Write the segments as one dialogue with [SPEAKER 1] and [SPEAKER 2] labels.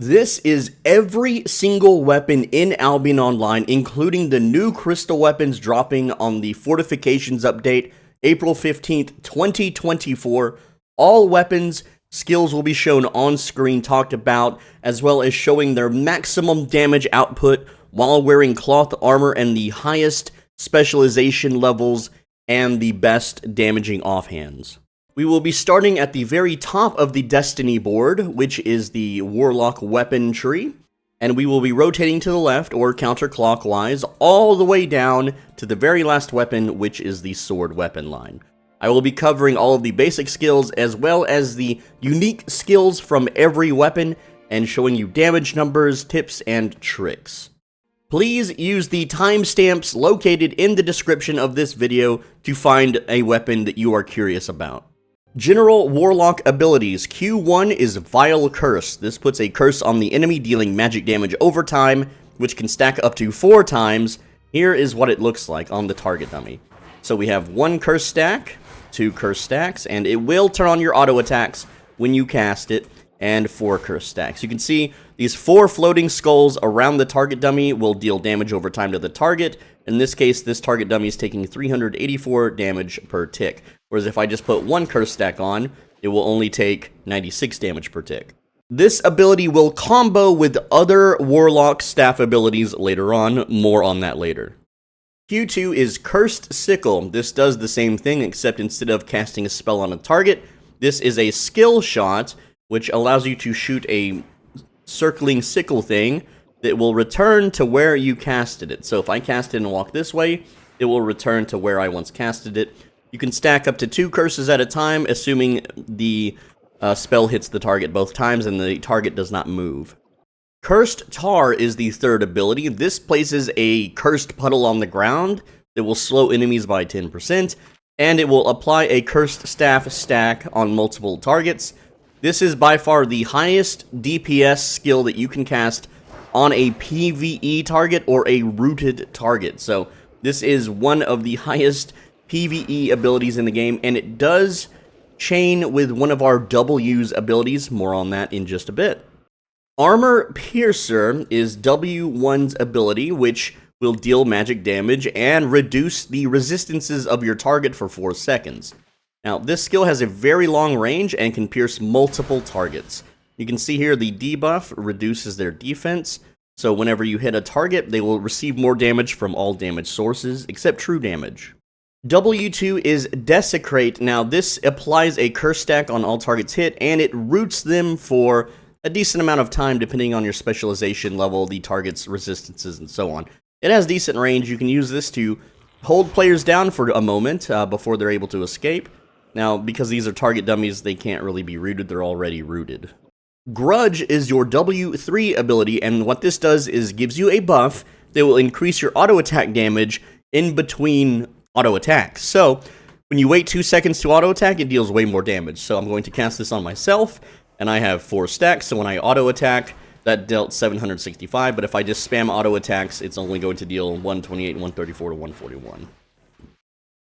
[SPEAKER 1] This is every single weapon in Albion Online, including the new crystal weapons dropping on the Fortifications update, April 15th, 2024. All weapons, skills will be shown on screen, talked about, as well as showing their maximum damage output while wearing cloth armor and the highest specialization levels and the best damaging offhands. We will be starting at the very top of the Destiny board, which is the Warlock weapon tree, and we will be rotating to the left or counterclockwise all the way down to the very last weapon, which is the sword weapon line. I will be covering all of the basic skills as well as the unique skills from every weapon and showing you damage numbers, tips, and tricks. Please use the timestamps located in the description of this video to find a weapon that you are curious about. General Warlock abilities. Q1 is Vile Curse. This puts a curse on the enemy, dealing magic damage over time, which can stack up to 4 times. Here is what it looks like on the target dummy. So we have 1 curse stack, 2 curse stacks, and it will turn on your auto attacks when you cast it, and 4 curse stacks. You can see these 4 floating skulls around the target dummy will deal damage over time to the target. In this case, this target dummy is taking 384 damage per tick. Whereas if I just put 1 curse stack on, it will only take 96 damage per tick. This ability will combo with other Warlock staff abilities later on. More on that later. Q2 is Cursed Sickle. This does the same thing, except instead of casting a spell on a target, this is a skill shot, which allows you to shoot a circling sickle thing that will return to where you casted it. So if I cast it and walk this way, it will return to where I once casted it. You can stack up to 2 curses at a time, assuming the spell hits the target both times and the target does not move. Cursed Tar is the third ability. This places a cursed puddle on the ground that will slow enemies by 10%, and it will apply a Cursed Staff stack on multiple targets. This is by far the highest DPS skill that you can cast on a PvE target or a rooted target. So this is one of the highest PvE abilities in the game, and it does chain with one of our W's abilities. More on that in just a bit. Armor Piercer is W1's ability, which will deal magic damage and reduce the resistances of your target for 4 seconds. Now, this skill has a very long range and can pierce multiple targets. You can see here the debuff reduces their defense, so whenever you hit a target, they will receive more damage from all damage sources, except true damage. W2 is Desecrate. Now, this applies a curse stack on all targets hit, and it roots them for a decent amount of time, depending on your specialization level, the target's resistances, and so on. It has decent range. You can use this to hold players down for a moment before they're able to escape. Now, because these are target dummies, they can't really be rooted. They're already rooted. Grudge is your W3 ability, and what this does is gives you a buff that will increase your auto attack damage in between auto attacks. So when you wait 2 seconds to auto attack, it deals way more damage. So I'm going to cast this on myself, and I have 4 stacks. So when I auto attack, that dealt 765. But if I just spam auto attacks, it's only going to deal 128, 134 to 141.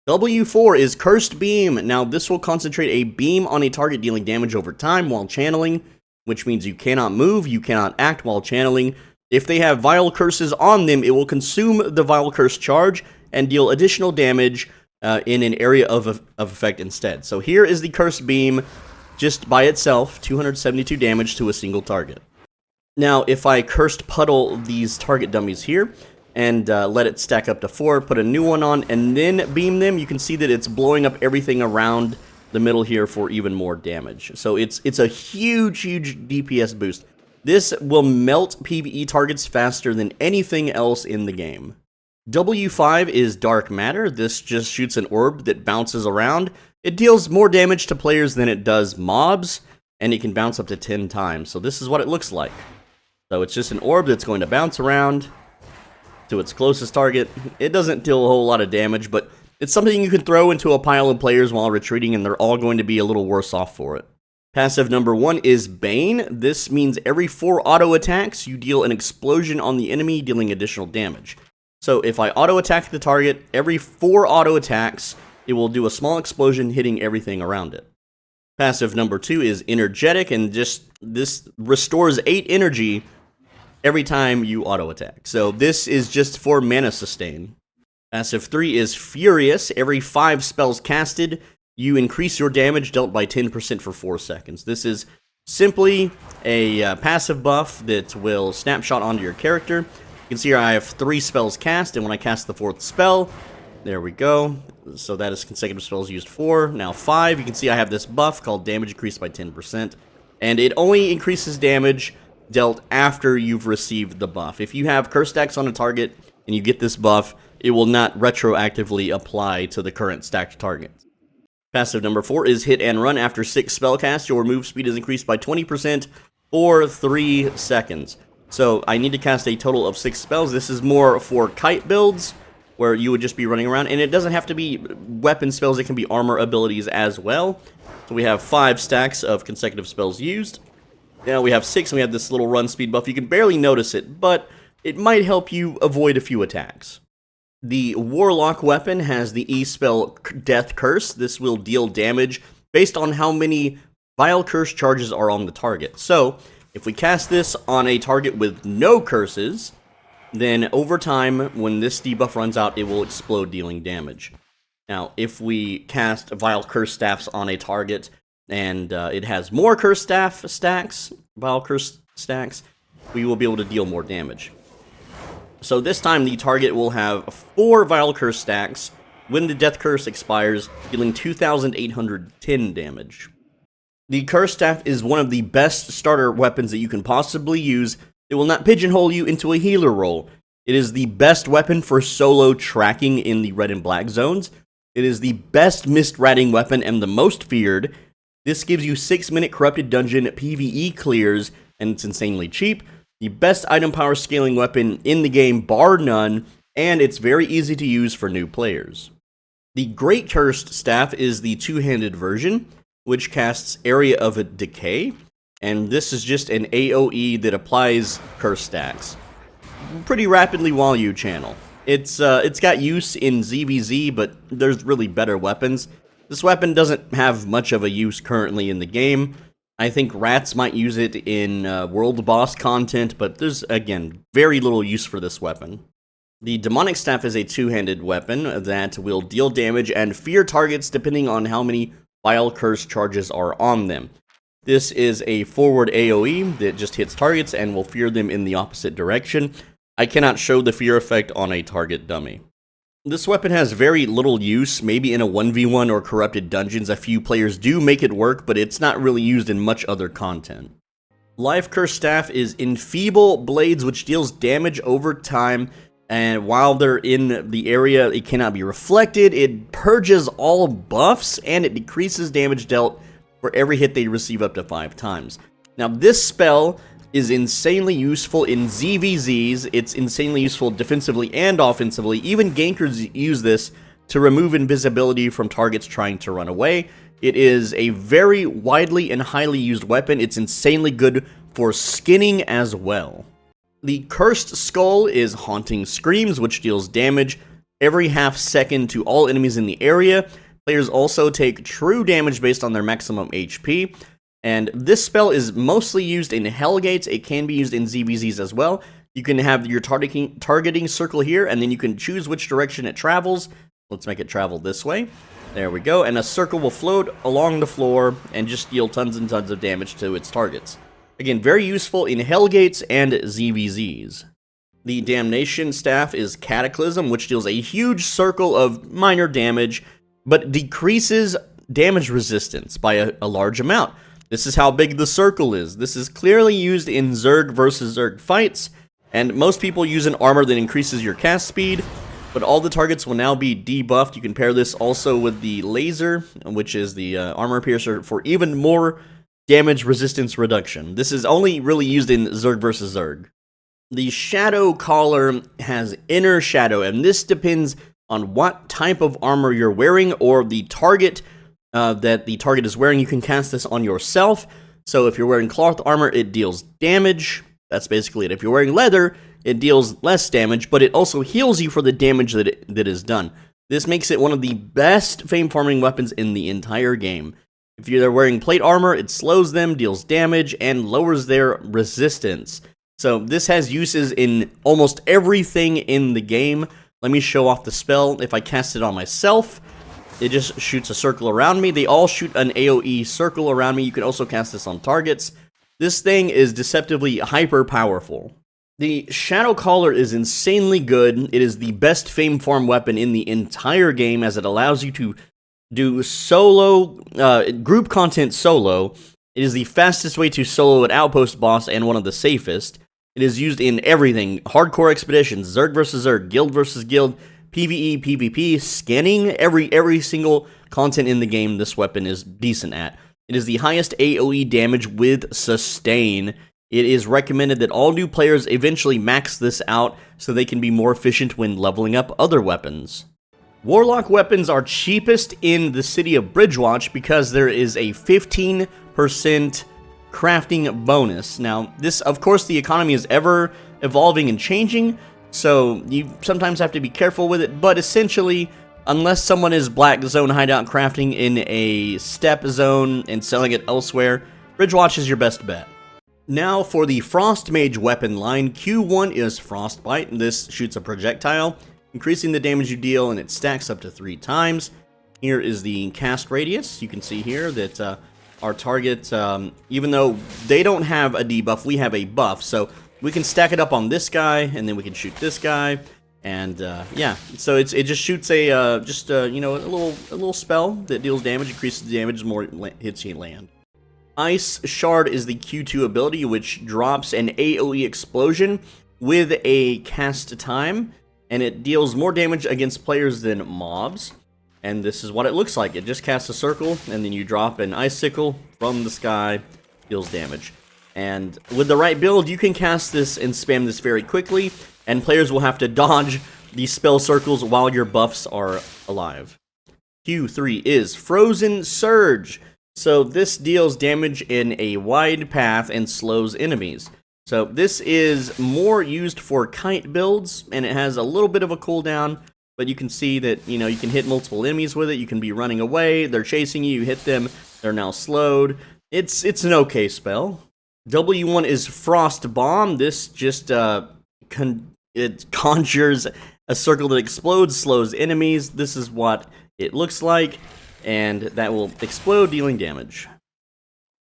[SPEAKER 1] W4 is Cursed Beam. Now this will concentrate a beam on a target, dealing damage over time while channeling, which means you cannot move, you cannot act while channeling. If they have Vile Curses on them, it will consume the Vile Curse charge and deal additional damage in an area of effect instead. So here is the Cursed Beam, just by itself, 272 damage to a single target. Now, if I Cursed Puddle these target dummies here, and let it stack up to 4, put a new one on, and then beam them, you can see that it's blowing up everything around the middle here for even more damage. So it's a huge DPS boost. This will melt PvE targets faster than anything else in the game. W5 is Dark Matter. This just shoots an orb that bounces around. It deals more damage to players than it does mobs, and it can bounce up to 10 times. So this is what it looks like. So it's just an orb that's going to bounce around to its closest target. It doesn't deal a whole lot of damage, but it's something you can throw into a pile of players while retreating, and they're all going to be a little worse off for it. Passive number 1 is Bane. This means every 4 auto attacks, you deal an explosion on the enemy, dealing additional damage. So if I auto attack the target, every 4 auto attacks, it will do a small explosion hitting everything around it. Passive number 2 is energetic, and just this restores 8 energy every time you auto attack. So this is just for mana sustain. Passive 3 is furious. Every 5 spells casted, you increase your damage dealt by 10% for 4 seconds. This is simply a passive buff that will snapshot onto your character. You can see here I have 3 spells cast, and when I cast the 4th spell, there we go. So that is consecutive spells used 4. Now 5, you can see I have this buff called damage increased by 10%. And it only increases damage dealt after you've received the buff. If you have curse stacks on a target and you get this buff, it will not retroactively apply to the current stacked target. Passive number 4 is hit and run. After 6 spell casts, your move speed is increased by 20% for 3 seconds. So I need to cast a total of 6 spells. This is more for kite builds, where you would just be running around, and it doesn't have to be weapon spells, it can be armor abilities as well. So we have 5 stacks of consecutive spells used. Now we have 6, and we have this little run speed buff. You can barely notice it, but it might help you avoid a few attacks. The Warlock weapon has the E-spell Death Curse. This will deal damage based on how many Vile Curse charges are on the target. So, if we cast this on a target with no curses, then over time, when this debuff runs out, it will explode, dealing damage. Now, if we cast Vile Curse Staffs on a target, and it has more Curse Staff stacks, Vile Curse stacks, we will be able to deal more damage. So this time, the target will have 4 Vile Curse stacks when the Death Curse expires, dealing 2,810 damage. The Curse Staff is one of the best starter weapons that you can possibly use. It will not pigeonhole you into a healer role. It is the best weapon for solo tracking in the red and black zones. It is the best mist ratting weapon and the most feared. This gives you 6-minute corrupted dungeon PvE clears, and it's insanely cheap. The best item power scaling weapon in the game, bar none, and it's very easy to use for new players. The Great Cursed Staff is the 2-handed version, which casts Area of Decay, and this is just an AoE that applies curse stacks pretty rapidly while you channel. It's got use in ZVZ, but there's really better weapons. This weapon doesn't have much of a use currently in the game. I think rats might use it in world boss content, but there's, again, very little use for this weapon. The Demonic Staff is a 2-handed weapon that will deal damage and fear targets depending on how many Vile Curse charges are on them. This is a forward AoE that just hits targets and will fear them in the opposite direction. I cannot show the fear effect on a target dummy. This weapon has very little use. Maybe in a 1v1 or corrupted dungeons, a few players do make it work, but it's not really used in much other content. Life Curse Staff is Enfeeble Blades, which deals damage over time, and while they're in the area, it cannot be reflected. It purges all buffs, and it decreases damage dealt for every hit they receive up to 5 times. Now, this spell is insanely useful in ZVZs. It's insanely useful defensively and offensively. Even gankers use this to remove invisibility from targets trying to run away. It is a very widely and highly used weapon. It's insanely good for skinning as well. The Cursed Skull is Haunting Screams, which deals damage every half second to all enemies in the area. Players also take true damage based on their maximum HP. And this spell is mostly used in Hellgates. It can be used in ZVZs as well. You can have your targeting circle here, and then you can choose which direction it travels. Let's make it travel this way. There we go. And a circle will float along the floor and just deal tons and tons of damage to its targets. Again, very useful in Hellgates and ZVZs. The Damnation Staff is Cataclysm, which deals a huge circle of minor damage, but decreases damage resistance by a large amount. This is how big the circle is. This is clearly used in Zerg versus Zerg fights, and most people use an armor that increases your cast speed, but all the targets will now be debuffed. You can pair this also with the Laser, which is the armor piercer, for even more damage resistance reduction. This is only really used in Zerg versus Zerg. The Shadow Collar has Inner Shadow, and this depends on what type of armor you're wearing or the target that the target is wearing. You can cast this on yourself. So if you're wearing cloth armor, it deals damage. That's basically it. If you're wearing leather, it deals less damage, but it also heals you for the damage that is done. This makes it one of the best fame farming weapons in the entire game. If they're wearing plate armor, it slows them, deals damage, and lowers their resistance. So this has uses in almost everything in the game. Let me show off the spell. If I cast it on myself, it just shoots a circle around me. They all shoot an AoE circle around me. You can also cast this on targets. This thing is deceptively hyper powerful. The Shadow Caller is insanely good. It is the best Fame Farm weapon in the entire game, as it allows you to do solo, group content solo. It is the fastest way to solo an outpost boss and one of the safest. It is used in everything: hardcore expeditions, Zerg vs Zerg, guild vs guild, PvE, PvP, scanning, every single content in the game this weapon is decent at. It is the highest AoE damage with sustain. It is recommended that all new players eventually max this out so they can be more efficient when leveling up other weapons. Warlock weapons are cheapest in the city of Bridgewatch because there is a 15% crafting bonus. Now, this, of course, the economy is ever evolving and changing, so you sometimes have to be careful with it, but essentially, unless someone is Black Zone Hideout crafting in a Steppe Zone and selling it elsewhere, Bridgewatch is your best bet. Now for the Frost Mage weapon line, Q1 is Frostbite. This shoots a projectile, increasing the damage you deal, and it stacks up to 3 times. Here is the cast radius. You can see here that our target, even though they don't have a debuff, we have a buff, so we can stack it up on this guy, and then we can shoot this guy, and yeah. So it just shoots a you know, a little spell that deals damage, increases the damage, the more hits you land. Ice Shard is the Q2 ability, which drops an AoE explosion with a cast time, and it deals more damage against players than mobs. And this is what it looks like. It just casts a circle, and then you drop an icicle from the sky, deals damage. And with the right build, you can cast this and spam this very quickly, and players will have to dodge these spell circles while your buffs are alive. Q3 is Frozen Surge. So this deals damage in a wide path and slows enemies. So this is more used for kite builds, and it has a little bit of a cooldown, but you can see that, you know, you can hit multiple enemies with it. You can be running away, they're chasing you, you hit them, they're now slowed. It's an okay spell. W1 is Frost Bomb. This just it conjures a circle that explodes, slows enemies. This is what it looks like, and that will explode, dealing damage.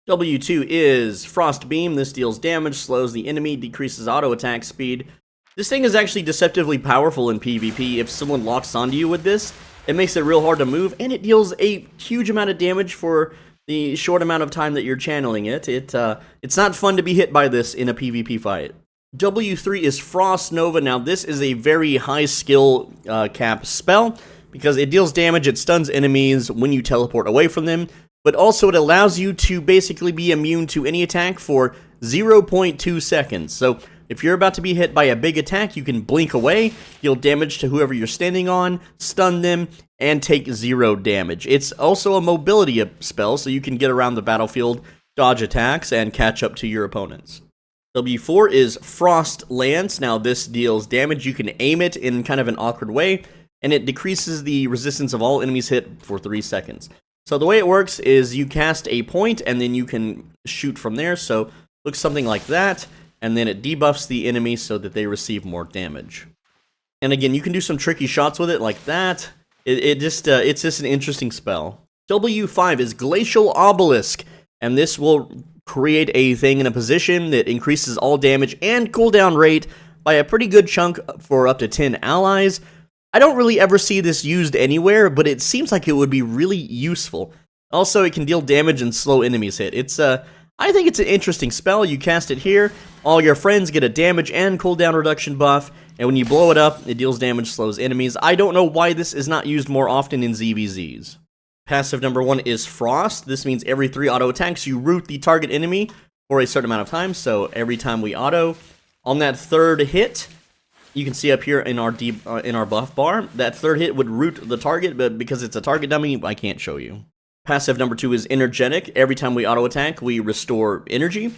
[SPEAKER 1] W2 is Frost Beam. This deals damage, slows the enemy, decreases auto attack speed. This thing is actually deceptively powerful in PvP. If someone locks onto you with this, it makes it real hard to move, and it deals a huge amount of damage for the short amount of time that you're channeling it. It's not fun to be hit by this in a PvP fight. W3 is Frost Nova. Now this is a very high skill cap spell, because it deals damage, it stuns enemies when you teleport away from them, but also it allows you to basically be immune to any attack for 0.2 seconds. So if you're about to be hit by a big attack, you can blink away, deal damage to whoever you're standing on, stun them, and take 0 damage. It's also a mobility spell, so you can get around the battlefield, dodge attacks, and catch up to your opponents. W4 is Frost Lance. Now this deals damage. You can aim it in kind of an awkward way, and it decreases the resistance of all enemies hit for 3 seconds. So the way it works is you cast a point, and then you can shoot from there. So looks something like that, and then it debuffs the enemy so that they receive more damage. And again, you can do some tricky shots with it like that. It's just an interesting spell. W5 is Glacial Obelisk, and this will create a thing in a position that increases all damage and cooldown rate by a pretty good chunk for up to 10 allies. I don't really ever see this used anywhere, but it seems like it would be really useful. Also, it can deal damage and slow enemies hit. I think it's an interesting spell. You cast it here, all your friends get a damage and cooldown reduction buff, and when you blow it up, it deals damage, slows enemies. I don't know why this is not used more often in ZVZs. Passive number 1 is Frost. This means every 3 auto attacks, you root the target enemy for a certain amount of time, so every time we auto, on that 3rd hit, you can see up here in our buff bar, that 3rd hit would root the target, but because it's a target dummy, I can't show you. Passive number 2 is Energetic. Every time we auto attack, we restore energy,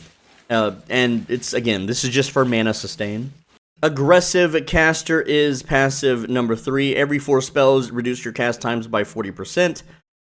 [SPEAKER 1] and again, this is just for mana sustain. Aggressive Caster is passive number 3. Every 4 spells reduce your cast times by 40%.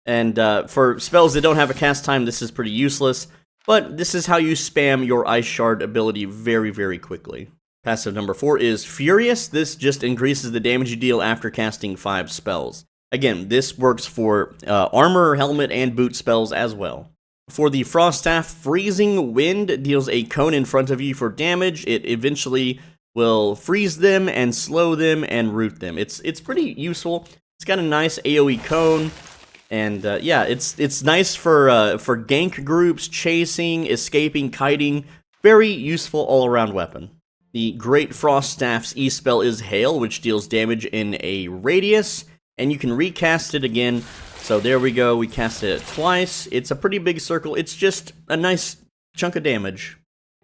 [SPEAKER 1] And for spells that don't have a cast time, this is pretty useless. But this is how you spam your Ice Shard ability very, very quickly. Passive number 4 is Furious. This just increases the damage you deal after casting 5 spells. Again, this works for armor, helmet, and boot spells as well. For the Quarterstaff, Freezing Wind deals a cone in front of you for damage. It eventually will freeze them and slow them and root them. It's pretty useful. It's got a nice AoE cone, and yeah, it's nice for gank groups, chasing, escaping, kiting. Very useful all-around weapon. The Great Quarterstaff's E-spell is Hail, which deals damage in a radius, and you can recast it again. So there we go, we cast it twice. It's a pretty big circle, it's just a nice chunk of damage.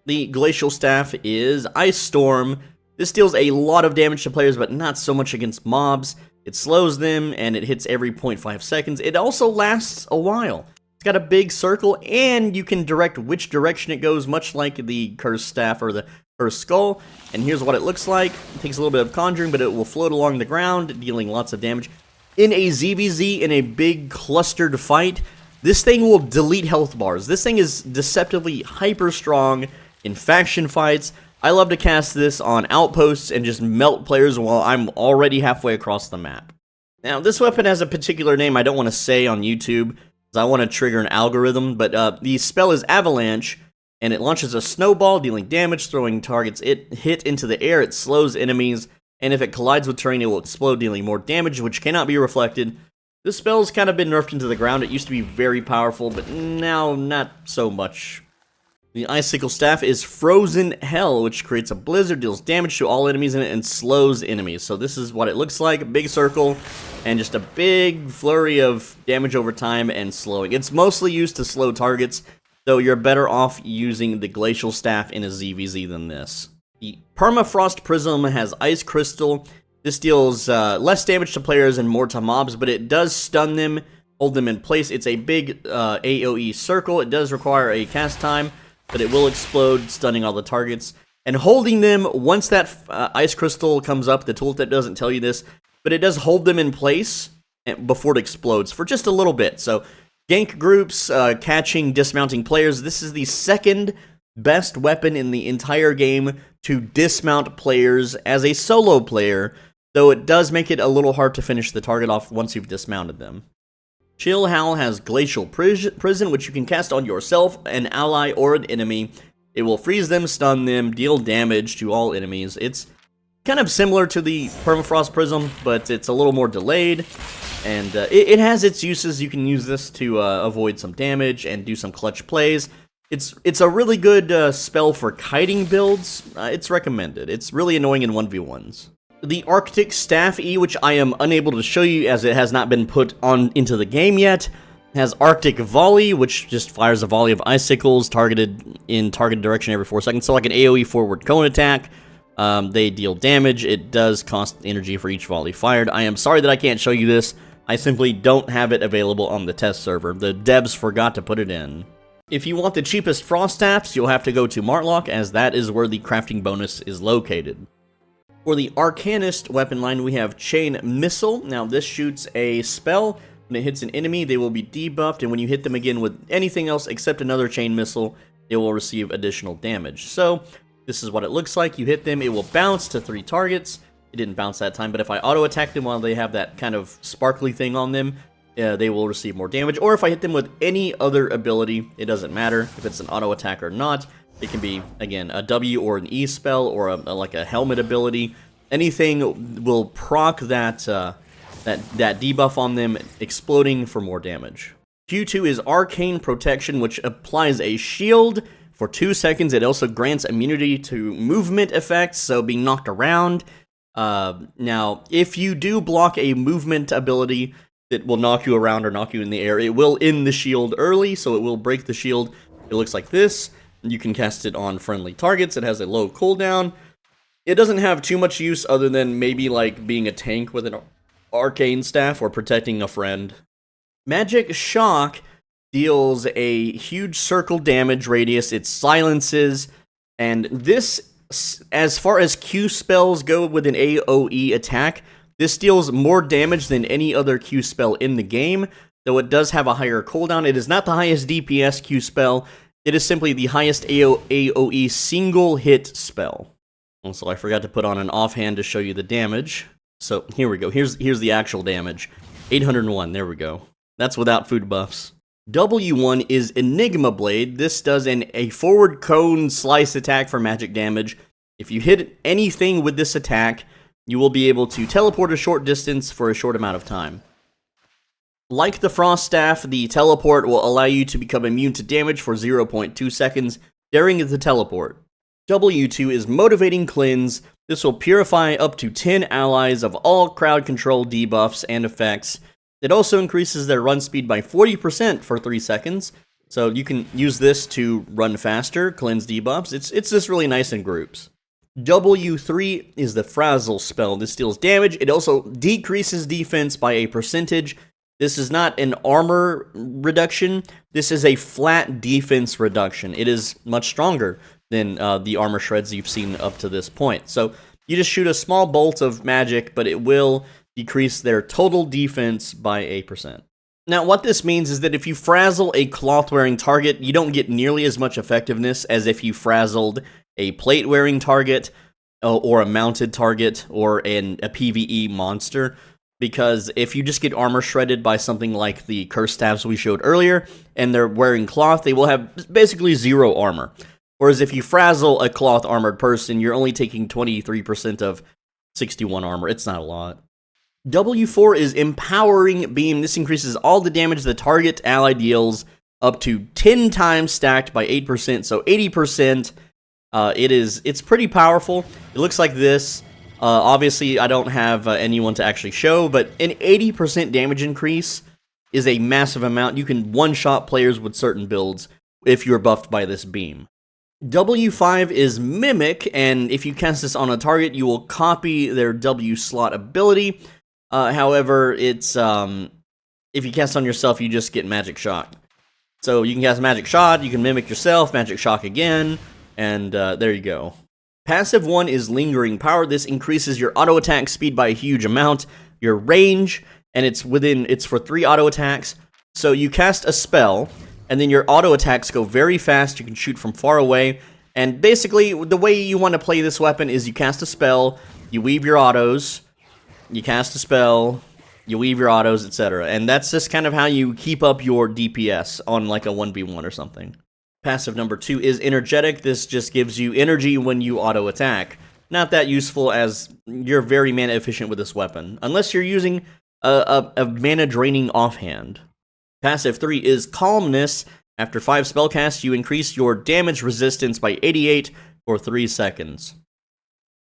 [SPEAKER 1] The Glacial Staff is Ice Storm. This deals a lot of damage to players, but not so much against mobs. It slows them, and it hits every 0.5 seconds. It also lasts a while. It's got a big circle, and you can direct which direction it goes, much like the Cursed Staff or the Cursed Skull. And here's what it looks like. It takes a little bit of conjuring, but it will float along the ground, dealing lots of damage. In a ZVZ, in a big clustered fight, this thing will delete health bars. This thing is deceptively hyper strong in faction fights. I love to cast this on outposts and just melt players while I'm already halfway across the map. Now, this weapon has a particular name I don't want to say on YouTube, because I want to trigger an algorithm, but the spell is Avalanche, and it launches a snowball, dealing damage, throwing targets it hit into the air. It slows enemies, and if it collides with terrain, it will explode, dealing more damage, which cannot be reflected. This spell's kind of been nerfed into the ground. It used to be very powerful, but now not so much. The Icicle Staff is Frozen Hell, which creates a blizzard, deals damage to all enemies in it, and slows enemies. So this is what it looks like, a big circle, and just a big flurry of damage over time and slowing. It's mostly used to slow targets, though you're better off using the Glacial Staff in a ZVZ than this. The Permafrost Prism has Ice Crystal. This deals less damage to players and more to mobs, but it does stun them, hold them in place. It's a big AoE circle. It does require a cast time, but it will explode, stunning all the targets. And holding them, once that Ice Crystal comes up, the tooltip doesn't tell you this, but it does hold them in place before it explodes for just a little bit. So gank groups, catching, dismounting players, this is the second best weapon in the entire game to dismount players as a solo player, though it does make it a little hard to finish the target off once you've dismounted them. Chill Howl has Glacial Prison, which you can cast on yourself, an ally, or an enemy. It will freeze them, stun them, deal damage to all enemies. It's kind of similar to the Permafrost Prism, but it's a little more delayed, and it has its uses. You can use this to avoid some damage and do some clutch plays. It's a really good spell for kiting builds. It's recommended. It's really annoying in 1v1s. The Arctic Staff E, which I am unable to show you as it has not been put on into the game yet, has Arctic Volley, which just fires a volley of icicles targeted in target direction every 4 seconds. So like an AoE forward cone attack. They deal damage. It does cost energy for each volley fired. I am sorry that I can't show you this. I simply don't have it available on the test server. The devs forgot to put it in. If you want the cheapest frost staffs, you'll have to go to Warlock, as that is where the crafting bonus is located. For the Arcanist weapon line, we have Chain Missile. Now, this shoots a spell. When it hits an enemy, they will be debuffed, and when you hit them again with anything else except another Chain Missile, they will receive additional damage. So, this is what it looks like. You hit them, it will bounce to 3 targets. It didn't bounce that time, but if I auto-attack them while they have that kind of sparkly thing on them, they will receive more damage. Or if I hit them with any other ability, it doesn't matter if it's an auto-attack or not. It can be, again, a W or an E spell or like a helmet ability. Anything will proc that debuff on them, exploding for more damage. Q2 is Arcane Protection, which applies a shield for 2 seconds. It also grants immunity to movement effects, so being knocked around. Now, if you do block a movement ability that will knock you around or knock you in the air, it will end the shield early, so it will break the shield. It looks like this. You can cast it on friendly targets. It has a low cooldown. It doesn't have too much use other than maybe like being a tank with an arcane staff or protecting a friend. Magic Shock deals a huge circle damage radius. It silences, and this, as far as Q spells go with an AoE attack, this deals more damage than any other Q spell in the game. though it does have a higher cooldown. It is not the highest DPS Q spell, it is simply the highest AoE single hit spell. Also, I forgot to put on an offhand to show you the damage. So, here we go. Here's the actual damage. 801, there we go. That's without food buffs. W1 is Enigma Blade. This does a forward cone slice attack for magic damage. If you hit anything with this attack, you will be able to teleport a short distance for a short amount of time. Like the Frost Staff, the teleport will allow you to become immune to damage for 0.2 seconds during the teleport. W2 is Motivating Cleanse. This will purify up to 10 allies of all crowd control debuffs and effects. It also increases their run speed by 40% for 3 seconds, so you can use this to run faster, cleanse debuffs. It's just really nice in groups. W3 is the Frazzle spell. This deals damage. It also decreases defense by a percentage. This is not an armor reduction. This is a flat defense reduction. It is much stronger than the armor shreds you've seen up to this point. So you just shoot a small bolt of magic, but it will decrease their total defense by 8%. Now, what this means is that if you frazzle a cloth-wearing target, you don't get nearly as much effectiveness as if you frazzled a plate-wearing target, or a mounted target, or a PvE monster, because if you just get armor shredded by something like the Quarterstaffs we showed earlier, and they're wearing cloth, they will have basically 0 armor. Whereas if you frazzle a cloth-armored person, you're only taking 23% of 61 armor. It's not a lot. W4 is Empowering Beam. This increases all the damage the target ally deals up to 10 times stacked by 8%, so 80%. It's pretty powerful. It looks like this. Obviously, I don't have anyone to actually show, but an 80% damage increase is a massive amount. You can one-shot players with certain builds if you're buffed by this beam. W5 is Mimic, and if you cast this on a target, you will copy their W slot ability. However, it's if you cast on yourself, you just get Magic Shock. So you can cast Magic Shot, you can Mimic yourself, Magic Shock again, and there you go. Passive 1 is Lingering Power. This increases your auto attack speed by a huge amount, your range, and it's for 3 auto attacks. So you cast a spell, and then your auto attacks go very fast. You can shoot from far away, and basically the way you want to play this weapon is you cast a spell, you weave your autos, you cast a spell, you weave your autos, etc. And that's just kind of how you keep up your DPS on like a 1v1 or something. Passive number 2 is Energetic. This just gives you energy when you auto-attack. Not that useful, as you're very mana efficient with this weapon, unless you're using a mana-draining offhand. Passive 3 is Calmness. After 5 spellcasts, you increase your damage resistance by 88 for 3 seconds.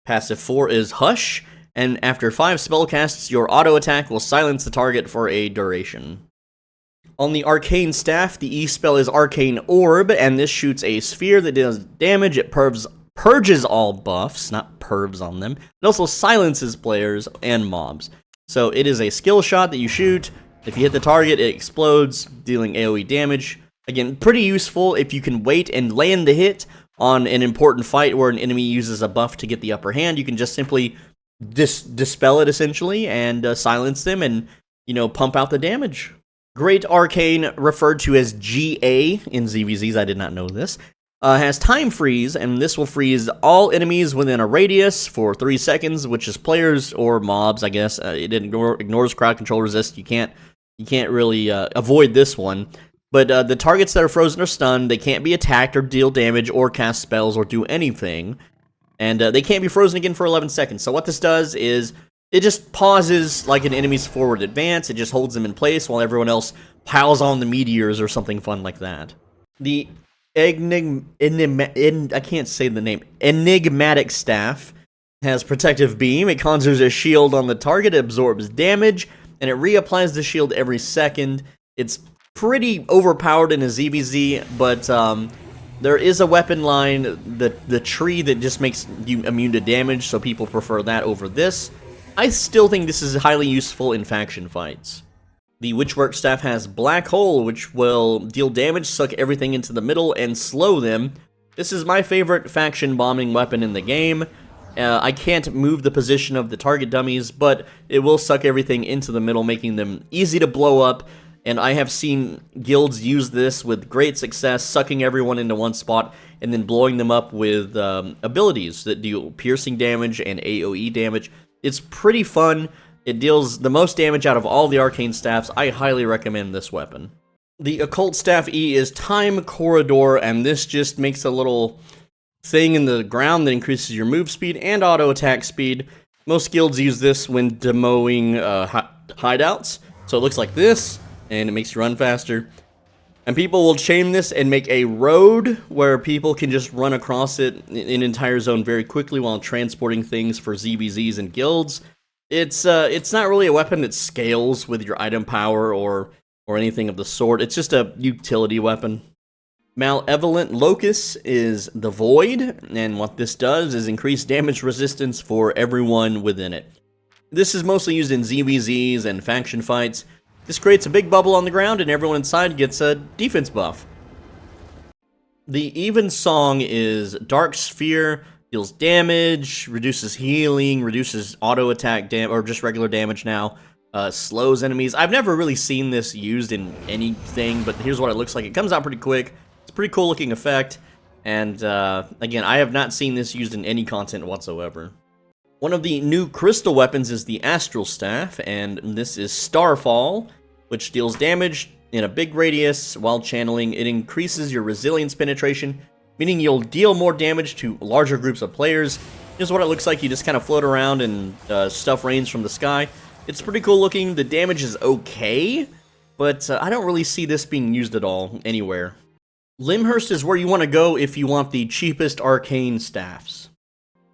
[SPEAKER 1] Passive 4 is Hush, and after 5 spellcasts, your auto-attack will silence the target for a duration. On the Arcane Staff, the E-spell is Arcane Orb, and this shoots a sphere that does damage. It purges all buffs, not pervs on them. It also silences players and mobs. So it is a skill shot that you shoot. If you hit the target, it explodes, dealing AoE damage. Again, pretty useful if you can wait and land the hit on an important fight where an enemy uses a buff to get the upper hand. You can just simply dispel it, essentially, and silence them and, pump out the damage. Great Arcane, referred to as GA in ZVZs, I did not know this, has Time Freeze, and this will freeze all enemies within a radius for 3 seconds, which is players or mobs, I guess. It ignores crowd control resist. You can't really avoid this one. But the targets that are frozen or stunned, they can't be attacked or deal damage or cast spells or do anything. And they can't be frozen again for 11 seconds. So what this does is it just pauses like an enemy's forward advance. It just holds them in place while everyone else piles on the meteors or something fun like that. The I can't say the name. Enigmatic Staff has Protective Beam. It conjures a shield on the target, it absorbs damage, and it reapplies the shield every second. It's pretty overpowered in a ZVZ, but there is a weapon line, the tree, that just makes you immune to damage, so people prefer that over this. I still think this is highly useful in faction fights. The Witchwork Staff has Black Hole, which will deal damage, suck everything into the middle, and slow them. This is my favorite faction bombing weapon in the game. I can't move the position of the target dummies, but it will suck everything into the middle, making them easy to blow up. and I have seen guilds use this with great success, sucking everyone into one spot and then blowing them up with abilities that deal piercing damage and AoE damage. It's pretty fun. It deals the most damage out of all the arcane staffs. I highly recommend this weapon. The occult staff E is Time Corridor, and this just makes a little thing in the ground that increases your move speed and auto attack speed. Most guilds use this when demoing hideouts. So it looks like this, and it makes you run faster. And people will chain this and make a road where people can just run across it in an entire zone very quickly while transporting things for ZVZs and guilds. It's not really a weapon that scales with your item power or anything of the sort. It's just a utility weapon. Malevolent Locus is the Void, and what this does is increase damage resistance for everyone within it. This is mostly used in ZVZs and faction fights. This creates a big bubble on the ground, and everyone inside gets a defense buff. The Even Song is Dark Sphere, deals damage, reduces healing, reduces auto attack or just regular damage now, slows enemies. I've never really seen this used in anything, but here's what it looks like. It comes out pretty quick. It's a pretty cool looking effect, and again, I have not seen this used in any content whatsoever. One of the new crystal weapons is the Astral Staff, and this is Starfall, which deals damage in a big radius while channeling. It increases your resilience penetration, meaning you'll deal more damage to larger groups of players. Here's what it looks like. You just kind of float around and stuff rains from the sky. It's pretty cool looking. The damage is okay, but I don't really see this being used at all anywhere. Limhurst is where you want to go if you want the cheapest arcane staffs.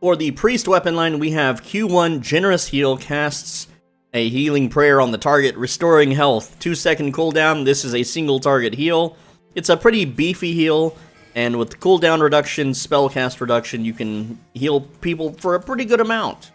[SPEAKER 1] For the priest weapon line, we have Q1 Generous Heal, casts a healing prayer on the target, restoring health. 2-second cooldown. This is a single target heal. It's a pretty beefy heal, and with cooldown reduction, spellcast reduction, you can heal people for a pretty good amount.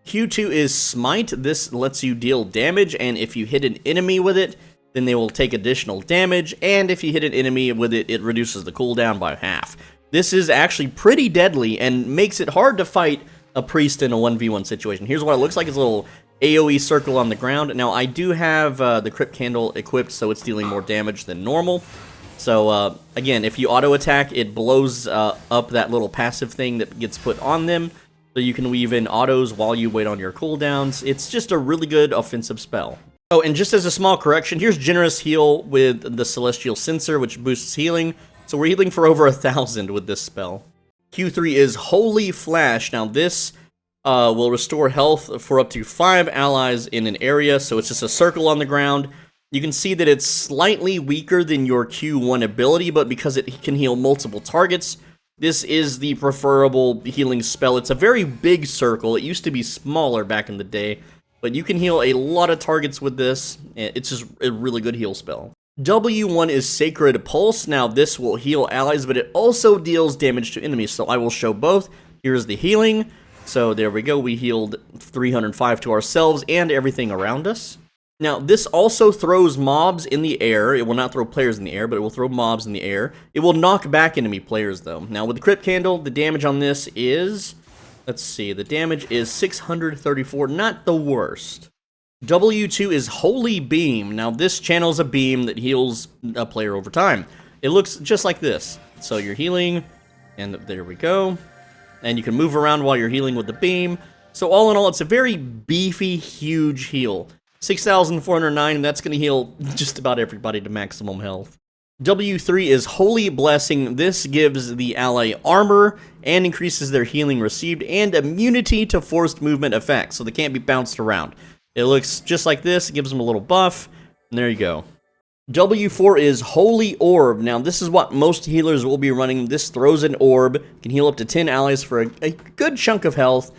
[SPEAKER 1] Q2 is Smite. This lets you deal damage, and if you hit an enemy with it, then they will take additional damage, and if you hit an enemy with it, it reduces the cooldown by half. This is actually pretty deadly and makes it hard to fight a priest in a 1v1 situation. Here's what it looks like. It's a little AoE circle on the ground. Now, I do have the Crypt Candle equipped, so it's dealing more damage than normal. So, again, if you auto-attack, it blows up that little passive thing that gets put on them, so you can weave in autos while you wait on your cooldowns. It's just a really good offensive spell. Oh, and just as a small correction, here's Generous Heal with the Celestial Censer, which boosts healing. So we're healing for over 1,000 with this spell. Q3 is Holy Flash. Now this will restore health for up to 5 allies in an area, so it's just a circle on the ground. You can see that it's slightly weaker than your Q1 ability, but because it can heal multiple targets, this is the preferable healing spell. It's a very big circle. It used to be smaller back in the day, but you can heal a lot of targets with this. It's just a really good heal spell. W1 is Sacred Pulse. Now this will heal allies, but it also deals damage to enemies, so I will show both. Here's the healing. So there we go, we healed 305 to ourselves and everything around us. Now this also throws mobs in the air. It will not throw players in the air, but it will throw mobs in the air. It will knock back enemy players though. Now with the Crypt Candle, the damage on this is, let's see, the damage is 634, not the worst. W2 is Holy Beam. Now this channels a beam that heals a player over time. It looks just like this. So you're healing, and there we go. And you can move around while you're healing with the beam. So all in all, it's a very beefy, huge heal. 6,409, and that's going to heal just about everybody to maximum health. W3 is Holy Blessing. This gives the ally armor and increases their healing received and immunity to forced movement effects, so they can't be bounced around. It looks just like this. It gives them a little buff, and there you go. W4 is Holy Orb. Now, this is what most healers will be running. This throws an orb, can heal up to 10 allies for a good chunk of health.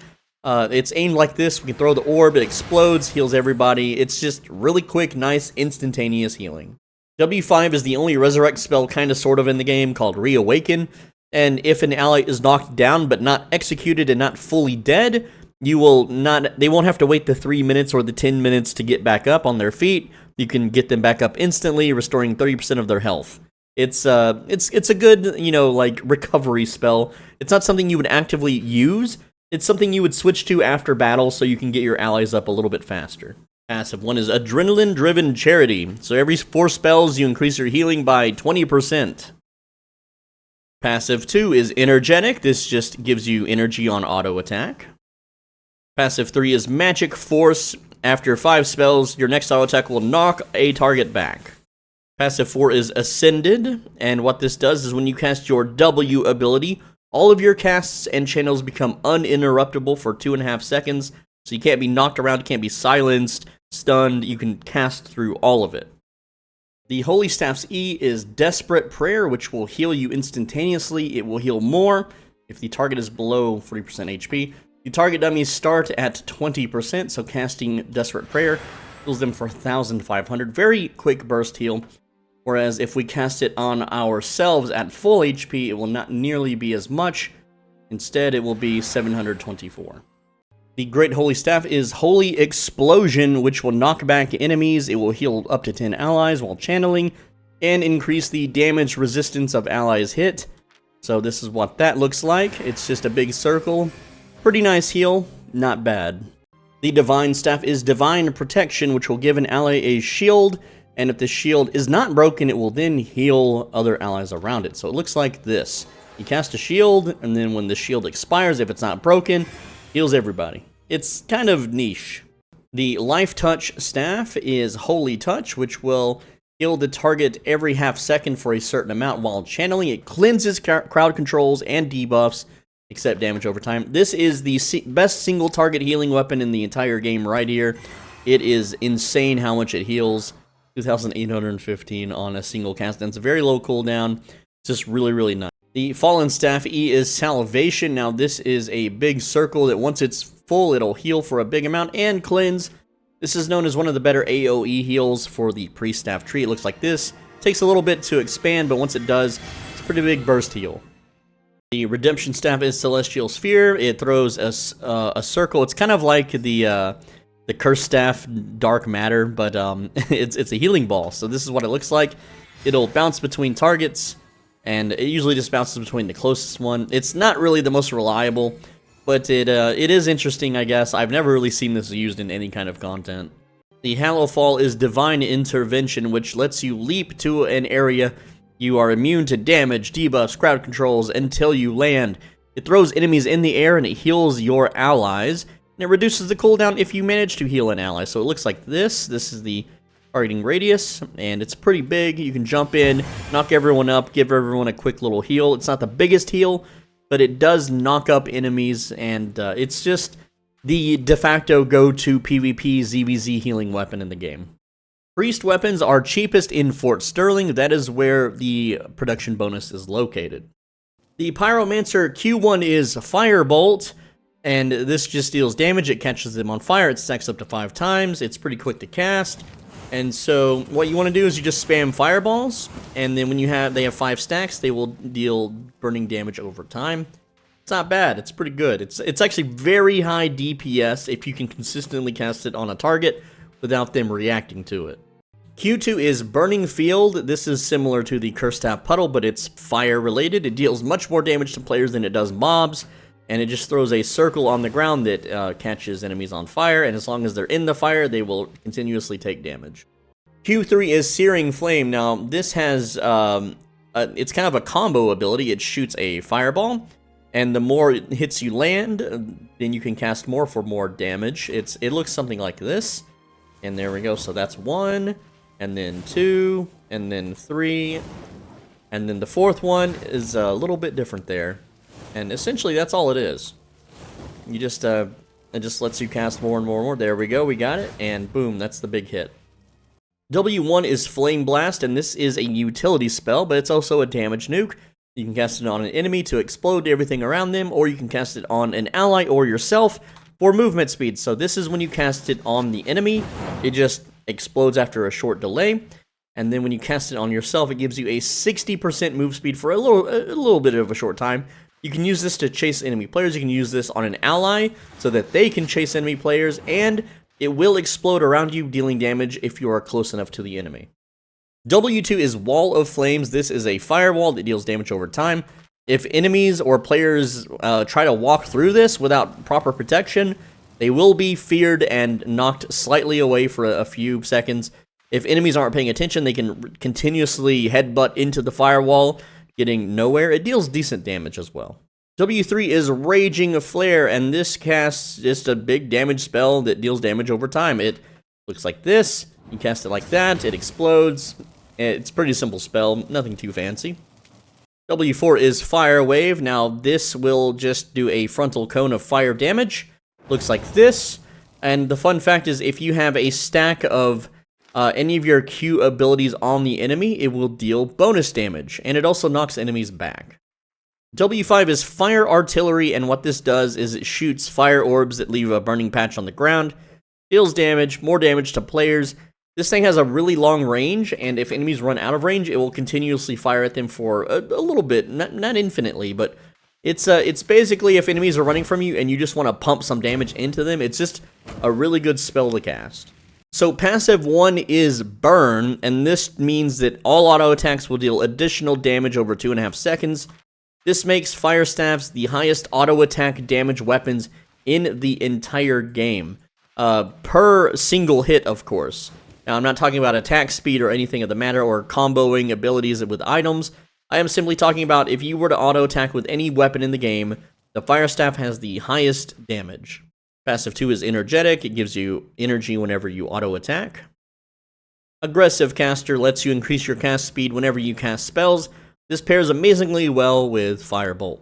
[SPEAKER 1] It's aimed like this. We can throw the orb, it explodes, heals everybody. It's just really quick, nice, instantaneous healing. W5 is the only resurrect spell kind of sort of in the game, called Reawaken. And if an ally is knocked down but not executed and not fully dead, they won't have to wait the 3 minutes or the 10 minutes to get back up on their feet. You can get them back up instantly, restoring 30% of their health. It's a good, like, recovery spell. It's not something you would actively use. It's something you would switch to after battle so you can get your allies up a little bit faster. Passive 1 is Adrenaline Driven Charity. So every 4 spells, you increase your healing by 20%. Passive 2 is Energetic. This just gives you energy on auto attack. Passive 3 is Magic Force. After 5 spells, your next auto attack will knock a target back. Passive 4 is Ascended, and what this does is when you cast your W ability, all of your casts and channels become uninterruptible for 2.5 seconds, so you can't be knocked around, you can't be silenced, stunned, you can cast through all of it. The Holy Staff's E is Desperate Prayer, which will heal you instantaneously. It will heal more if the target is below 40% HP. The target dummies start at 20%, so casting Desperate Prayer heals them for 1,500. Very quick burst heal. Whereas if we cast it on ourselves at full HP, it will not nearly be as much. Instead, it will be 724. The Great Holy Staff is Holy Explosion, which will knock back enemies. It will heal up to 10 allies while channeling, and increase the damage resistance of allies hit. So this is what that looks like. It's just a big circle. Pretty nice heal, not bad. The Divine Staff is Divine Protection, which will give an ally a shield, and if the shield is not broken, it will then heal other allies around it. So it looks like this. You cast a shield, and then when the shield expires, if it's not broken, heals everybody. It's kind of niche. The Life Touch Staff is Holy Touch, which will heal the target every half second for a certain amount while channeling. It cleanses crowd controls and debuffs, except damage over time. This is the best single target healing weapon in the entire game right here. It is insane how much it heals. 2,815 on a single cast, and it's a very low cooldown. It's just really, really nice. The Fallen Staff E is Salvation. Now this is a big circle that once it's full, it'll heal for a big amount and cleanse. This is known as one of the better AoE heals for the Pre-Staff tree. It looks like this. Takes a little bit to expand, but once it does, it's a pretty big burst heal. The Redemption Staff is Celestial Sphere. It throws a circle. It's kind of like the Curse Staff Dark Matter, but it's a healing ball. So this is what it looks like. It'll bounce between targets, and it usually just bounces between the closest one. It's not really the most reliable, but it is interesting, I guess. I've never really seen this used in any kind of content. The Hallow Fall is Divine Intervention, which lets you leap to an area. You are immune to damage, debuffs, crowd controls until you land. It throws enemies in the air and it heals your allies. And it reduces the cooldown if you manage to heal an ally. So it looks like this. This is the targeting radius, and it's pretty big. You can jump in, knock everyone up, give everyone a quick little heal. It's not the biggest heal, but it does knock up enemies, and it's just the de facto go-to PvP ZVZ healing weapon in the game. Priest weapons are cheapest in Fort Sterling. That is where the production bonus is located. The Pyromancer Q1 is Firebolt, and this just deals damage. It catches them on fire. It stacks up to 5 times. It's pretty quick to cast. And so what you want to do is you just spam fireballs, and then when they have 5 stacks, they will deal burning damage over time. It's not bad. It's pretty good. It's actually very high DPS if you can consistently cast it on a target without them reacting to it. Q2 is Burning Field. This is similar to the Quarterstaff Puddle, but it's fire related. It deals much more damage to players than it does mobs, and it just throws a circle on the ground that catches enemies on fire, and as long as they're in the fire, they will continuously take damage. Q3 is Searing Flame. Now, this has, it's kind of a combo ability. It shoots a fireball, and the more hits you land, then you can cast more for more damage. It looks something like this, and there we go. So that's 1, and then 2, and then 3, and then the 4th one is a little bit different there. And essentially, that's all it is. You just, it just lets you cast more and more and more. There we go, we got it, and boom, that's the big hit. W1 is Flame Blast, and this is a utility spell, but it's also a damage nuke. You can cast it on an enemy to explode everything around them, or you can cast it on an ally or yourself for movement speed. So this is when you cast it on the enemy, it just explodes after a short delay. And then when you cast it on yourself, it gives you a 60% move speed for a little bit of a short time. You can use this to chase enemy players. You can use this on an ally so that they can chase enemy players, and it will explode around you, dealing damage if you are close enough to the enemy. W2 is Wall of Flames. This is a firewall that deals damage over time. If enemies or players try to walk through this without proper protection, They will be feared and knocked slightly away for a few seconds. If enemies aren't paying attention, they can continuously headbutt into the firewall, getting nowhere. It deals decent damage as well. W3 is Raging Flare, and this casts just a big damage spell that deals damage over time. It looks like this. You cast it like that, it explodes. It's a pretty simple spell, nothing too fancy. W4 is Fire Wave. Now this will just do a frontal cone of fire damage. Looks like this. And the fun fact is, if you have a stack of any of your Q abilities on the enemy, it will deal bonus damage, and it also knocks enemies back. W5 is Fire Artillery, and what this does is it shoots fire orbs that leave a burning patch on the ground, deals damage, more damage to players. This thing has a really long range, and if enemies run out of range, it will continuously fire at them for a little bit, not infinitely, but it's basically if enemies are running from you and you just want to pump some damage into them, it's just a really good spell to cast. So passive 1 is Burn, and this means that all auto attacks will deal additional damage over 2.5 seconds. This makes fire staffs the highest auto attack damage weapons in the entire game, per single hit, of course. Now, I'm not talking about attack speed or anything of the matter, or comboing abilities with items. I am simply talking about if you were to auto attack with any weapon in the game, the fire staff has the highest damage. Passive 2 is Energetic. It gives you energy whenever you auto attack. Aggressive Caster lets you increase your cast speed whenever you cast spells. This pairs amazingly well with Firebolt.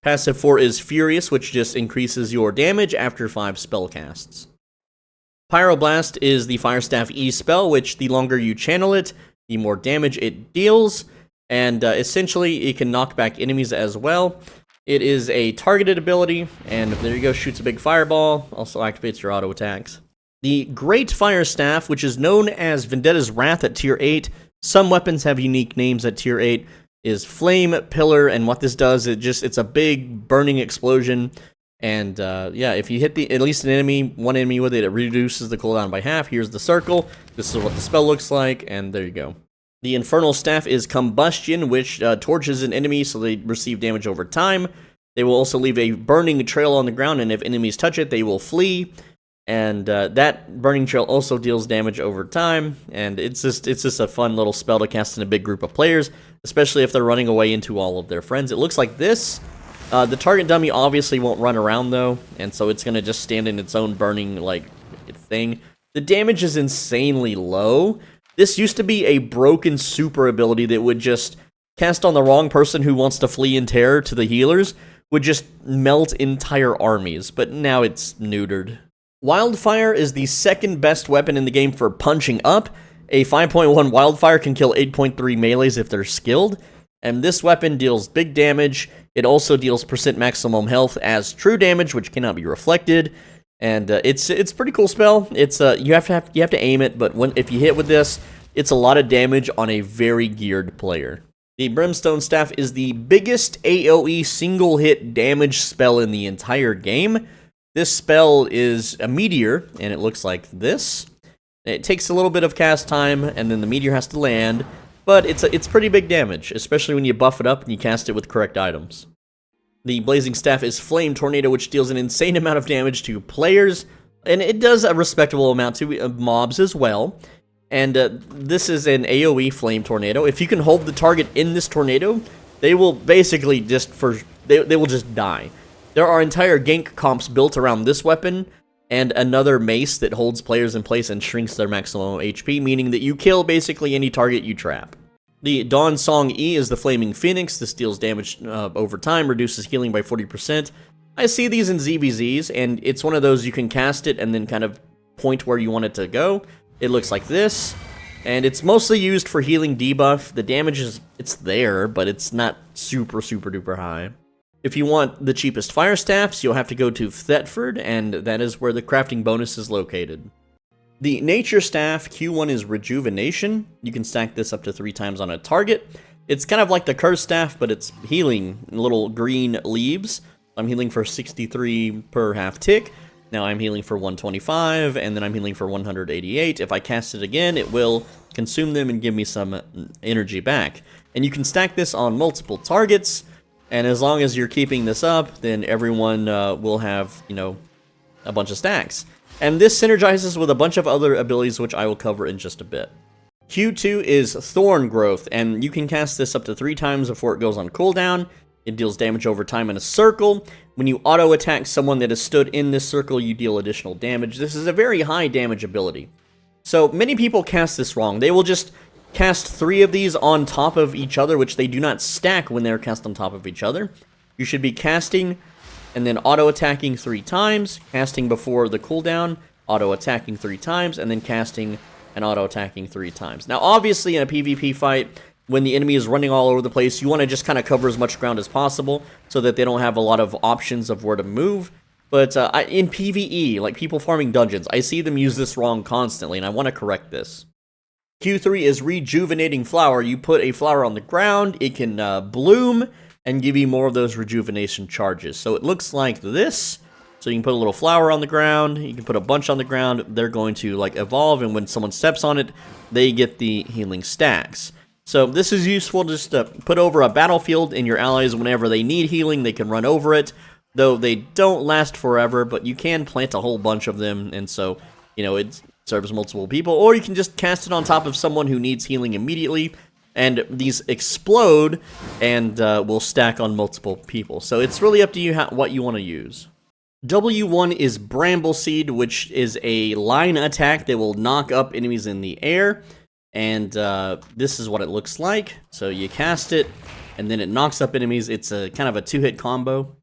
[SPEAKER 1] Passive 4 is Furious, which just increases your damage after 5 spell casts. Pyroblast is the Fire Staff E spell, which the longer you channel it, the more damage it deals, and essentially it can knock back enemies as well. It is a targeted ability, and there you go, shoots a big fireball, also activates your auto attacks. The Great Fire Staff, which is known as Vendetta's Wrath at tier 8, some weapons have unique names at tier 8, is Flame Pillar, and what this does, it's a big burning explosion, and yeah, if you hit at least one enemy with it, it reduces the cooldown by half. Here's the circle, this is what the spell looks like, and there you go. The Infernal Staff is Combustion, which torches an enemy so they receive damage over time. They will also leave a burning trail on the ground, and if enemies touch it, they will flee. And that burning trail also deals damage over time, and it's just a fun little spell to cast in a big group of players, especially if they're running away into all of their friends. It looks like this. The target dummy obviously won't run around though, and so it's gonna just stand in its own burning thing. The damage is insanely low. This used to be a broken super ability that would just cast on the wrong person who wants to flee in terror to the healers, would just melt entire armies, but now it's neutered. Wildfire is the second best weapon in the game for punching up. A 5.1 Wildfire can kill 8.3 melees if they're skilled, and this weapon deals big damage. It also deals % maximum health as true damage, which cannot be reflected, and it's a pretty cool spell. It's you have to aim it, but if you hit with this, it's a lot of damage on a very geared player. The Brimstone Staff is the biggest AoE single hit damage spell in the entire game. This spell is a meteor, and it looks like this. It takes a little bit of cast time, and then the meteor has to land, but it's pretty big damage, especially when you buff it up and you cast it with correct items. The Blazing Staff is Flame Tornado, which deals an insane amount of damage to players, and it does a respectable amount to mobs as well. And this is an AoE Flame Tornado. If you can hold the target in this tornado, they will basically they will just die. There are entire gank comps built around this weapon, and another mace that holds players in place and shrinks their maximum HP, meaning that you kill basically any target you trap. The Dawn Song E is the Flaming Phoenix. This deals damage over time, reduces healing by 40%. I see these in ZVZs, and it's one of those you can cast it and then kind of point where you want it to go. It looks like this, and it's mostly used for healing debuff. The damage it's there, but it's not super duper high. If you want the cheapest fire staffs, you'll have to go to Thetford, and that is where the crafting bonus is located. The Nature Staff, Q1 is Rejuvenation. You can stack this up to 3 times on a target. It's kind of like the Curse Staff, but it's healing little green leaves. I'm healing for 63 per half tick. Now I'm healing for 125, and then I'm healing for 188. If I cast it again, it will consume them and give me some energy back. And you can stack this on multiple targets, and as long as you're keeping this up, then everyone will have, a bunch of stacks. And this synergizes with a bunch of other abilities, which I will cover in just a bit. Q2 is Thorn Growth, and you can cast this up to 3 times before it goes on cooldown. It deals damage over time in a circle. When you auto-attack someone that has stood in this circle, you deal additional damage. This is a very high damage ability. So many people cast this wrong. They will just cast 3 of these on top of each other, which they do not stack when they're cast on top of each other. You should be casting and then auto-attacking 3 times, casting before the cooldown, auto-attacking 3 times, and then casting and auto-attacking 3 times. Now, obviously, in a PvP fight, when the enemy is running all over the place, you want to just kind of cover as much ground as possible so that they don't have a lot of options of where to move. But in PvE, like people farming dungeons, I see them use this wrong constantly, and I want to correct this. Q3 is Rejuvenating Flower. You put a flower on the ground, it can bloom and give you more of those rejuvenation charges. So it looks like this. So you can put a little flower on the ground, you can put a bunch on the ground, they're going to like evolve, and when someone steps on it, they get the healing stacks. So this is useful just to put over a battlefield, and your allies, whenever they need healing, they can run over it. Though they don't last forever, but you can plant a whole bunch of them, and so, you know, it serves multiple people. Or you can just cast it on top of someone who needs healing immediately, and these explode and will stack on multiple people. So it's really up to you what you want to use. W1 is Bramble Seed, which is a line attack that will knock up enemies in the air. And this is what it looks like. So you cast it, and then it knocks up enemies. It's a kind of a 2-hit combo.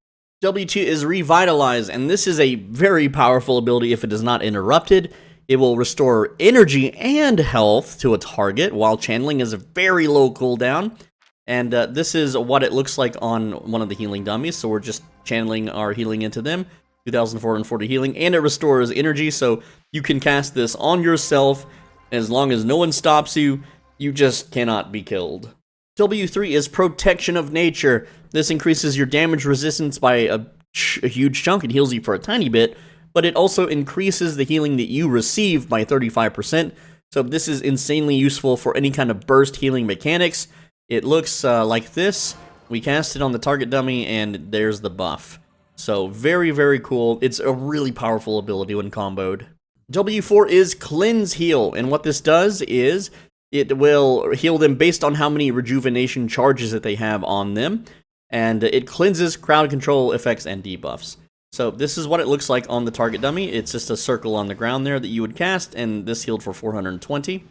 [SPEAKER 1] W2 is Revitalize, and this is a very powerful ability if it is not interrupted. It will restore energy and health to a target while channeling is a very low cooldown. And this is what it looks like on one of the healing dummies. So we're just channeling our healing into them. 2,440 healing, and it restores energy, so you can cast this on yourself. As long as no one stops you, you just cannot be killed. W3 is Protection of Nature. This increases your damage resistance by a huge chunk. It heals you for a tiny bit, but it also increases the healing that you receive by 35%. So this is insanely useful for any kind of burst healing mechanics. It looks like this. We cast it on the target dummy, and there's the buff. So very, very cool. It's a really powerful ability when comboed. W4 is Cleanse Heal, and what this does is it will heal them based on how many rejuvenation charges that they have on them, and it cleanses crowd control effects and debuffs. So this is what it looks like on the target dummy. It's just a circle on the ground there that you would cast, and this healed for 420.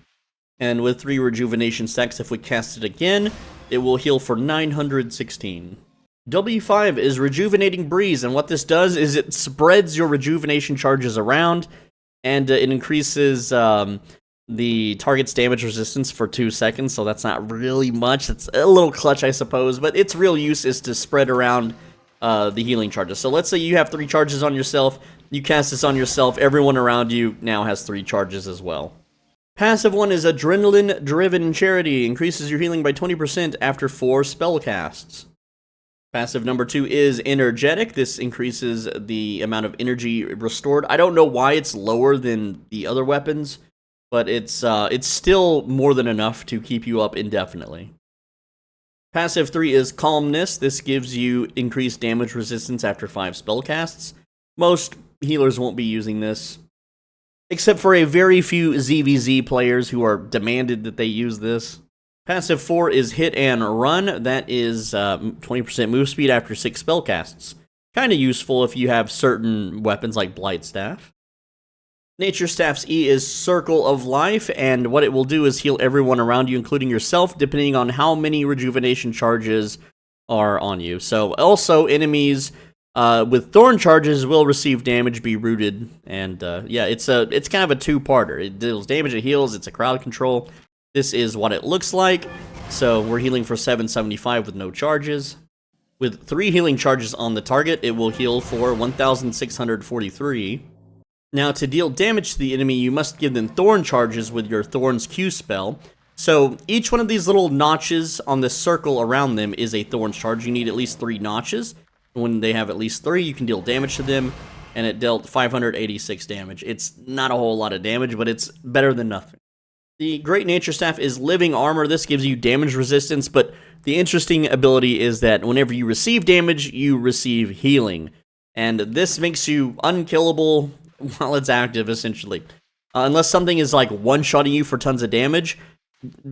[SPEAKER 1] And with 3 rejuvenation stacks, if we cast it again, it will heal for 916. W5 is Rejuvenating Breeze, and what this does is it spreads your rejuvenation charges around, and it increases the target's damage resistance for 2 seconds, so that's not really much. It's a little clutch, I suppose, but its real use is to spread around the healing charges. So let's say you have 3 charges on yourself, you cast this on yourself, everyone around you now has 3 charges as well. Passive 1 is Adrenaline Driven Charity, increases your healing by 20% after 4 spell casts. Passive number 2 is Energetic. This increases the amount of energy restored. I don't know why it's lower than the other weapons, but it's still more than enough to keep you up indefinitely. Passive 3 is Calmness. This gives you increased damage resistance after 5 spell casts. Most healers won't be using this, except for a very few ZVZ players who are demanded that they use this. Passive 4 is Hit and Run. That is 20% move speed after 6 spellcasts. Kind of useful if you have certain weapons like Blightstaff. Nature Staff's E is Circle of Life, and what it will do is heal everyone around you, including yourself, depending on how many rejuvenation charges are on you. So also enemies with thorn charges will receive damage, be rooted, and yeah, it's kind of a 2-parter. It deals damage, it heals, it's a crowd control. This is what it looks like. So we're healing for 775 with no charges. With 3 healing charges on the target, it will heal for 1,643. Now, to deal damage to the enemy, you must give them thorn charges with your Thorn's Q spell. So each one of these little notches on the circle around them is a Thorn's charge. You need at least 3 notches. When they have at least 3, you can deal damage to them, and it dealt 586 damage. It's not a whole lot of damage, but it's better than nothing. The Great Nature Staff is Living Armor. This gives you damage resistance, but the interesting ability is that whenever you receive damage, you receive healing. and this makes you unkillable while it's active, essentially. Unless something is like one-shotting you for tons of damage,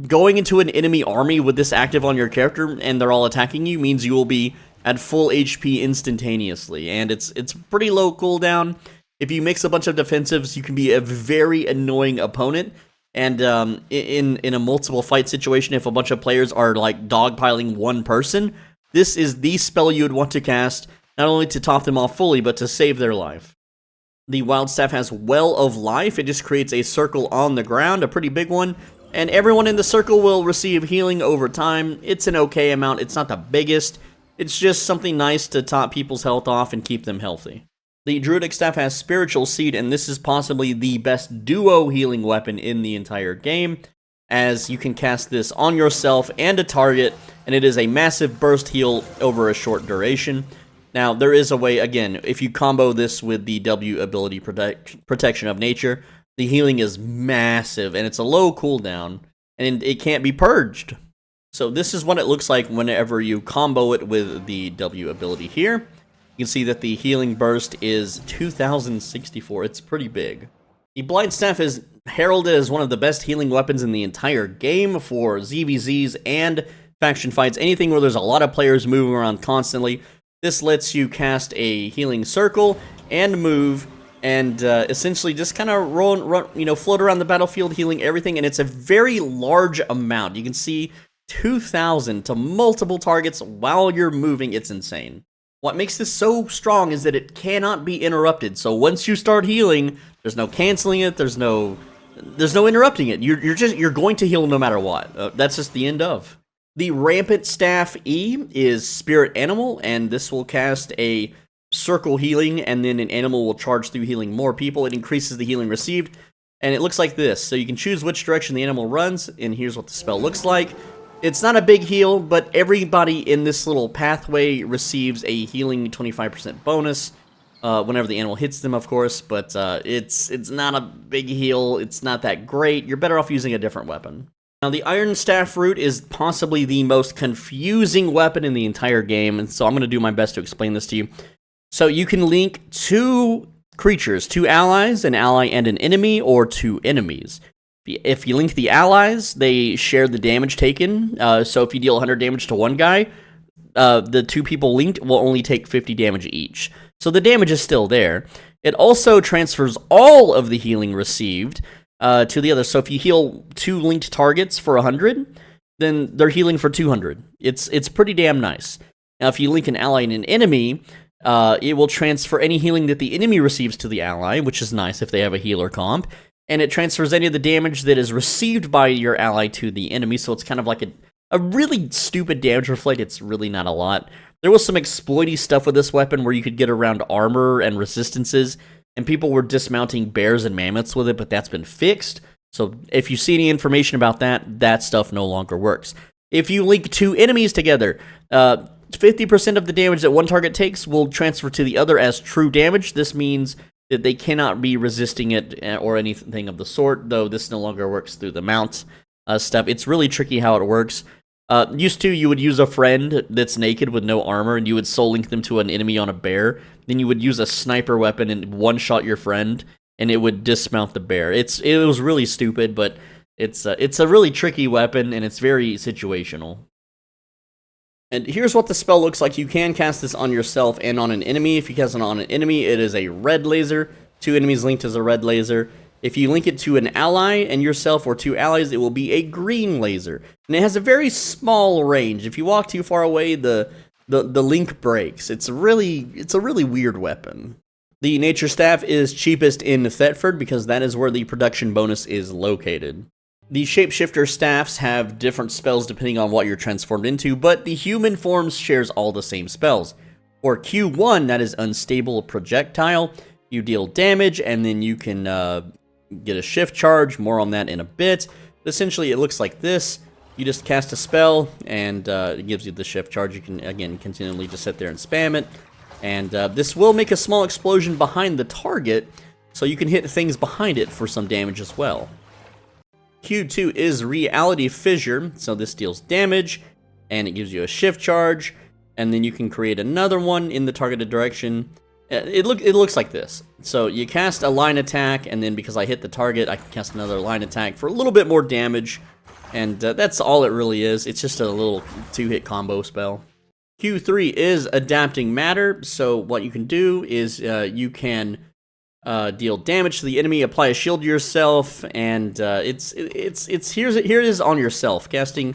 [SPEAKER 1] going into an enemy army with this active on your character and they're all attacking you means you will be at full HP instantaneously, and it's pretty low cooldown. If you mix a bunch of defensives, you can be a very annoying opponent. And in a multiple fight situation, if a bunch of players are like dogpiling one person, this is the spell you would want to cast, not only to top them off fully, but to save their life. The Wild Staff has Well of Life. It just creates a circle on the ground, a pretty big one, and everyone in the circle will receive healing over time. It's an okay amount. It's not the biggest. It's just something nice to top people's health off and keep them healthy. The Druidic Staff has Spiritual Seed, and this is possibly the best duo healing weapon in the entire game, as you can cast this on yourself and a target, and it is a massive burst heal over a short duration. Now, there is a way, again, if you combo this with the W ability Protection of Nature, the healing is massive, and it's a low cooldown, and it can't be purged. So this is what it looks like whenever you combo it with the W ability here. You can see that the healing burst is 2064. It's pretty big. The Blind Staff is heralded as one of the best healing weapons in the entire game for ZVZs and faction fights. Anything where there's a lot of players moving around constantly. This lets you cast a healing circle and move and essentially just kind of float around the battlefield healing everything. And it's a very large amount. You can see 2,000 to multiple targets while you're moving. It's insane. What makes this so strong is that it cannot be interrupted. So once you start healing, there's no canceling it. There's no interrupting it. You're going to heal no matter what. That's just the end of. The Rampant Staff E is Spirit Animal, and this will cast a circle healing, and then an animal will charge through healing more people. It increases the healing received, and it looks like this. So you can choose which direction the animal runs, and here's what the spell looks like. It's not a big heal, but everybody in this little pathway receives a healing 25% bonus whenever the animal hits them, of course, but it's not a big heal. It's not that great. You're better off using a different weapon. Now, the Iron Staff Root is possibly the most confusing weapon in the entire game, and so I'm going to do my best to explain this to you. So you can link two creatures, two allies, an ally and an enemy, or two enemies. If you link the allies, they share the damage taken. So if you deal 100 damage to one guy, the two people linked will only take 50 damage each. So the damage is still there. It also transfers all of the healing received to the other. So if you heal two linked targets for 100, then they're healing for 200. It's pretty damn nice. Now, if you link an ally and an enemy, it will transfer any healing that the enemy receives to the ally, which is nice if they have a healer comp. And it transfers any of the damage that is received by your ally to the enemy, so it's kind of like a really stupid damage reflect. It's really not a lot. There was some exploity stuff with this weapon where you could get around armor and resistances, and people were dismounting bears and mammoths with it, but that's been fixed. So if you see any information about that, that stuff no longer works. If you link two enemies together, 50% of the damage that one target takes will transfer to the other as true damage. This means that they cannot be resisting it or anything of the sort, though this no longer works through the mount stuff. It's really tricky how it works. Used to, you would use a friend that's naked with no armor, and you would soul link them to an enemy on a bear. Then you would use a sniper weapon and one-shot your friend, and it would dismount the bear. It was really stupid, but it's a really tricky weapon, and it's very situational. And here's what the spell looks like. You can cast this on yourself and on an enemy. If you cast it on an enemy, it is a red laser. Two enemies linked as a red laser. If you link it to an ally and yourself or two allies, it will be a green laser. And it has a very small range. If you walk too far away, the link breaks. It's a really weird weapon. The Nature Staff is cheapest in Thetford because that is where the production bonus is located. The Shapeshifter staffs have different spells depending on what you're transformed into, but the human forms shares all the same spells. For Q1, that is Unstable Projectile, you deal damage, and then you can get a shift charge. More on that in a bit. Essentially, it looks like this. You just cast a spell, and it gives you the shift charge. You can, again, continually just sit there and spam it. And this will make a small explosion behind the target, so you can hit things behind it for some damage as well. Q2 is Reality Fissure, so this deals damage, and it gives you a shift charge, and then you can create another one in the targeted direction, It looks like this. So you cast a line attack, and then because I hit the target, I can cast another line attack for a little bit more damage. And that's all it really is. It's just a little 2-hit combo spell. Q3 is Adapting Matter. So what you can do is you can deal damage to the enemy, apply a shield to yourself, and here it is on yourself. Casting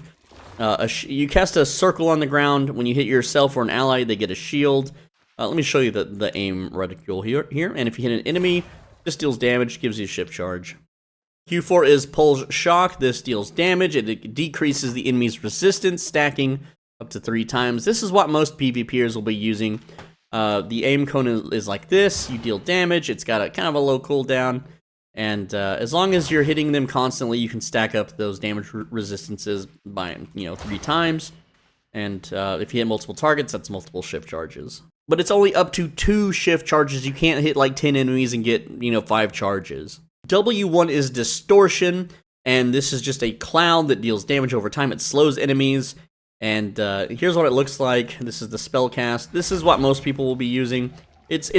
[SPEAKER 1] you cast a circle on the ground. When you hit yourself or an ally, they get a shield. Let me show you the aim reticule here. And if you hit an enemy, this deals damage, gives you a shift charge. Q4 is Pulse Shock. This deals damage. It decreases the enemy's resistance, stacking up to 3 times. This is what most PvPers will be using. The aim cone is like this. You deal damage. It's got a kind of a low cooldown. And as long as you're hitting them constantly, you can stack up those damage resistances by 3 times. And if you hit multiple targets, that's multiple shift charges. But it's only up to 2 shift charges. You can't hit like 10 enemies and get 5 charges. W1 is Distortion, and this is just a cloud that deals damage over time. It slows enemies, and here's what it looks like. This is the spell cast. This is what most people will be using. It's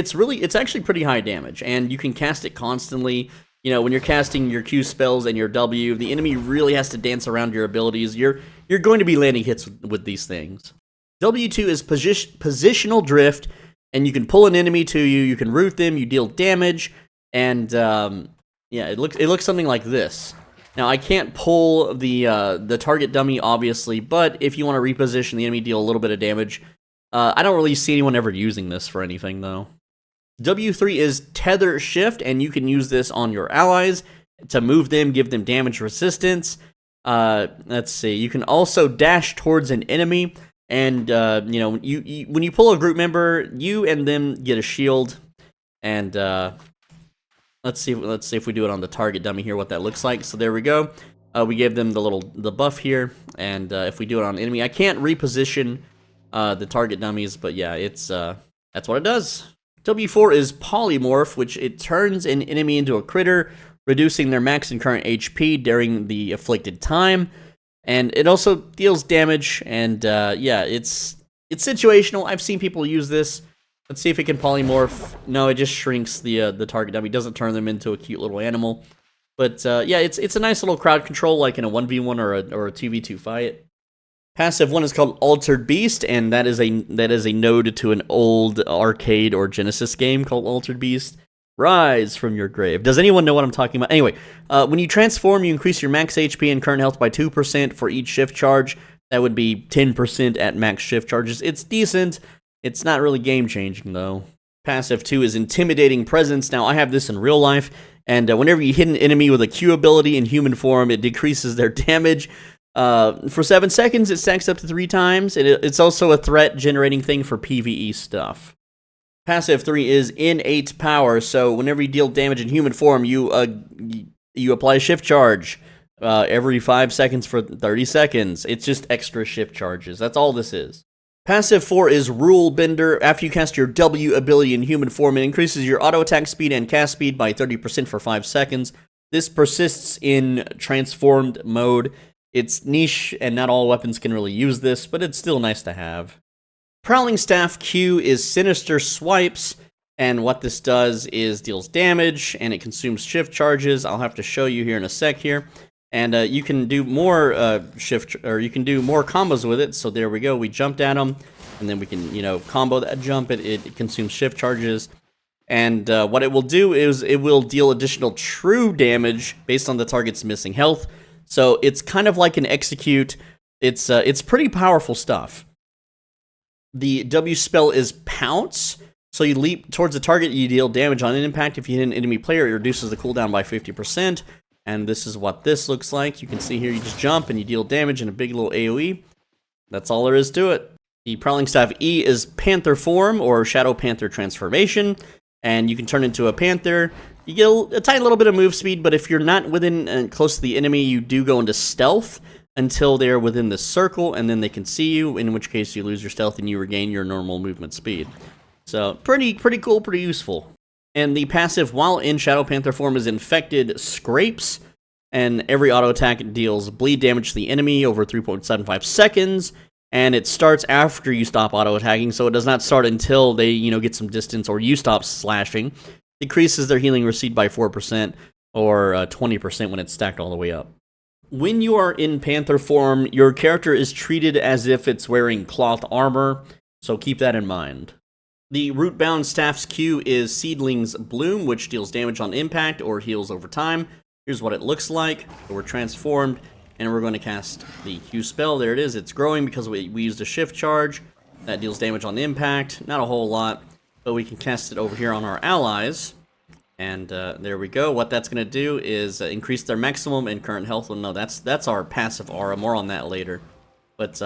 [SPEAKER 1] actually pretty high damage, and you can cast it constantly. When you're casting your Q spells and your W, the enemy really has to dance around your abilities. You're going to be landing hits with these things. W2 is Positional Drift, and you can pull an enemy to you. You can root them. You deal damage, and yeah, it looks something like this. Now I can't pull the target dummy, obviously, but if you want to reposition the enemy, deal a little bit of damage. I don't really see anyone ever using this for anything though. W3 is Tether Shift, and you can use this on your allies to move them, give them damage resistance. Let's see. You can also dash towards an enemy, and when you pull a group member, you and them get a shield. And let's see if we do it on the target dummy here, what that looks like. So there we go. We gave them the buff here, and if we do it on enemy, I can't reposition the target dummies, but yeah, that's what it does. W4 is Polymorph, which it turns an enemy into a critter, reducing their max and current HP during the afflicted time, and it also deals damage. And yeah, it's situational. I've seen people use this. Let's see if it can polymorph. No, it just shrinks the target dummy. It doesn't turn them into a cute little animal. But yeah, it's a nice little crowd control, like in a 1v1 or a 2v2 fight. Passive 1 is called Altered Beast, and that is a node to an old arcade or Genesis game called Altered Beast. Rise from your grave. Does anyone know what I'm talking about? Anyway, when you transform, you increase your max HP and current health by 2% for each shift charge. That would be 10% at max shift charges. It's decent. It's not really game-changing, though. Passive 2 is Intimidating Presence. Now, I have this in real life, and whenever you hit an enemy with a Q ability in human form, it decreases their damage. For 7 seconds, it stacks up to 3 times, and it's also a threat-generating thing for PvE stuff. Passive 3 is Innate Power, so whenever you deal damage in human form, you apply a shift charge every 5 seconds for 30 seconds. It's just extra shift charges. That's all this is. Passive 4 is Rule Bender. After you cast your W ability in human form, it increases your auto attack speed and cast speed by 30% for 5 seconds. This persists in transformed mode. It's niche, and not all weapons can really use this, but it's still nice to have. Prowling Staff Q is Sinister Swipes, and what this does is deals damage, and it consumes shift charges. I'll have to show you here in a sec here. And you can do more you can do more combos with it. So there we go. We jumped at them, and then we can combo that jump. It consumes shift charges, and what it will do is it will deal additional true damage based on the target's missing health. So it's kind of like an execute. It's pretty powerful stuff. The W spell is Pounce. So you leap towards the target, you deal damage on an impact. If you hit an enemy player, it reduces the cooldown by 50%. And this is what this looks like. You can see here you just jump and you deal damage in a big little AoE. That's all there is to it. The Prowling Staff E is Panther Form or Shadow Panther Transformation. And you can turn into a panther. You get a tiny little bit of move speed, but if you're not within close to the enemy, you do go into stealth until they're within the circle, and then they can see you, in which case you lose your stealth and you regain your normal movement speed. So pretty cool, pretty useful. And the passive, while in Shadow Panther form, is Infected Scrapes, and every auto attack deals bleed damage to the enemy over 3.75 seconds, and it starts after you stop auto-attacking, so it does not start until they, get some distance or you stop slashing. Decreases their healing received by 4% or 20% when it's stacked all the way up. When you are in Panther form, your character is treated as if it's wearing cloth armor, so keep that in mind. The Rootbound Staff's Q is Seedling's Bloom, which deals damage on impact or heals over time. Here's what it looks like. So we're transformed, and we're going to cast the Q spell. There it is. It's growing because we used a shift charge. That deals damage on impact. Not a whole lot, but we can cast it over here on our allies. And there we go. What that's going to do is increase their maximum and current health. Well, no, that's our passive aura. More on that later. But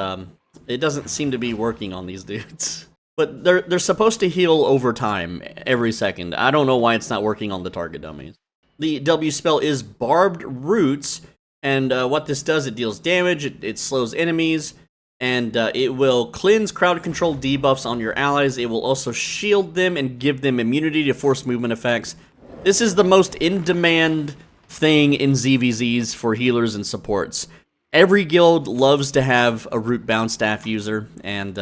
[SPEAKER 1] it doesn't seem to be working on these dudes. But they're supposed to heal over time, every second. I don't know why it's not working on the target dummies. The W spell is Barbed Roots, and what this does, it deals damage, it slows enemies, and it will cleanse crowd control debuffs on your allies. It will also shield them and give them immunity to force movement effects. This is the most in-demand thing in ZVZs for healers and supports. Every guild loves to have a Rootbound Staff user, and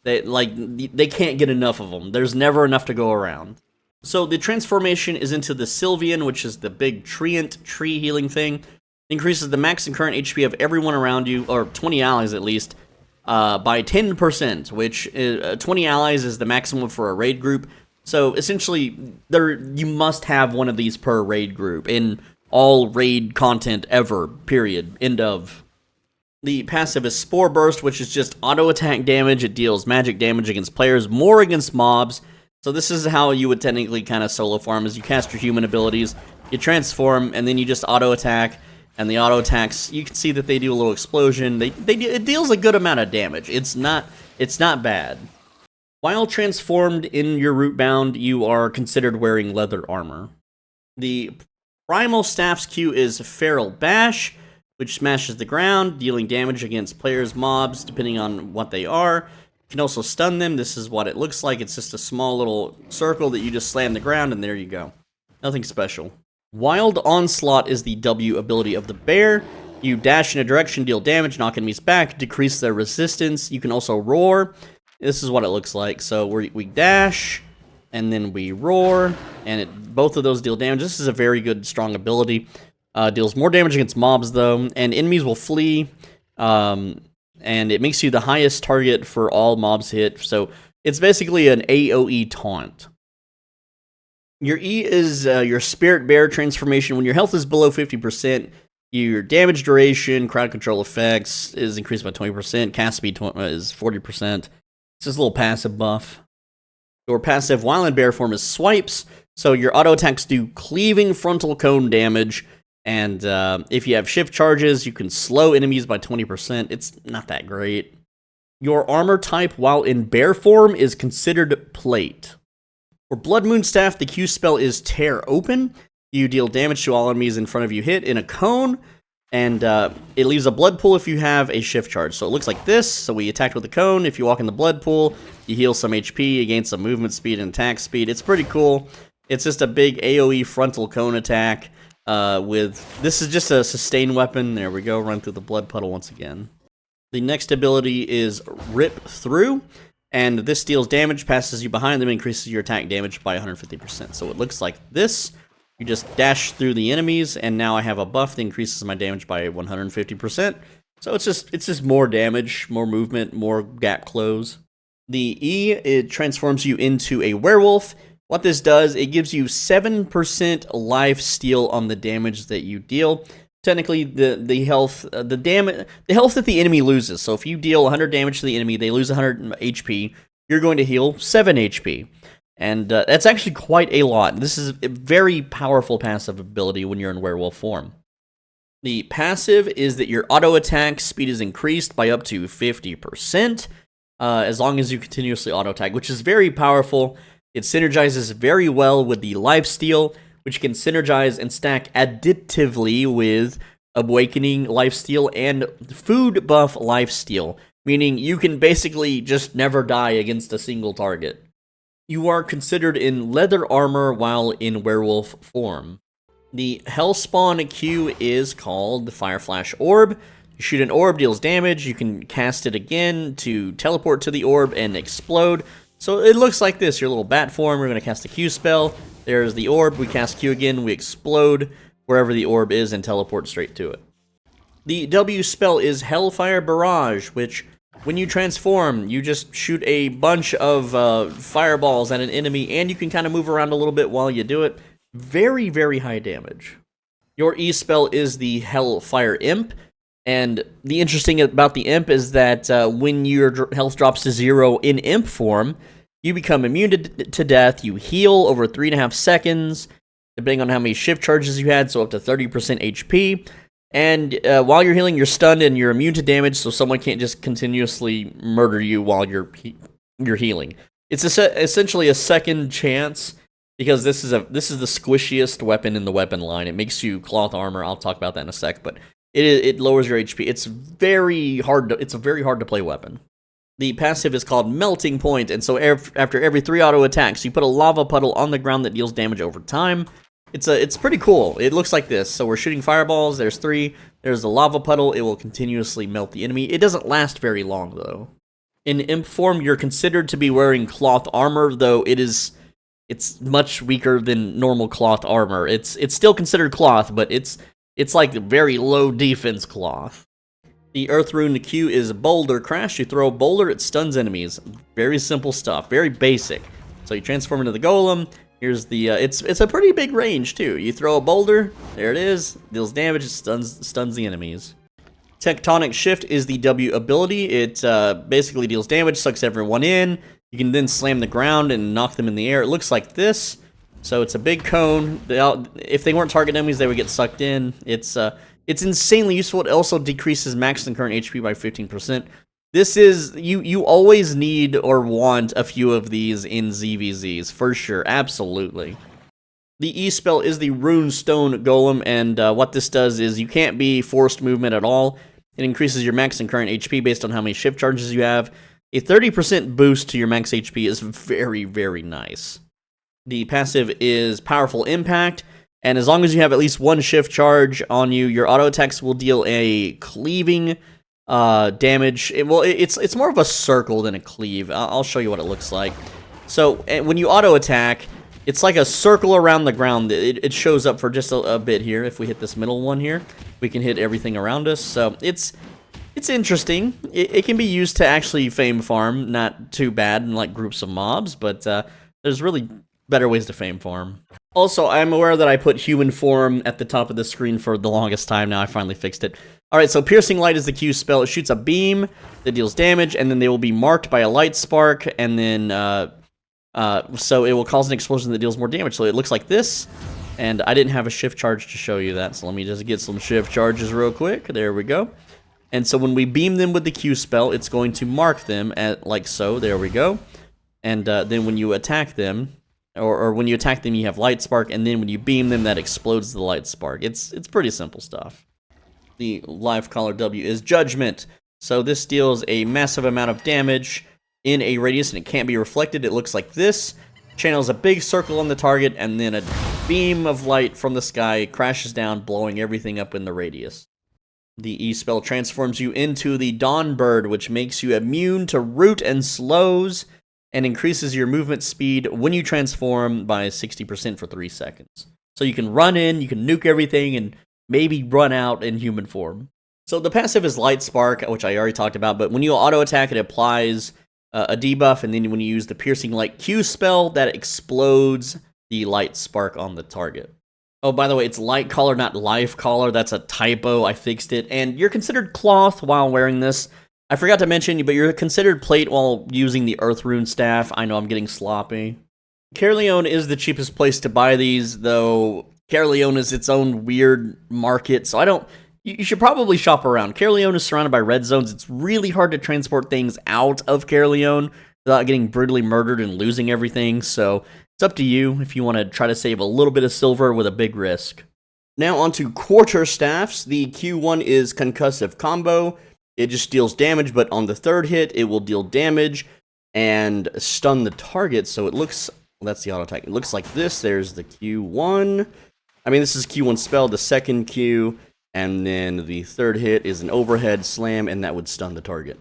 [SPEAKER 1] they can't get enough of them. There's never enough to go around. So the transformation is into the Sylvian, which is the big treant tree healing thing. Increases the max and current HP of everyone around you, or 20 allies at least, by 10%, which 20 allies is the maximum for a raid group. So essentially, you must have one of these per raid group in all raid content ever, period. End of. The passive is Spore Burst, which is just auto-attack damage. It deals magic damage against players, more against mobs. So this is how you would technically kind of solo farm, is you cast your human abilities, you transform, and then you just auto-attack. And the auto-attacks, you can see that they do a little explosion. It deals a good amount of damage. It's not bad. While transformed in your Rootbound, you are considered wearing leather armor. The Primal Staff's Q is Feral Bash, which smashes the ground, dealing damage against players' mobs, depending on what they are. You can also stun them. This is what it looks like. It's just a small little circle that you just slam the ground, and there you go. Nothing special. Wild Onslaught is the W ability of the bear. You dash in a direction, deal damage, knock enemies back, decrease their resistance. You can also roar. This is what it looks like. So we dash, and then we roar, and both of those deal damage. This is a very good, strong ability. Deals more damage against mobs, though, and enemies will flee, and it makes you the highest target for all mobs hit, so it's basically an AoE taunt. Your E is your Spirit Bear transformation. When your health is below 50%, your damage duration, crowd control effects is increased by 20%, cast speed is 40%. It's just a little passive buff. Your passive while in bear form is Swipes, so your auto attacks do cleaving frontal cone damage. And if you have shift charges, you can slow enemies by 20%. It's not that great. Your armor type while in bear form is considered plate. For Blood Moon Staff, the Q spell is Tear Open. You deal damage to all enemies in front of you hit in a cone, and it leaves a blood pool if you have a shift charge. So it looks like this. So we attack with the cone. If you walk in the blood pool, you heal some HP, you gain some movement speed and attack speed. It's pretty cool. It's just a big AoE frontal cone attack. This is just a sustain weapon. There we go, run through the blood puddle once again. The next ability is Rip Through, and this deals damage, passes you behind them, increases your attack damage by 150%. So it looks like this. You just dash through the enemies, and now I have a buff that increases my damage by 150%. So it's just more damage, more movement, more gap close. The E, it transforms you into a werewolf. What this does, it gives you 7% life steal on the damage that you deal. Technically, the health that the enemy loses. So if you deal 100 damage to the enemy, they lose 100 HP. You're going to heal 7 HP, and that's actually quite a lot. This is a very powerful passive ability when you're in werewolf form. The passive is that your auto attack speed is increased by up to 50%, as long as you continuously auto attack, which is very powerful. It synergizes very well with the lifesteal, which can synergize and stack additively with Awakening lifesteal and Food buff lifesteal, meaning you can basically just never die against a single target. You are considered in leather armor while in werewolf form. The Hellspawn Q is called the Fire Flash Orb. You shoot an orb, deals damage. You can cast it again to teleport to the orb and explode. So it looks like this, your little bat form. We're going to cast a Q spell. There's the orb. We cast Q again. We explode wherever the orb is and teleport straight to it. The W spell is Hellfire Barrage, which when you transform, you just shoot a bunch of fireballs at an enemy, and you can kind of move around a little bit while you do it. Very, very high damage. Your E spell is the Hellfire Imp, and the interesting about the Imp is that when your health drops to 0 in Imp form, you become immune to death, you heal over 3.5 seconds, depending on how many shift charges you had, so up to 30% HP. And while you're healing, you're stunned and you're immune to damage, so someone can't just continuously murder you while you're healing. It's essentially a second chance, because this is the squishiest weapon in the weapon line. It makes you cloth armor. I'll talk about that in a sec, but it lowers your HP. It's a very hard to play weapon. The passive is called Melting Point, and so after every 3 auto attacks, you put a lava puddle on the ground that deals damage over time. It's pretty cool. It looks like this. So we're shooting fireballs. There's 3. There's the lava puddle. It will continuously melt the enemy. It doesn't last very long, though. In Imp form, you're considered to be wearing cloth armor, though it's much weaker than normal cloth armor. It's still considered cloth, but it's like very low defense cloth. The Earth Rune Q is Boulder Crash. You throw a boulder, it stuns enemies. Very simple stuff. Very basic. So you transform into the golem. Here's the, it's a pretty big range, too. You throw a boulder, there it is, deals damage, it stuns the enemies. Tectonic Shift is the W ability. It basically deals damage, sucks everyone in. You can then slam the ground and knock them in the air. It looks like this. So it's a big cone. If they weren't target enemies, they would get sucked in. It's insanely useful. It also decreases max and current HP by 15%. This is, you always need or want a few of these in ZVZs, for sure, absolutely. The E spell is the Runestone Golem, and what this does is you can't be forced movement at all. It increases your max and current HP based on how many shift charges you have. A 30% boost to your max HP is very, very nice. The passive is Powerful Impact, and as long as you have at least 1 shift charge on you, your auto attacks will deal a cleaving damage. It's more of a circle than a cleave. I'll show you what it looks like. So when you auto attack, it's like a circle around the ground. It shows up for just a bit here. If we hit this middle one here, we can hit everything around us. So it's interesting. It can be used to actually fame farm. Not too bad in like groups of mobs, but there's really better ways to fame farm. Also, I'm aware that I put human form at the top of the screen for the longest time. Now I finally fixed it. Alright, so Piercing Light is the Q spell. It shoots a beam that deals damage, and then they will be marked by a light spark, and then, so it will cause an explosion that deals more damage. So it looks like this, and I didn't have a shift charge to show you that, so let me just get some shift charges real quick. There we go. And so when we beam them with the Q spell, it's going to mark them at, like so. There we go. And then when you attack them, or when you attack them, you have light spark, and then when you beam them, that explodes the light spark. It's pretty simple stuff. The life collar W is Judgment. So this deals a massive amount of damage in a radius, and it can't be reflected. It looks like this. Channels a big circle on the target, and then a beam of light from the sky crashes down, blowing everything up in the radius. The E spell transforms you into the Dawn Bird, which makes you immune to root and slows, and increases your movement speed when you transform by 60% for 3 seconds. So you can run in, you can nuke everything, and maybe run out in human form. So the passive is Light Spark, which I already talked about, but when you auto attack, it applies a debuff, and then when you use the Piercing Light Q spell, that explodes the Light Spark on the target. Oh, by the way, it's Light Collar, not Life Collar. That's a typo. I fixed it. And you're considered cloth while wearing this. I forgot to mention, but you're considered plate while using the Earth Rune Staff. I know I'm getting sloppy. Caerleon is the cheapest place to buy these, though Caerleon is its own weird market, so you should probably shop around. Caerleon is surrounded by red zones. It's really hard to transport things out of Caerleon without getting brutally murdered and losing everything, so it's up to you if you want to try to save a little bit of silver with a big risk. Now onto Quarterstaffs. The Q1 is Concussive Combo. It just deals damage, but on the 3rd hit, it will deal damage and stun the target, so it looks... Well, that's the auto attack. It looks like this. There's the Q1. I mean, this is Q1 spell. The second Q And then the third hit is an overhead slam, and that would stun the target.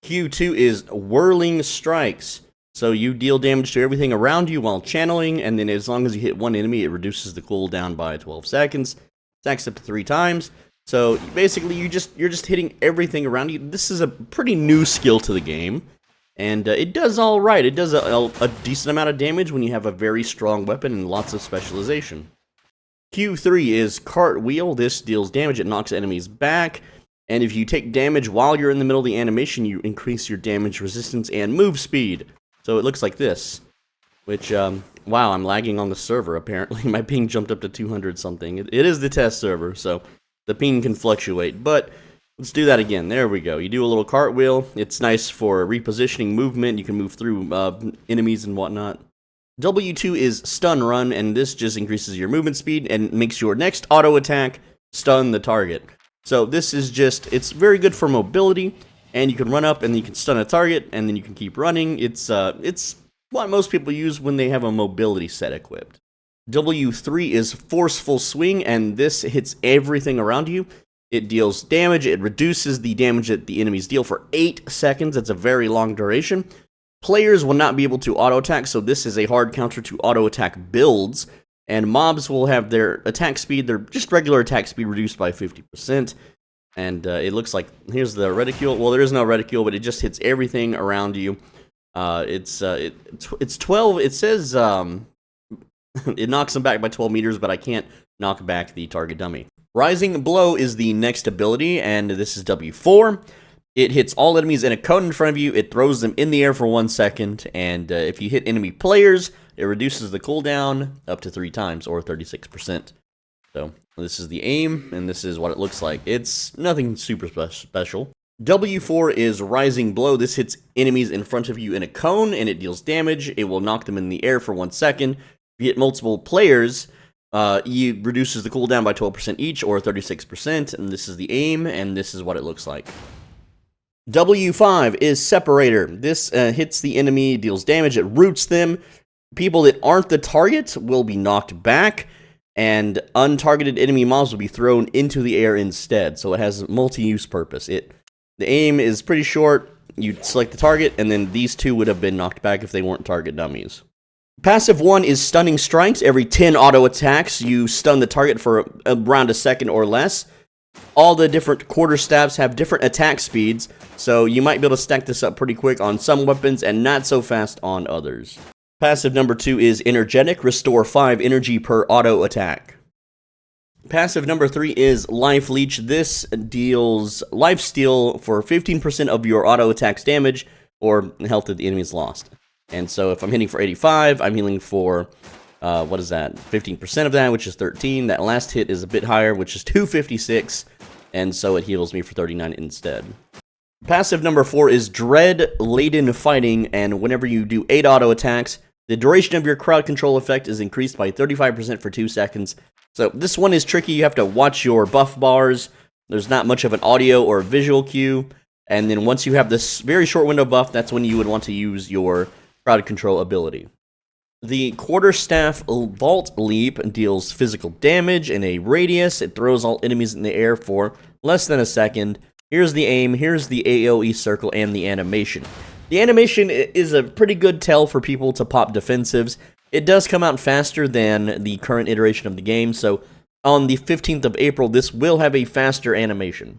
[SPEAKER 1] Q2 is Whirling Strikes. So you deal damage to everything around you while channeling, and then as long as you hit one enemy, it reduces the cooldown by 12 seconds. Stacks up to 3 times. So basically, you're just hitting everything around you. This is a pretty new skill to the game, and it does all right. It does a decent amount of damage when you have a very strong weapon and lots of specialization. Q3 is Cartwheel. This deals damage. It knocks enemies back. And if you take damage while you're in the middle of the animation, you increase your damage resistance and move speed. So it looks like this, which, wow, I'm lagging on the server, apparently. My ping jumped up to 200 something. It is the test server, so the ping can fluctuate. But let's do that again. There we go. You do a little cartwheel. It's nice for repositioning movement. You can move through enemies and whatnot. W2 is Stun Run, and this just increases your movement speed and makes your next auto attack stun the target. So this is just, it's very good for mobility, and you can run up and you can stun a target, and then you can keep running. It's what most people use when they have a mobility set equipped. W3 is Forceful Swing, and this hits everything around you. It deals damage. It reduces the damage that the enemies deal for 8 seconds. That's a very long duration. Players will not be able to auto-attack, so this is a hard counter to auto-attack builds. And mobs will have their attack speed, their just regular attack speed reduced by 50%. And it looks like, here's the reticule. Well, there is no reticule, but it just hits everything around you. It's 12, it says, it knocks them back by 12 meters, but I can't knock back the target dummy. Rising Blow is the next ability, and this is W4. It hits all enemies in a cone in front of you, it throws them in the air for 1 second, and if you hit enemy players, it reduces the cooldown up to 3 times, or 36%. So, this is the aim, and this is what it looks like. It's nothing super special. W4 is Rising Blow. This hits enemies in front of you in a cone, and it deals damage. It will knock them in the air for 1 second. If you hit multiple players, it reduces the cooldown by 12% each, or 36%, and this is the aim, and this is what it looks like. W5 is Separator. This hits the enemy, deals damage, it roots them. People that aren't the target will be knocked back, and untargeted enemy mobs will be thrown into the air instead. So it has multi-use purpose. The aim is pretty short. You select the target, and then these two would have been knocked back if they weren't target dummies. Passive 1 is Stunning Strikes. Every 10 auto attacks, you stun the target for around a second or less. All the different quarterstaffs have different attack speeds, so you might be able to stack this up pretty quick on some weapons and not so fast on others. Passive number 2 is Energetic. Restore 5 energy per auto attack. Passive number 3 is Life Leech. This deals life steal for 15% of your auto attack's damage or health that the enemy's lost. And so if I'm hitting for 85, I'm healing for, what is that, 15% of that, which is 13. That last hit is a bit higher, which is 256, and so it heals me for 39 instead. Passive number 4 is Dread-Laden Fighting, and whenever you do 8 auto attacks, the duration of your crowd control effect is increased by 35% for 2 seconds. So this one is tricky. You have to watch your buff bars. There's not much of an audio or visual cue. And then once you have this very short window buff, that's when you would want to use your crowd control ability. The Quarterstaff Vault Leap deals physical damage in a radius. It throws all enemies in the air for less than a second. Here's the aim, here's the AoE circle, and the animation. The animation is a pretty good tell for people to pop defensives. It does come out faster than the current iteration of the game, so on the 15th of April, this will have a faster animation.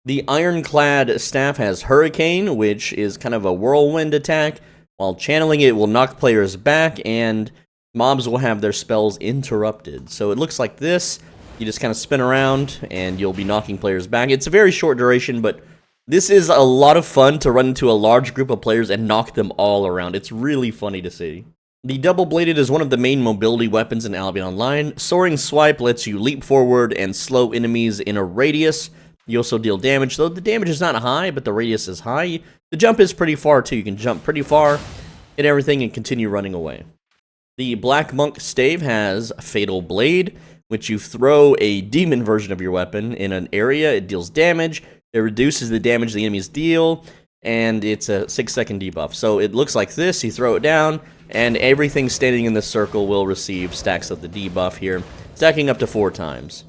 [SPEAKER 1] The Ironclad Staff has Hurricane, which is kind of a whirlwind attack. While channeling it will knock players back, and mobs will have their spells interrupted. So it looks like this. You just kind of spin around, and you'll be knocking players back. It's a very short duration, but this is a lot of fun to run into a large group of players and knock them all around. It's really funny to see. The Double-Bladed is one of the main mobility weapons in Albion Online. Soaring Swipe lets you leap forward and slow enemies in a radius. You also deal damage, though the damage is not high, but the radius is high. The jump is pretty far, too. You can jump pretty far, hit everything, and continue running away. The Black Monk Stave has Fatal Blade, which you throw a demon version of your weapon in an area. It deals damage, it reduces the damage the enemies deal, and it's a 6-second debuff. So it looks like this. You throw it down, and everything standing in the circle will receive stacks of the debuff here, stacking up to 4 times.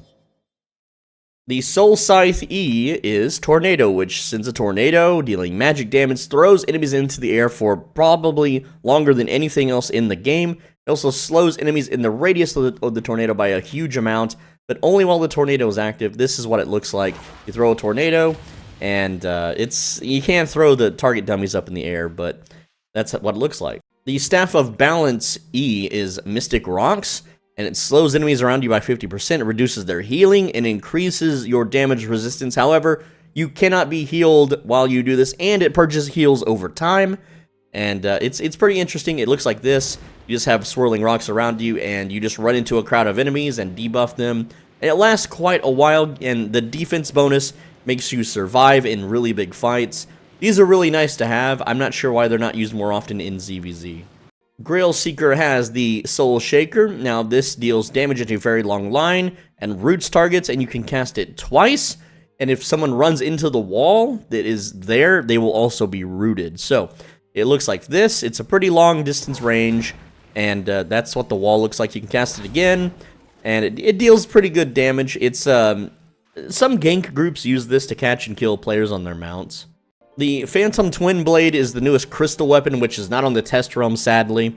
[SPEAKER 1] The Soul Scythe E is Tornado, which sends a tornado, dealing magic damage, throws enemies into the air for probably longer than anything else in the game. It also slows enemies in the radius of the tornado by a huge amount, but only while the tornado is active. This is what it looks like. You throw a tornado, and you can't throw the target dummies up in the air, but that's what it looks like. The Staff of Balance E is Mystic Rocks, and it slows enemies around you by 50%, it reduces their healing, and increases your damage resistance. However, you cannot be healed while you do this, and it purges heals over time, and it's pretty interesting. It looks like this. You just have swirling rocks around you, and you just run into a crowd of enemies and debuff them, and it lasts quite a while, and the defense bonus makes you survive in really big fights. These are really nice to have. I'm not sure why they're not used more often in ZVZ. Grail Seeker has the Soul Shaker. Now this deals damage at a very long line and roots targets, and you can cast it twice. And if someone runs into the wall that is there, they will also be rooted. So it looks like this. It's a pretty long distance range, and that's what the wall looks like. You can cast it again, and it deals pretty good damage. It's some gank groups use this to catch and kill players on their mounts. The Phantom Twin Blade is the newest crystal weapon, which is not on the test realm, sadly.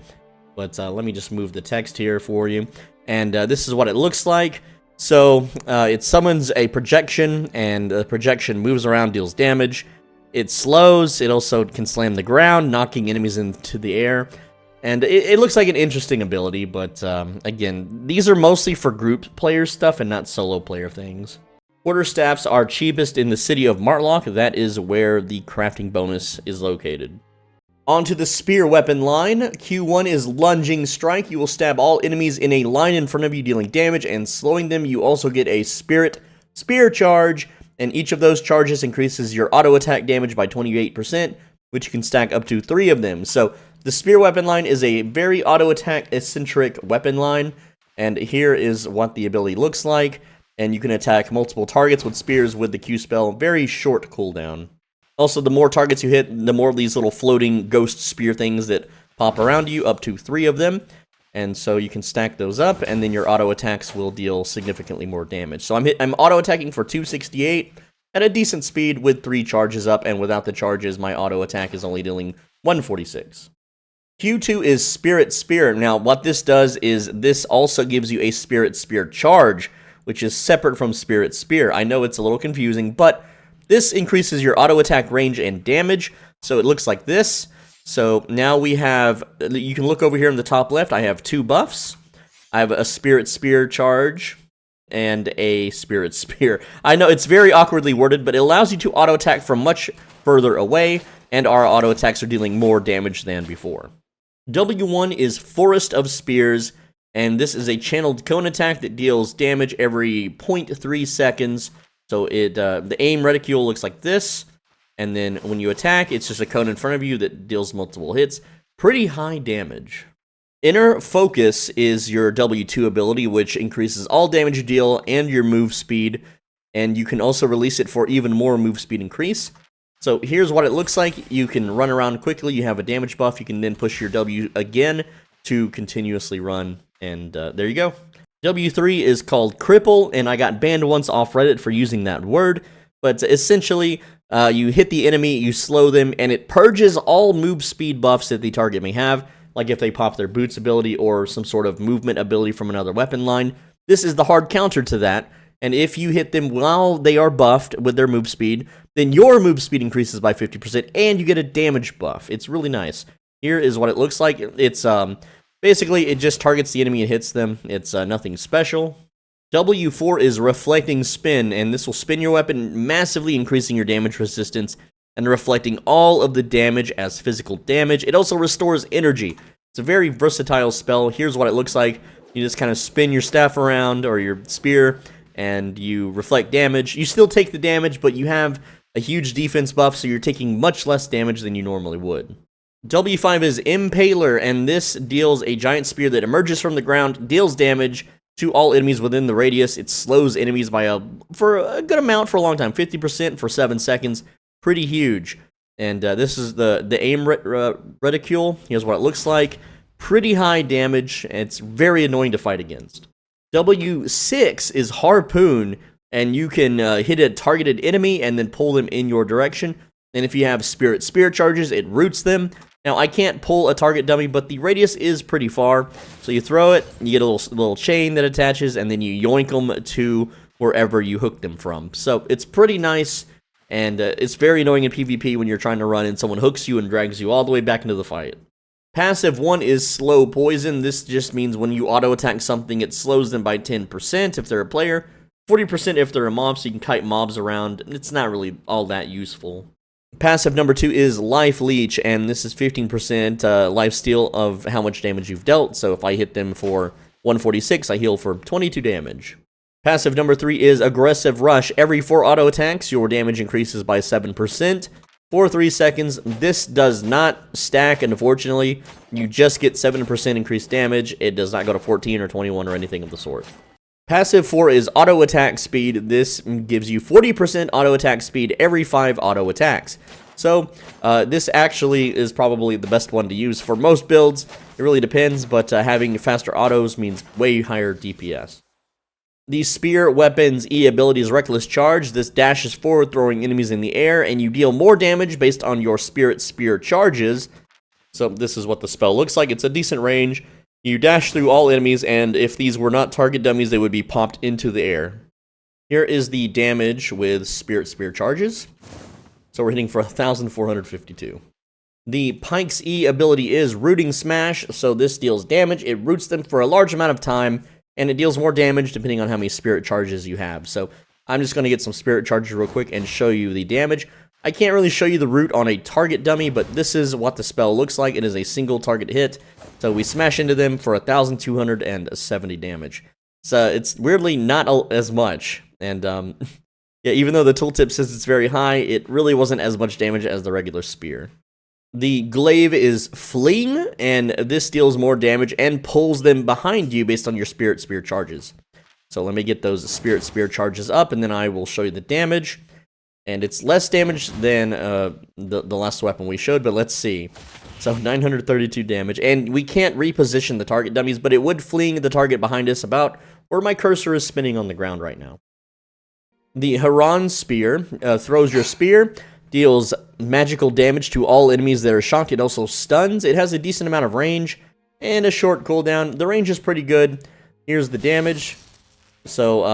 [SPEAKER 1] But let me just move the text here for you. And this is what it looks like. So it summons a projection, and the projection moves around, deals damage. It slows. It also can slam the ground, knocking enemies into the air. And it looks like an interesting ability, but again, these are mostly for group player stuff and not solo player things. Quarterstaffs are cheapest in the city of Martlock. That is where the crafting bonus is located. Onto the spear weapon line. Q1 is Lunging Strike. You will stab all enemies in a line in front of you, dealing damage and slowing them. You also get a Spirit Spear charge, and each of those charges increases your auto attack damage by 28%, which you can stack up to 3 of them. So the spear weapon line is a very auto attack eccentric weapon line, and here is what the ability looks like. And you can attack multiple targets with spears with the Q spell. Very short cooldown. Also, the more targets you hit, the more of these little floating ghost spear things that pop around you, up to 3 of them. And so you can stack those up, and then your auto attacks will deal significantly more damage. So I'm auto attacking for 268 at a decent speed with 3 charges up, and without the charges, my auto attack is only dealing 146. Q2 is Spirit Spear. Now, what this does is this also gives you a Spirit Spear charge, which is separate from Spirit Spear. I know it's a little confusing, but this increases your auto attack range and damage, so it looks like this. So now we have, you can look over here in the top left, I have 2 buffs. I have a Spirit Spear charge and a Spirit Spear. I know it's very awkwardly worded, but it allows you to auto attack from much further away, and our auto attacks are dealing more damage than before. W1 is Forest of Spears, and this is a channeled cone attack that deals damage every 0.3 seconds. So the aim reticule looks like this, and then when you attack, it's just a cone in front of you that deals multiple hits. Pretty high damage. Inner Focus is your W2 ability, which increases all damage you deal and your move speed, and you can also release it for even more move speed increase. So here's what it looks like. You can run around quickly, you have a damage buff, you can then push your W again to continuously run. And there you go. W3 is called Cripple, and I got banned once off Reddit for using that word. But essentially, you hit the enemy, you slow them, and it purges all move speed buffs that the target may have, like if they pop their boots ability or some sort of movement ability from another weapon line. This is the hard counter to that, and if you hit them while they are buffed with their move speed, then your move speed increases by 50%, and you get a damage buff. It's really nice. Here is what it looks like. It's basically, it just targets the enemy and hits them. It's nothing special. W4 is Reflecting Spin, and this will spin your weapon, massively increasing your damage resistance and reflecting all of the damage as physical damage. It also restores energy. It's a very versatile spell. Here's what it looks like. You just kind of spin your staff around, or your spear, and you reflect damage. You still take the damage, but you have a huge defense buff, so you're taking much less damage than you normally would. W5 is Impaler, and this deals a giant spear that emerges from the ground, deals damage to all enemies within the radius. It slows enemies by for a good amount for a long time, 50% for 7 seconds. Pretty huge. And this is the aim reticule. Here's what it looks like. Pretty high damage, and it's very annoying to fight against. W6 is Harpoon, and you can hit a targeted enemy and then pull them in your direction. And if you have Spirit Spear charges, it roots them. Now, I can't pull a target dummy, but the radius is pretty far. So you throw it, you get a little chain that attaches, and then you yoink them to wherever you hook them from. So it's pretty nice, and it's very annoying in PvP when you're trying to run and someone hooks you and drags you all the way back into the fight. Passive 1 is Slow Poison. This just means when you auto-attack something, it slows them by 10% if they're a player, 40% if they're a mob, so you can kite mobs around. It's not really all that useful. Passive number 2 is Life Leech, and this is 15% lifesteal of how much damage you've dealt. So if I hit them for 146, I heal for 22 damage. Passive number 3 is Aggressive Rush. Every 4 auto attacks, your damage increases by 7% for 3 seconds. This does not stack, unfortunately. You just get 7% increased damage. It does not go to 14 or 21 or anything of the sort. Passive 4 is Auto Attack Speed. This gives you 40% auto attack speed every 5 auto attacks. So, this actually is probably the best one to use for most builds. It really depends, but having faster autos means way higher DPS. The Spear Weapon's E ability is Reckless Charge. This dashes forward, throwing enemies in the air, and you deal more damage based on your Spirit Spear charges. So this is what the spell looks like. It's a decent range. You dash through all enemies, and if these were not target dummies, they would be popped into the air. Here is the damage with Spirit Spear charges. So we're hitting for 1,452. The Pike's E ability is Rooting Smash, so this deals damage. It roots them for a large amount of time, and it deals more damage depending on how many spirit charges you have. So I'm just going to get some spirit charges real quick and show you the damage. I can't really show you the root on a target dummy, but this is what the spell looks like. It is a single target hit. So we smash into them for 1,270 damage. So it's weirdly not as much. And yeah, even though the tooltip says it's very high, it really wasn't as much damage as the regular spear. The glaive is Fling, and this deals more damage and pulls them behind you based on your Spirit Spear charges. So let me get those Spirit Spear charges up, and then I will show you the damage. And it's less damage than the last weapon we showed, but let's see. So 932 damage, and we can't reposition the target dummies, but it would fling the target behind us about where my cursor is spinning on the ground right now. The Haran Spear throws your spear, deals magical damage to all enemies that are shocked. It also stuns. It has a decent amount of range and a short cooldown. The range is pretty good. Here's the damage. So,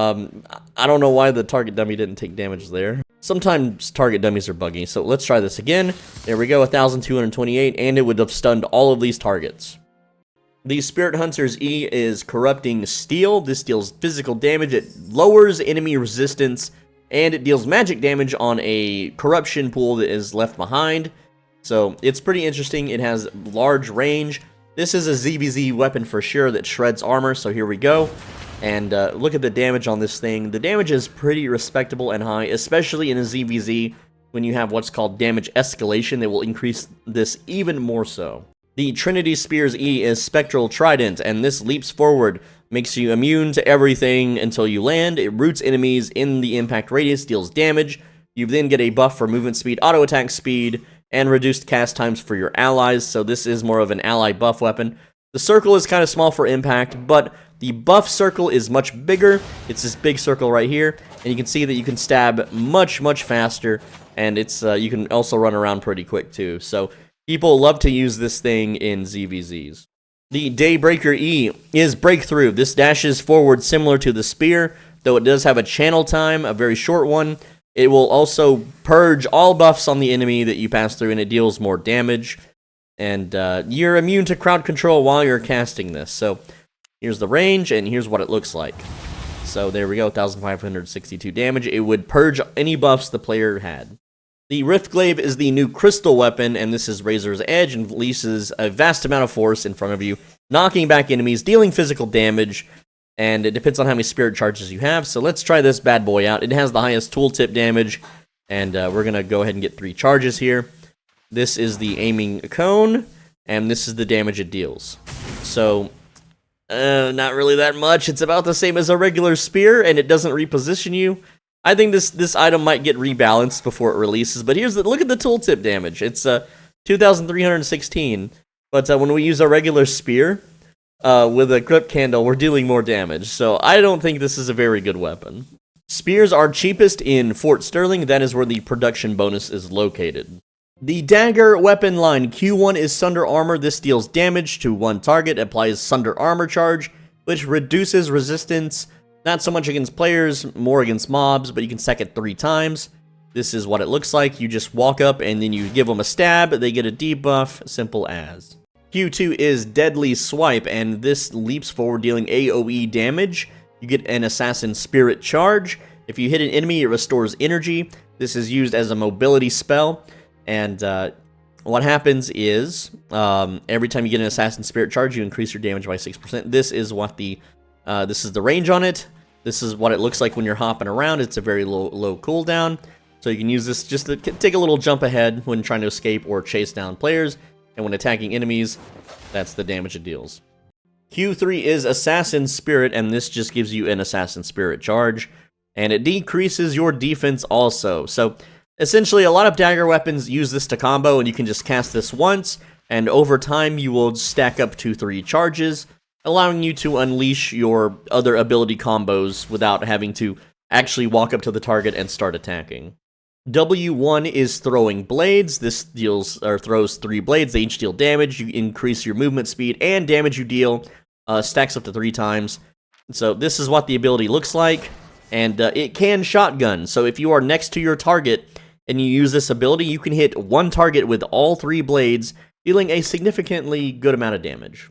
[SPEAKER 1] I don't know why the target dummy didn't take damage there. Sometimes target dummies are buggy, so let's try this again. There we go, 1,228, and it would have stunned all of these targets. The Spirit Hunter's E is Corrupting Steel. This deals physical damage. It lowers enemy resistance, and it deals magic damage on a corruption pool that is left behind. So it's pretty interesting. It has large range. This is a ZVZ weapon for sure that shreds armor, so here we go. And look at the damage on this thing. The damage is pretty respectable and high, especially in a ZVZ when you have what's called damage escalation that will increase this even more so. The Trinity Spear's E is Spectral Trident, and this leaps forward, makes you immune to everything until you land. It roots enemies in the impact radius, deals damage. You then get a buff for movement speed, auto attack speed, and reduced cast times for your allies, so this is more of an ally buff weapon. The circle is kind of small for impact, but the buff circle is much bigger. It's this big circle right here, and you can see that you can stab much, much faster, and it's you can also run around pretty quick too. So people love to use this thing in ZVZs. The Daybreaker E is Breakthrough. This dashes forward similar to the spear, though it does have a channel time, a very short one. It will also purge all buffs on the enemy that you pass through, and it deals more damage. And you're immune to crowd control while you're casting this. So here's the range, and here's what it looks like. So there we go, 1,562 damage. It would purge any buffs the player had. The Rift Glaive is the new crystal weapon, and this is Razor's Edge and releases a vast amount of force in front of you, knocking back enemies, dealing physical damage, and it depends on how many spirit charges you have. So let's try this bad boy out. It has the highest tooltip damage, and we're going to go ahead and get 3 charges here. This is the aiming cone, and this is the damage it deals. So, not really that much. It's about the same as a regular spear, and it doesn't reposition you. I think this item might get rebalanced before it releases, but look at the tooltip damage. It's 2,316, but when we use a regular spear with a grip candle, we're dealing more damage. So I don't think this is a very good weapon. Spears are cheapest in Fort Sterling, that is where the production bonus is located. The Dagger weapon line, Q1 is Sunder Armor. This deals damage to one target, applies Sunder Armor charge, which reduces resistance, not so much against players, more against mobs, but you can stack it 3 times. This is what it looks like. You just walk up and then you give them a stab, they get a debuff, simple as. Q2 is Deadly Swipe, and this leaps forward dealing AoE damage. You get an Assassin Spirit charge. If you hit an enemy, it restores energy. This is used as a mobility spell, and what happens is, every time you get an Assassin Spirit charge, you increase your damage by 6%. This is what this is the range on it. This is what it looks like when you're hopping around. It's a very low cooldown, so you can use this just to take a little jump ahead when trying to escape or chase down players, and when attacking enemies, that's the damage it deals. Q3 is Assassin Spirit, and this just gives you an Assassin Spirit charge, and it decreases your defense also. So essentially, a lot of dagger weapons use this to combo, and you can just cast this once, and over time you will stack up to 3 charges, allowing you to unleash your other ability combos without having to actually walk up to the target and start attacking. W1 is Throwing Blades. This throws 3 blades. They each deal damage. You increase your movement speed, and damage you deal stacks up to 3 times. So this is what the ability looks like, and it can shotgun. So if you are next to your target and you use this ability, you can hit one target with all 3 blades, dealing a significantly good amount of damage.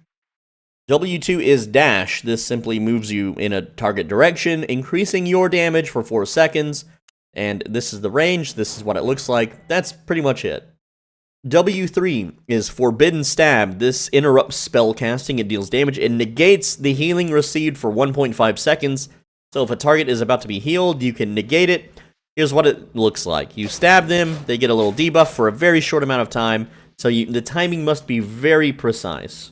[SPEAKER 1] W2 is Dash. This simply moves you in a target direction, increasing your damage for 4 seconds. And this is the range, this is what it looks like, that's pretty much it. W3 is Forbidden Stab. This interrupts spell casting, it deals damage, it negates the healing received for 1.5 seconds. So if a target is about to be healed, you can negate it. Here's what it looks like. You stab them, they get a little debuff for a very short amount of time, so the timing must be very precise.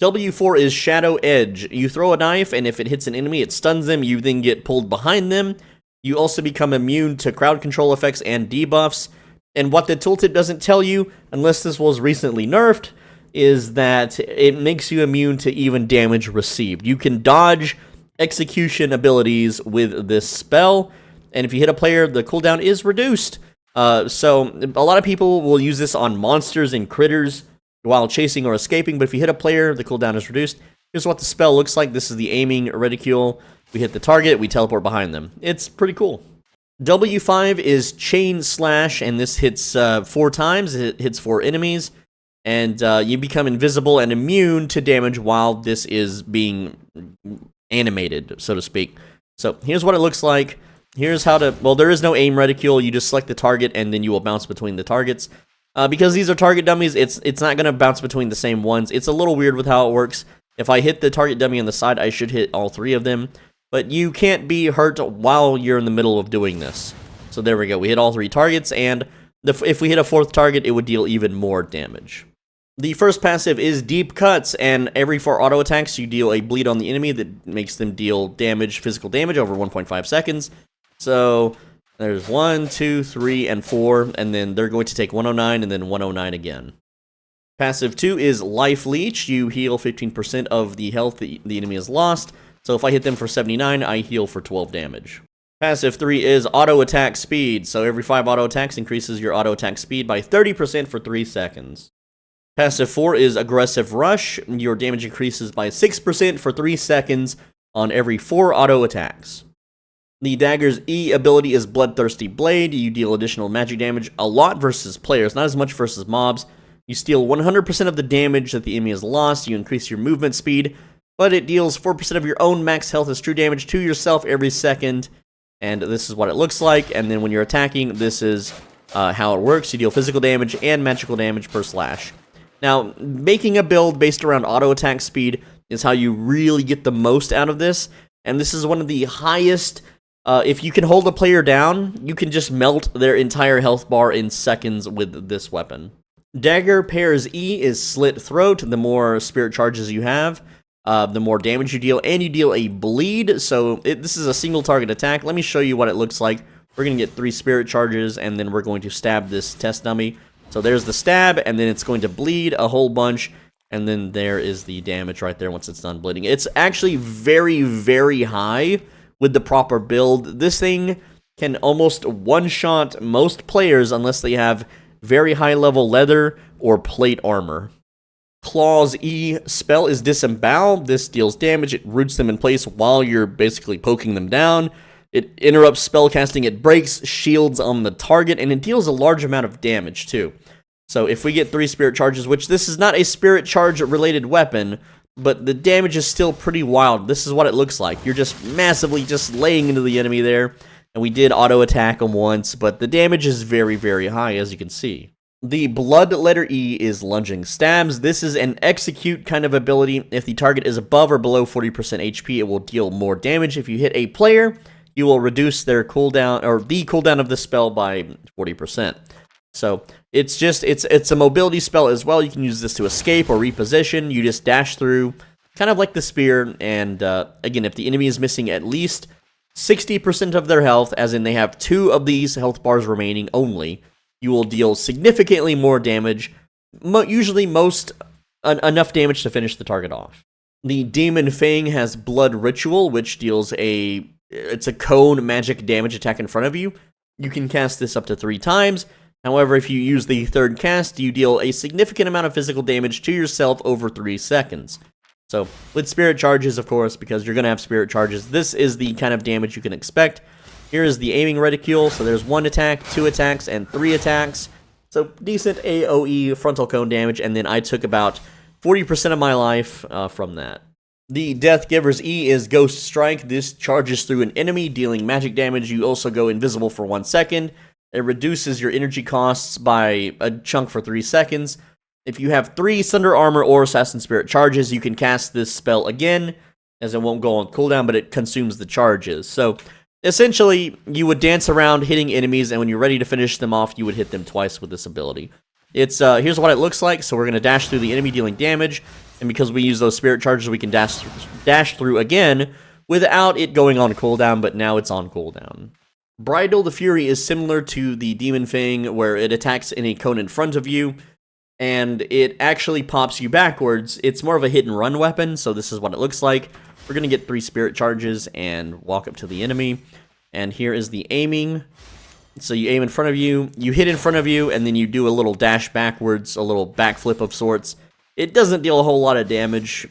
[SPEAKER 1] W4 is Shadow Edge. You throw a knife, and if it hits an enemy, it stuns them, you then get pulled behind them. You also become immune to crowd control effects and debuffs. And what the tooltip doesn't tell you, unless this was recently nerfed, is that it makes you immune to even damage received. You can dodge execution abilities with this spell, and if you hit a player, the cooldown is reduced. So a lot of people will use this on monsters and critters while chasing or escaping, but if you hit a player, the cooldown is reduced. Here's what the spell looks like. This is the aiming reticule. We hit the target, we teleport behind them. It's pretty cool. W5 is Chain Slash, and this hits 4 times. It hits 4 enemies, and you become invisible and immune to damage while this is being animated, so to speak. So here's what it looks like. Here's how to, well, there is no aim reticule. You just select the target, and then you will bounce between the targets. Because these are target dummies, it's not going to bounce between the same ones. It's a little weird with how it works. If I hit the target dummy on the side, I should hit all 3 of them. But you can't be hurt while you're in the middle of doing this. So there we go. We hit all 3 targets, and if we hit a 4th target, it would deal even more damage. The first passive is Deep Cuts, and every 4 auto attacks, you deal a bleed on the enemy that makes them deal damage, physical damage, over 1.5 seconds. So there's 1, 2, 3, and 4, and then they're going to take 109 and then 109 again. Passive 2 is Life Leech. You heal 15% of the health that the enemy has lost. So if I hit them for 79, I heal for 12 damage. Passive 3 is Auto Attack Speed. So every 5 auto attacks increases your auto attack speed by 30% for 3 seconds. Passive 4 is Aggressive Rush. Your damage increases by 6% for 3 seconds on every 4 auto attacks. The Dagger's E ability is Bloodthirsty Blade. You deal additional magic damage a lot versus players, not as much versus mobs. You steal 100% of the damage that the enemy has lost. You increase your movement speed, but it deals 4% of your own max health as true damage to yourself every second. And this is what it looks like. And then when you're attacking, this is how it works. You deal physical damage and magical damage per slash. Now, making a build based around auto attack speed is how you really get the most out of this. And this is one of the highest. If you can hold a player down, you can just melt their entire health bar in seconds with this weapon. Dagger pairs E is Slit Throat. The more spirit charges you have, the more damage you deal, and you deal a bleed. So this is a single target attack. Let me show you what it looks like. We're going to get 3 spirit charges, and then we're going to stab this test dummy. So there's the stab, and then it's going to bleed a whole bunch, and then there is the damage right there once it's done bleeding. It's actually very, very high with the proper build. This thing can almost one-shot most players unless they have very high-level leather or plate armor. Claw's E spell is Disembowel. This deals damage. It roots them in place while you're basically poking them down. It interrupts spellcasting. It breaks shields on the target, and it deals a large amount of damage, too. So if we get 3 spirit charges, which this is not a spirit charge-related weapon, but the damage is still pretty wild. This is what it looks like. You're just massively just laying into the enemy there. And we did auto-attack them once, but the damage is very, very high, as you can see. The blood letter E is Lunging Stabs. This is an execute kind of ability. If the target is above or below 40% HP, it will deal more damage. If you hit a player, you will reduce their cooldown, or the cooldown of the spell by 40%. So it's a mobility spell as well. You can use this to escape or reposition. You just dash through, kind of like the spear. And again, if the enemy is missing at least 60% of their health, as in they have 2 of these health bars remaining only, you will deal significantly more damage, usually enough damage to finish the target off. The Demon Fang has Blood Ritual, which deals it's a cone magic damage attack in front of you. You can cast this up to 3 times. However, if you use the 3rd cast, you deal a significant amount of physical damage to yourself over 3 seconds. So, with spirit charges, of course, because you're going to have spirit charges, this is the kind of damage you can expect. Here is the aiming reticule, so there's 1 attack, 2 attacks, and 3 attacks. So, decent AoE frontal cone damage, and then I took about 40% of my life from that. The Death Giver's E is Ghost Strike. This charges through an enemy, dealing magic damage. You also go invisible for 1 second. It reduces your energy costs by a chunk for 3 seconds. If you have 3 Sunder Armor or Assassin Spirit charges, you can cast this spell again, as it won't go on cooldown, but it consumes the charges. So, essentially, you would dance around hitting enemies, and when you're ready to finish them off, you would hit them twice with this ability. Here's what it looks like. So we're going to dash through the enemy, dealing damage, and because we use those Spirit charges, we can dash through again without it going on cooldown, but now it's on cooldown. Bridle the Fury is similar to the Demon Fang, where it attacks in a cone in front of you, and it actually pops you backwards. It's more of a hit-and-run weapon, so this is what it looks like. We're going to get 3 spirit charges and walk up to the enemy, and here is the aiming. So you aim in front of you, you hit in front of you, and then you do a little dash backwards, a little backflip of sorts. It doesn't deal a whole lot of damage.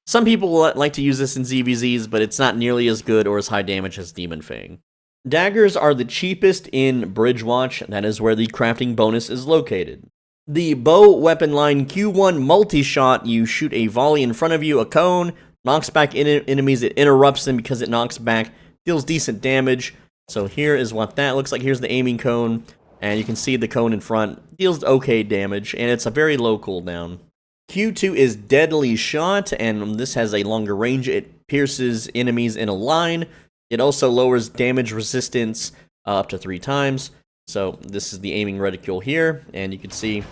[SPEAKER 1] Some people like to use this in ZVZs, but it's not nearly as good or as high damage as Demon Fang. Daggers are the cheapest in Bridgewatch. That is where the crafting bonus is located. The bow weapon line Q1 multi-shot, you shoot a volley in front of you, a cone, knocks back enemies, it interrupts them because it knocks back, deals decent damage. So here is what that looks like. Here's the aiming cone, and you can see the cone in front, deals okay damage, and it's a very low cooldown. Q2 is Deadly Shot, and this has a longer range. It pierces enemies in a line. It also lowers damage resistance up to 3 times. So this is the aiming reticule here, and you can see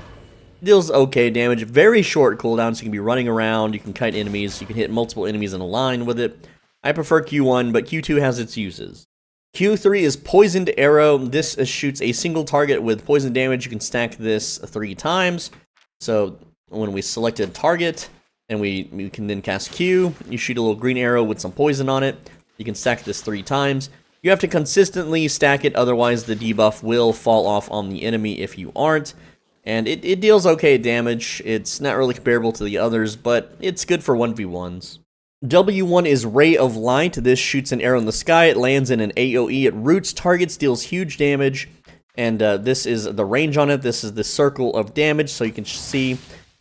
[SPEAKER 1] deals okay damage. Very short cooldown, so you can be running around, you can kite enemies, you can hit multiple enemies in a line with it. I prefer Q1, but Q2 has its uses. Q3 is Poisoned Arrow. This shoots a single target with poison damage. You can stack this 3 times. So when we select a target, and we can then cast Q, you shoot a little green arrow with some poison on it. You can stack this 3 times. You have to consistently stack it, otherwise the debuff will fall off on the enemy if you aren't. And it deals okay damage. It's not really comparable to the others, but it's good for 1v1s. W1 is Ray of Light. This shoots an arrow in the sky. It lands in an AoE. It roots targets, deals huge damage. And this is the range on it. This is the circle of damage, so you can see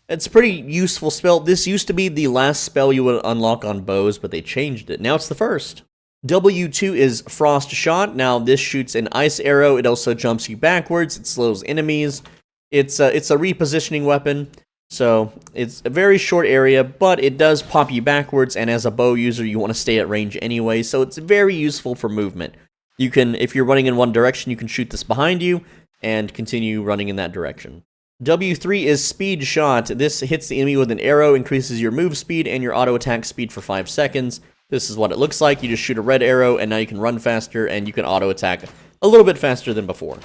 [SPEAKER 1] it's a pretty useful spell. This used to be the last spell you would unlock on bows, but they changed it. Now it's the first. W2 is Frost Shot. Now this shoots an ice arrow. It also jumps you backwards. It slows enemies. It's a repositioning weapon, so it's a very short area, but it does pop you backwards, and as a bow user, you want to stay at range anyway, so it's very useful for movement. You can, if you're running in one direction, you can shoot this behind you and continue running in that direction. W3 is Speed Shot. This hits the enemy with an arrow, increases your move speed and your auto attack speed for 5 seconds. This is what it looks like. You just shoot a red arrow, and now you can run faster, and you can auto attack a little bit faster than before.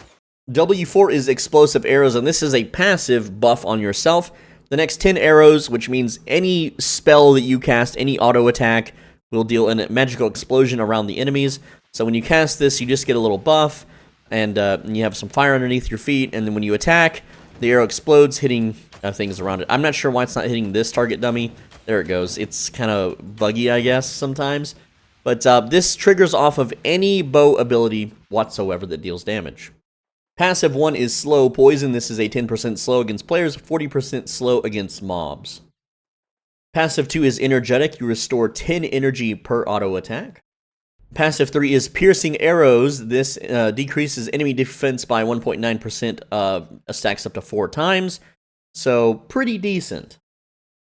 [SPEAKER 1] W4 is Explosive Arrows, and this is a passive buff on yourself. The next 10 arrows, which means any spell that you cast, any auto attack, will deal a magical explosion around the enemies. So when you cast this, you just get a little buff, and you have some fire underneath your feet, and then when you attack, the arrow explodes, hitting things around it. I'm not sure why it's not hitting this target dummy. There it goes. It's kind of buggy, I guess, sometimes. But this triggers off of any bow ability whatsoever that deals damage. Passive 1 is Slow Poison. This is a 10% slow against players, 40% slow against mobs. Passive 2 is Energetic. You restore 10 energy per auto attack. Passive 3 is Piercing Arrows. This decreases enemy defense by 1.9%, stacks up to 4 times. So, pretty decent.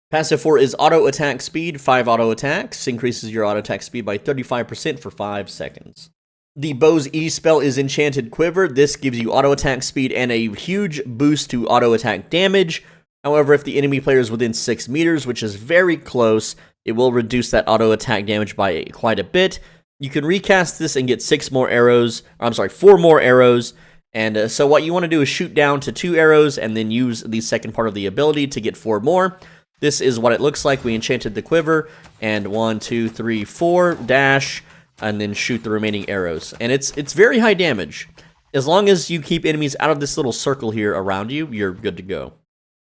[SPEAKER 1] Passive 4 is Auto Attack Speed. 5 auto attacks. Increases your auto attack speed by 35% for 5 seconds. The bow's E spell is Enchanted Quiver. This gives you auto attack speed and a huge boost to auto attack damage. However, if the enemy player is within 6 meters, which is very close, it will reduce that auto attack damage by quite a bit. You can recast this and get 4 more arrows. And so what you want to do is shoot down to 2 arrows and then use the second part of the ability to get 4 more. This is what it looks like. We enchanted the quiver, and 1, 2, 3, 4, dash, and then shoot the remaining arrows. And it's very high damage. As long as you keep enemies out of this little circle here around you, you're good to go.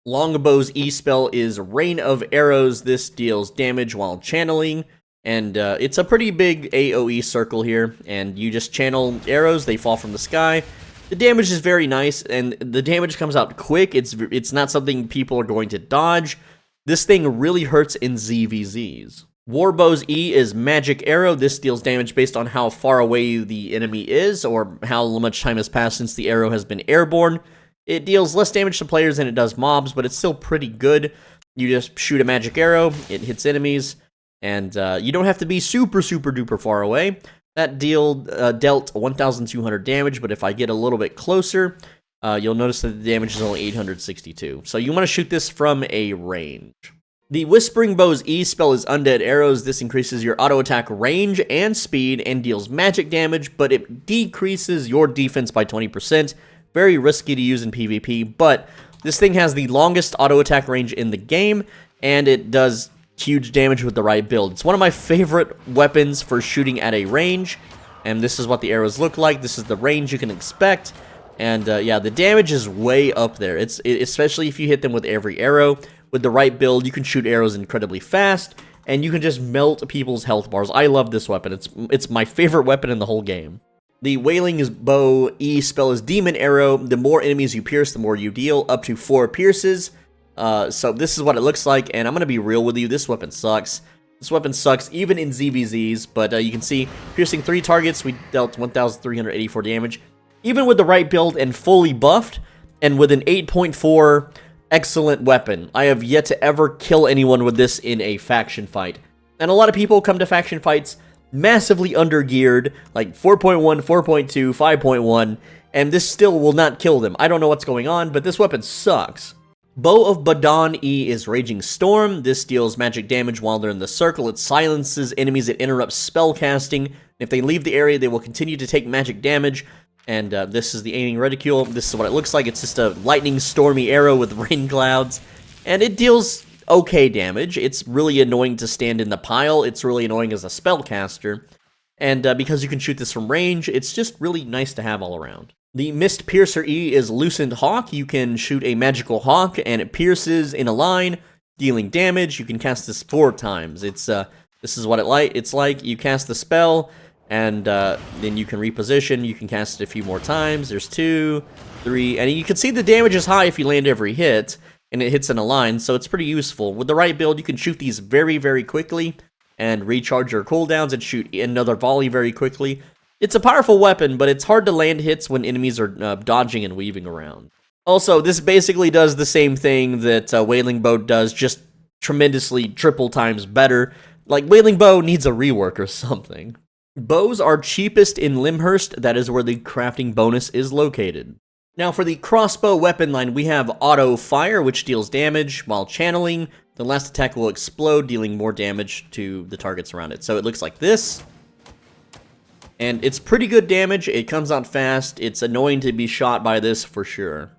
[SPEAKER 1] Longbow's E spell is Rain of Arrows. This deals damage while channeling, and it's a pretty big AoE circle here, and you just channel arrows, they fall from the sky. The damage is very nice, and the damage comes out quick. It's not something people are going to dodge. This thing really hurts in ZVZs. Warbow's E is Magic Arrow. This deals damage based on how far away the enemy is, or how much time has passed since the arrow has been airborne. It deals less damage to players than it does mobs, but it's still pretty good. You just shoot a magic arrow, it hits enemies, and you don't have to be super duper far away. That dealt 1,200 damage, but if I get a little bit closer, you'll notice that the damage is only 862. So you want to shoot this from a range. The Whispering Bow's E spell is Undead Arrows. This increases your auto attack range and speed and deals magic damage, but it decreases your defense by 20%. Very risky to use in PvP, but this thing has the longest auto attack range in the game, and it does huge damage with the right build. It's one of my favorite weapons for shooting at a range, and this is what the arrows look like. This is the range you can expect, and yeah, the damage is way up there. Especially if you hit them with every arrow. With the right build, you can shoot arrows incredibly fast, and you can just melt people's health bars. I love this weapon. It's my favorite weapon in the whole game. The Wailing Bow E spell is Demon Arrow. The more enemies you pierce, the more you deal, up to 4 pierces. So this is what it looks like, and I'm going to be real with you. This weapon sucks. This weapon sucks even in ZVZs, but you can see, piercing 3 targets, we dealt 1,384 damage. Even with the right build and fully buffed, and with an 8.4 excellent weapon, I have yet to ever kill anyone with this in a faction fight. And a lot of people come to faction fights massively undergeared, like 4.1, 4.2, 5.1, and this still will not kill them. I don't know what's going on, but this weapon sucks. Bow of Badon E is Raging Storm. This deals magic damage while they're in the circle. It silences enemies, it interrupts spell casting. If they leave the area, they will continue to take magic damage. And this is the aiming reticule. This is what it looks like. It's just a lightning stormy arrow with rain clouds. And it deals okay damage. It's really annoying to stand in the pile. It's really annoying as a spellcaster. And because you can shoot this from range, it's just really nice to have all around. The Mist Piercer E is Loosened Hawk. You can shoot a magical hawk, and it pierces in a line, dealing damage. You can cast this 4 times. This is what it's like. You cast the spell, and then you can reposition. You can cast it a few more times. There's 2, 3, and you can see the damage is high if you land every hit, and it hits in a line, so it's pretty useful. With the right build, you can shoot these very quickly, and recharge your cooldowns and shoot another volley very quickly. It's a powerful weapon, but it's hard to land hits when enemies are dodging and weaving around. Also, this basically does the same thing that Wailing Bow does, just tremendously triple times better. Like, Wailing Bow needs a rework or something. Bows are cheapest in Limhurst. That is where the crafting bonus is located. Now, for the crossbow weapon line, we have Auto Fire, which deals damage while channeling. The last attack will explode, dealing more damage to the targets around it. So it looks like this. And it's pretty good damage. It comes out fast. It's annoying to be shot by this for sure.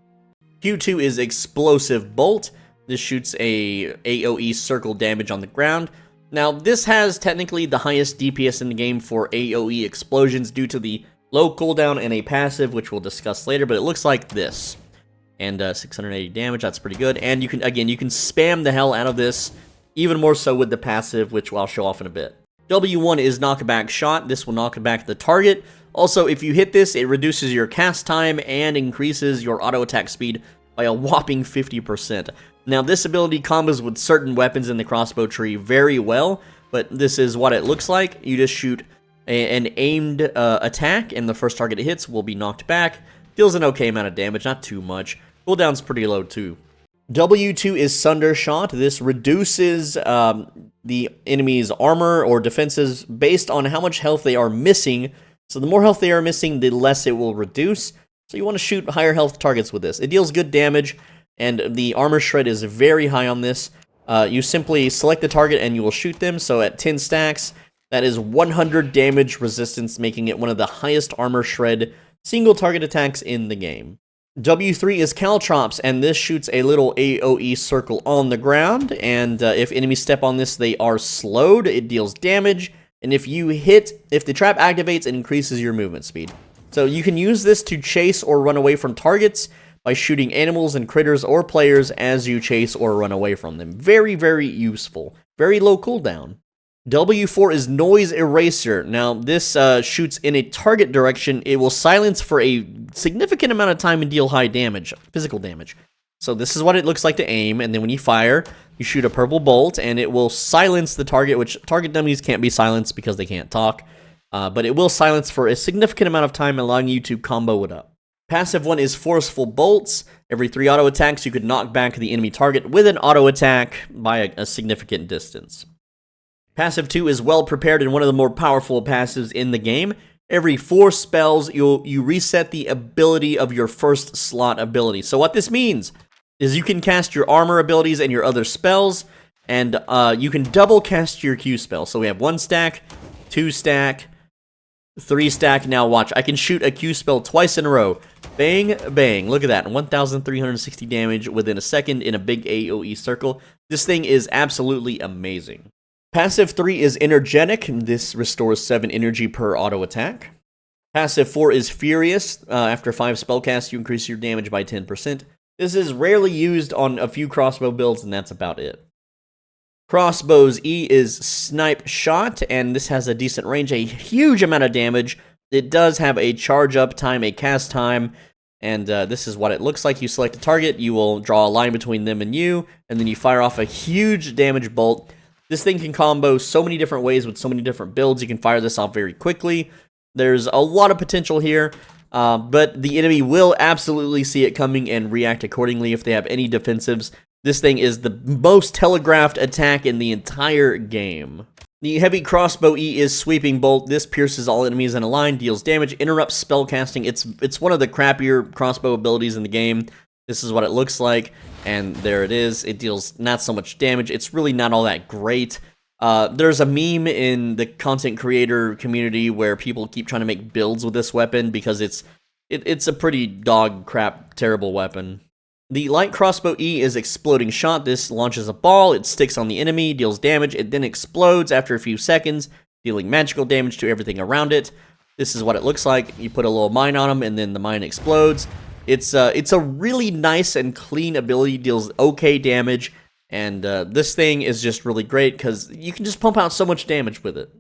[SPEAKER 1] Q2 is Explosive Bolt. This shoots a AoE circle damage on the ground. Now, this has technically the highest DPS in the game for AoE explosions due to the low cooldown and a passive, which we'll discuss later, but it looks like this. And 680 damage, that's pretty good. And you can spam the hell out of this, even more so with the passive, which I'll show off in a bit. W1 is knockback shot. This will knock back the target. Also, if you hit this, it reduces your cast time and increases your auto attack speed by a whopping 50%. Now, this ability combos with certain weapons in the crossbow tree very well, but this is what it looks like. You just shoot an aimed attack, and the first target it hits will be knocked back. Deals an okay amount of damage, not too much. Cooldown's pretty low, too. W2 is Sunder Shot. This reduces the enemy's armor or defenses based on how much health they are missing. So the more health they are missing, the less it will reduce. So you want to shoot higher health targets with this. It deals good damage, and the armor shred is very high on this. You simply select the target and you will shoot them. So at 10 stacks, that is 100 damage resistance, making it one of the highest armor shred single target attacks in the game. W3 is Caltrops, and this shoots a little AoE circle on the ground, and if enemies step on this, they are slowed. It deals damage, and if the trap activates, it increases your movement speed. So you can use this to chase or run away from targets by shooting animals and critters or players as you chase or run away from them. Very, very useful. Very low cooldown. W4 is Noise Eraser. Now, this shoots in a target direction. It will silence for a significant amount of time and deal high damage, physical damage. So this is what it looks like to aim, and then when you fire, you shoot a purple bolt, and it will silence the target, which target dummies can't be silenced because they can't talk. But it will silence for a significant amount of time, allowing you to combo it up. Passive one is Forceful Bolts. Every 3 auto attacks, you could knock back the enemy target with an auto attack by a significant distance. Passive 2 is Well Prepared and one of the more powerful passives in the game. Every 4 spells, you reset the ability of your first slot ability. So what this means is you can cast your armor abilities and your other spells, and you can double cast your Q spell. So we have 1 stack, 2 stack, 3 stack. Now watch, I can shoot a Q spell twice in a row. Bang, bang. Look at that, 1,360 damage within a second in a big AoE circle. This thing is absolutely amazing. Passive 3 is Energetic. This restores 7 energy per auto attack. Passive 4 is Furious. After 5 spellcasts, you increase your damage by 10%. This is rarely used on a few crossbow builds, and that's about it. Crossbow's E is Snipe Shot, and this has a decent range, a huge amount of damage. It does have a charge up time, a cast time, and this is what it looks like. You select a target, you will draw a line between them and you, and then you fire off a huge damage bolt. This thing can combo so many different ways with so many different builds. You can fire this off very quickly. There's a lot of potential here, but the enemy will absolutely see it coming and react accordingly if they have any defensives. This thing is the most telegraphed attack in the entire game. The heavy crossbow E is Sweeping Bolt. This pierces all enemies in a line, deals damage, interrupts spellcasting. It's one of the crappier crossbow abilities in the game. This is what it looks like, and there it is. It deals not so much damage. It's really not all that great. There's a meme in the content creator community where people keep trying to make builds with this weapon because it's a pretty dog crap terrible weapon. The light crossbow E is Exploding Shot. This launches a ball, it sticks on the enemy, deals damage, it then explodes after a few seconds, dealing magical damage to everything around it. This is what it looks like. You put a little mine on them, and then the mine explodes. It's a really nice and clean ability, deals okay damage, and this thing is just really great because you can just pump out so much damage with it.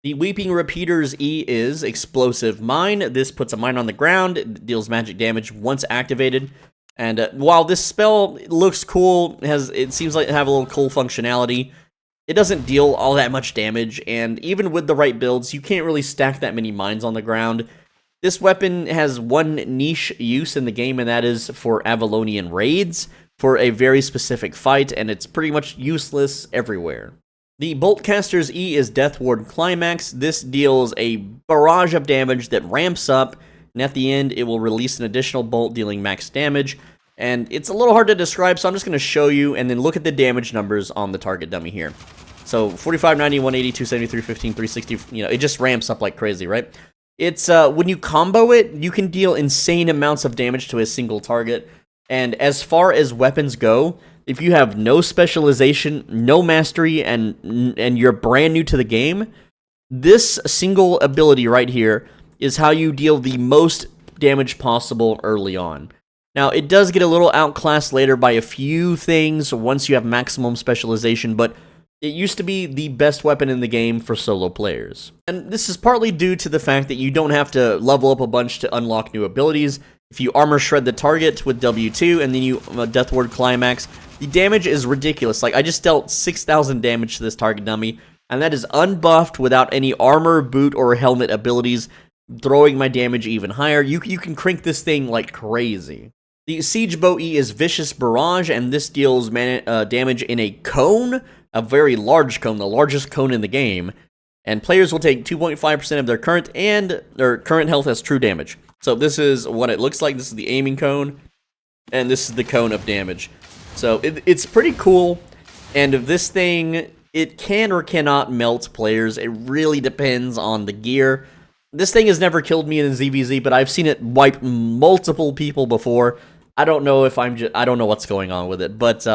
[SPEAKER 1] The Weeping Repeater's E is Explosive Mine. This puts a mine on the ground, it deals magic damage once activated, and while this spell looks cool, it seems like it have a little cool functionality, it doesn't deal all that much damage, and even with the right builds, you can't really stack that many mines on the ground. This weapon has one niche use in the game, and that is for Avalonian raids, for a very specific fight, and it's pretty much useless everywhere. The Boltcaster's E is Death Ward Climax. This deals a barrage of damage that ramps up, and at the end, it will release an additional bolt dealing max damage. And it's a little hard to describe, so I'm just going to show you, and then look at the damage numbers on the target dummy here. So 45, 90, 180, 273, 15, 360, it just ramps up like crazy, right? It's, when you combo it, you can deal insane amounts of damage to a single target, and as far as weapons go, if you have no specialization, no mastery, and you're brand new to the game, this single ability right here is how you deal the most damage possible early on. Now, it does get a little outclassed later by a few things once you have maximum specialization, but it used to be the best weapon in the game for solo players. And this is partly due to the fact that you don't have to level up a bunch to unlock new abilities. If you armor shred the target with W2 and then you Death Ward Climax, the damage is ridiculous. Like, I just dealt 6,000 damage to this target dummy, and that is unbuffed without any armor, boot, or helmet abilities, throwing my damage even higher. You can crank this thing like crazy. The Siege Bow E is Vicious Barrage, and this deals damage in a cone, a very large cone, the largest cone in the game. And players will take 2.5% of their current health as true damage. So this is what it looks like. This is the aiming cone, and this is the cone of damage. So it's pretty cool. And if this thing, it can or cannot melt players. It really depends on the gear. This thing has never killed me in ZVZ, but I've seen it wipe multiple people before. I don't know if I don't know what's going on with it, but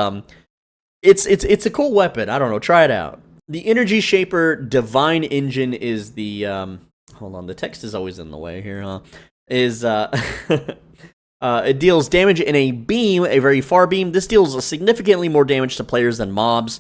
[SPEAKER 1] it's a cool weapon. I don't know. Try it out. The Energy Shaper Divine Engine is the hold on, the text is always in the way here, huh? It deals damage in a beam, a very far beam. This deals significantly more damage to players than mobs.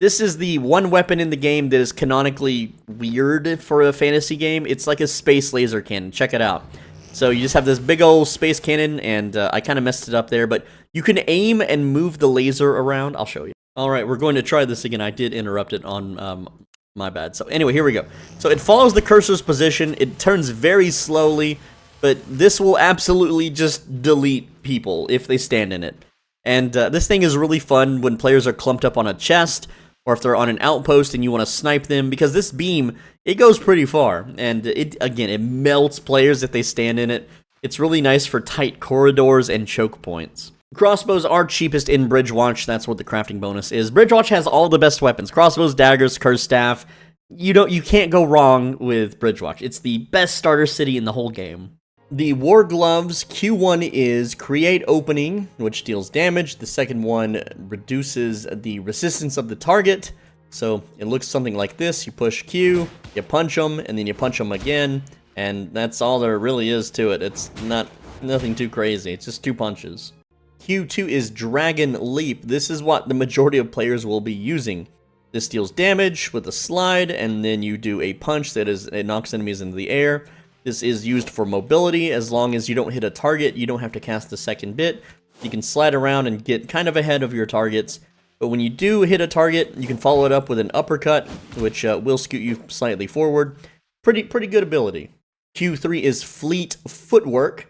[SPEAKER 1] This is the one weapon in the game that is canonically weird for a fantasy game. It's like a space laser cannon. Check it out. So you just have this big old space cannon, and I kind of messed it up there, but you can aim and move the laser around. I'll show you. All right, we're going to try this again. I did interrupt it on my bad. So anyway, here we go. So it follows the cursor's position. It turns very slowly, but this will absolutely just delete people if they stand in it. And this thing is really fun when players are clumped up on a chest, or if they're on an outpost and you want to snipe them, because this beam, it goes pretty far, and it melts players if they stand in it. It's really nice for tight corridors and choke points. Crossbows are cheapest in Bridgewatch. That's what the crafting bonus is. Bridgewatch has all the best weapons: crossbows, daggers, Quarterstaff. You can't go wrong with Bridgewatch. It's the best starter city in the whole game. The War Gloves Q1 is Create Opening, which deals damage. The second one reduces the resistance of the target. So it looks something like this. You push Q, you punch them, and then you punch them again. And that's all there really is to it. It's nothing too crazy. It's just 2 punches. Q2 is Dragon Leap. This is what the majority of players will be using. This deals damage with a slide, and then you do a punch it knocks enemies into the air. This is used for mobility. As long as you don't hit a target, you don't have to cast the second bit. You can slide around and get kind of ahead of your targets. But when you do hit a target, you can follow it up with an uppercut, which will scoot you slightly forward. Pretty good ability. Q3 is Fleet Footwork,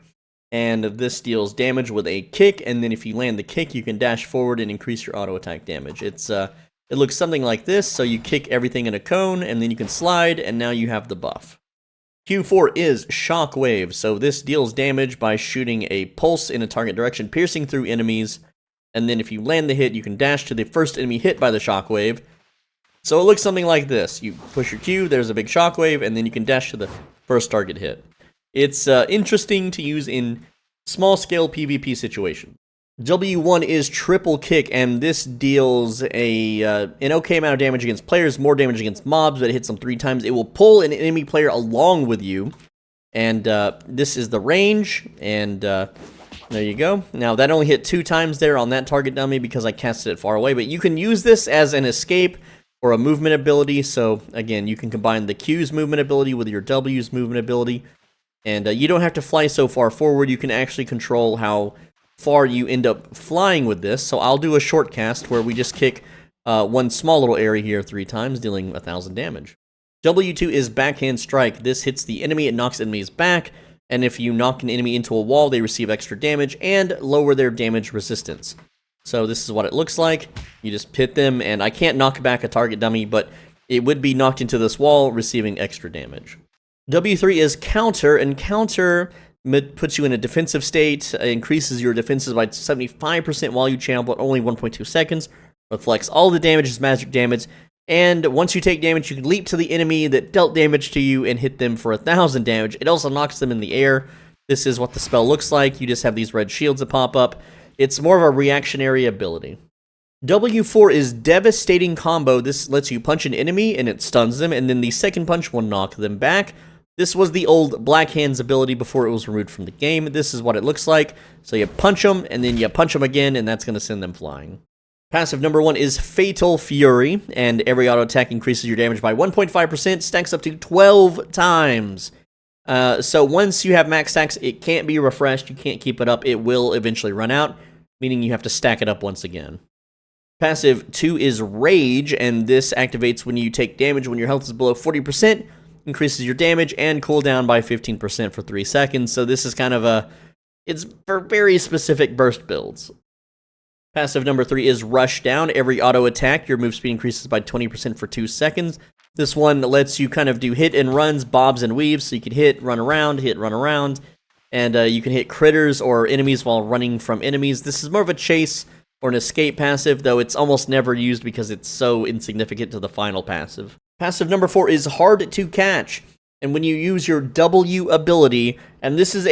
[SPEAKER 1] and this deals damage with a kick, and then if you land the kick, you can dash forward and increase your auto attack damage. It looks something like this. So you kick everything in a cone, and then you can slide, and now you have the buff. Q4 is Shockwave, so this deals damage by shooting a pulse in a target direction, piercing through enemies, and then if you land the hit, you can dash to the first enemy hit by the shockwave. So it looks something like this. You push your Q, there's a big shockwave, and then you can dash to the first target hit. It's interesting to use in small-scale PvP situations. W1 is Triple Kick, and this deals an okay amount of damage against players, more damage against mobs, but it hits them 3 times. It will pull an enemy player along with you, and this is the range, and there you go. Now, that only hit 2 times there on that target dummy because I casted it far away, but you can use this as an escape or a movement ability. So, again, you can combine the Q's movement ability with your W's movement ability, and you don't have to fly so far forward. You can actually control how far you end up flying with this. So I'll do a short cast where we just kick one small little area here 3 times, dealing 1,000 damage. W2 is Backhand Strike. This hits the enemy, it knocks enemies back, and if you knock an enemy into a wall, they receive extra damage and lower their damage resistance. So this is what it looks like. You just hit them, and I can't knock back a target dummy, but it would be knocked into this wall, receiving extra damage. W3 is Counter, and Counter puts you in a defensive state, increases your defenses by 75% while you channel, but only 1.2 seconds. Reflects all the damage as magic damage, and once you take damage, you can leap to the enemy that dealt damage to you and hit them for 1,000 damage. It also knocks them in the air. This is what the spell looks like. You just have these red shields that pop up. It's more of a reactionary ability. W4 is Devastating Combo. This lets you punch an enemy and it stuns them, and then the second punch will knock them back. This was the old Black Hands ability before it was removed from the game. This is what it looks like. So you punch them, and then you punch them again, and that's going to send them flying. Passive number 1 is Fatal Fury, and every auto attack increases your damage by 1.5%, stacks up to 12 times. So once you have max stacks, it can't be refreshed. You can't keep it up. It will eventually run out, meaning you have to stack it up once again. Passive 2 is Rage, and this activates when you take damage when your health is below 40%, increases your damage and cooldown by 15% for 3 seconds. So this is kind of it's for very specific burst builds. Passive number 3 is Rush Down. Every auto attack, your move speed increases by 20% for 2 seconds. This one lets you kind of do hit and runs, bobs and weaves, so you can hit, run around, and you can hit critters or enemies while running from enemies. This is more of a chase or an escape passive, though it's almost never used because it's so insignificant to the final passive. Passive number 4 is Hard to Catch, and when you use your W ability, and this is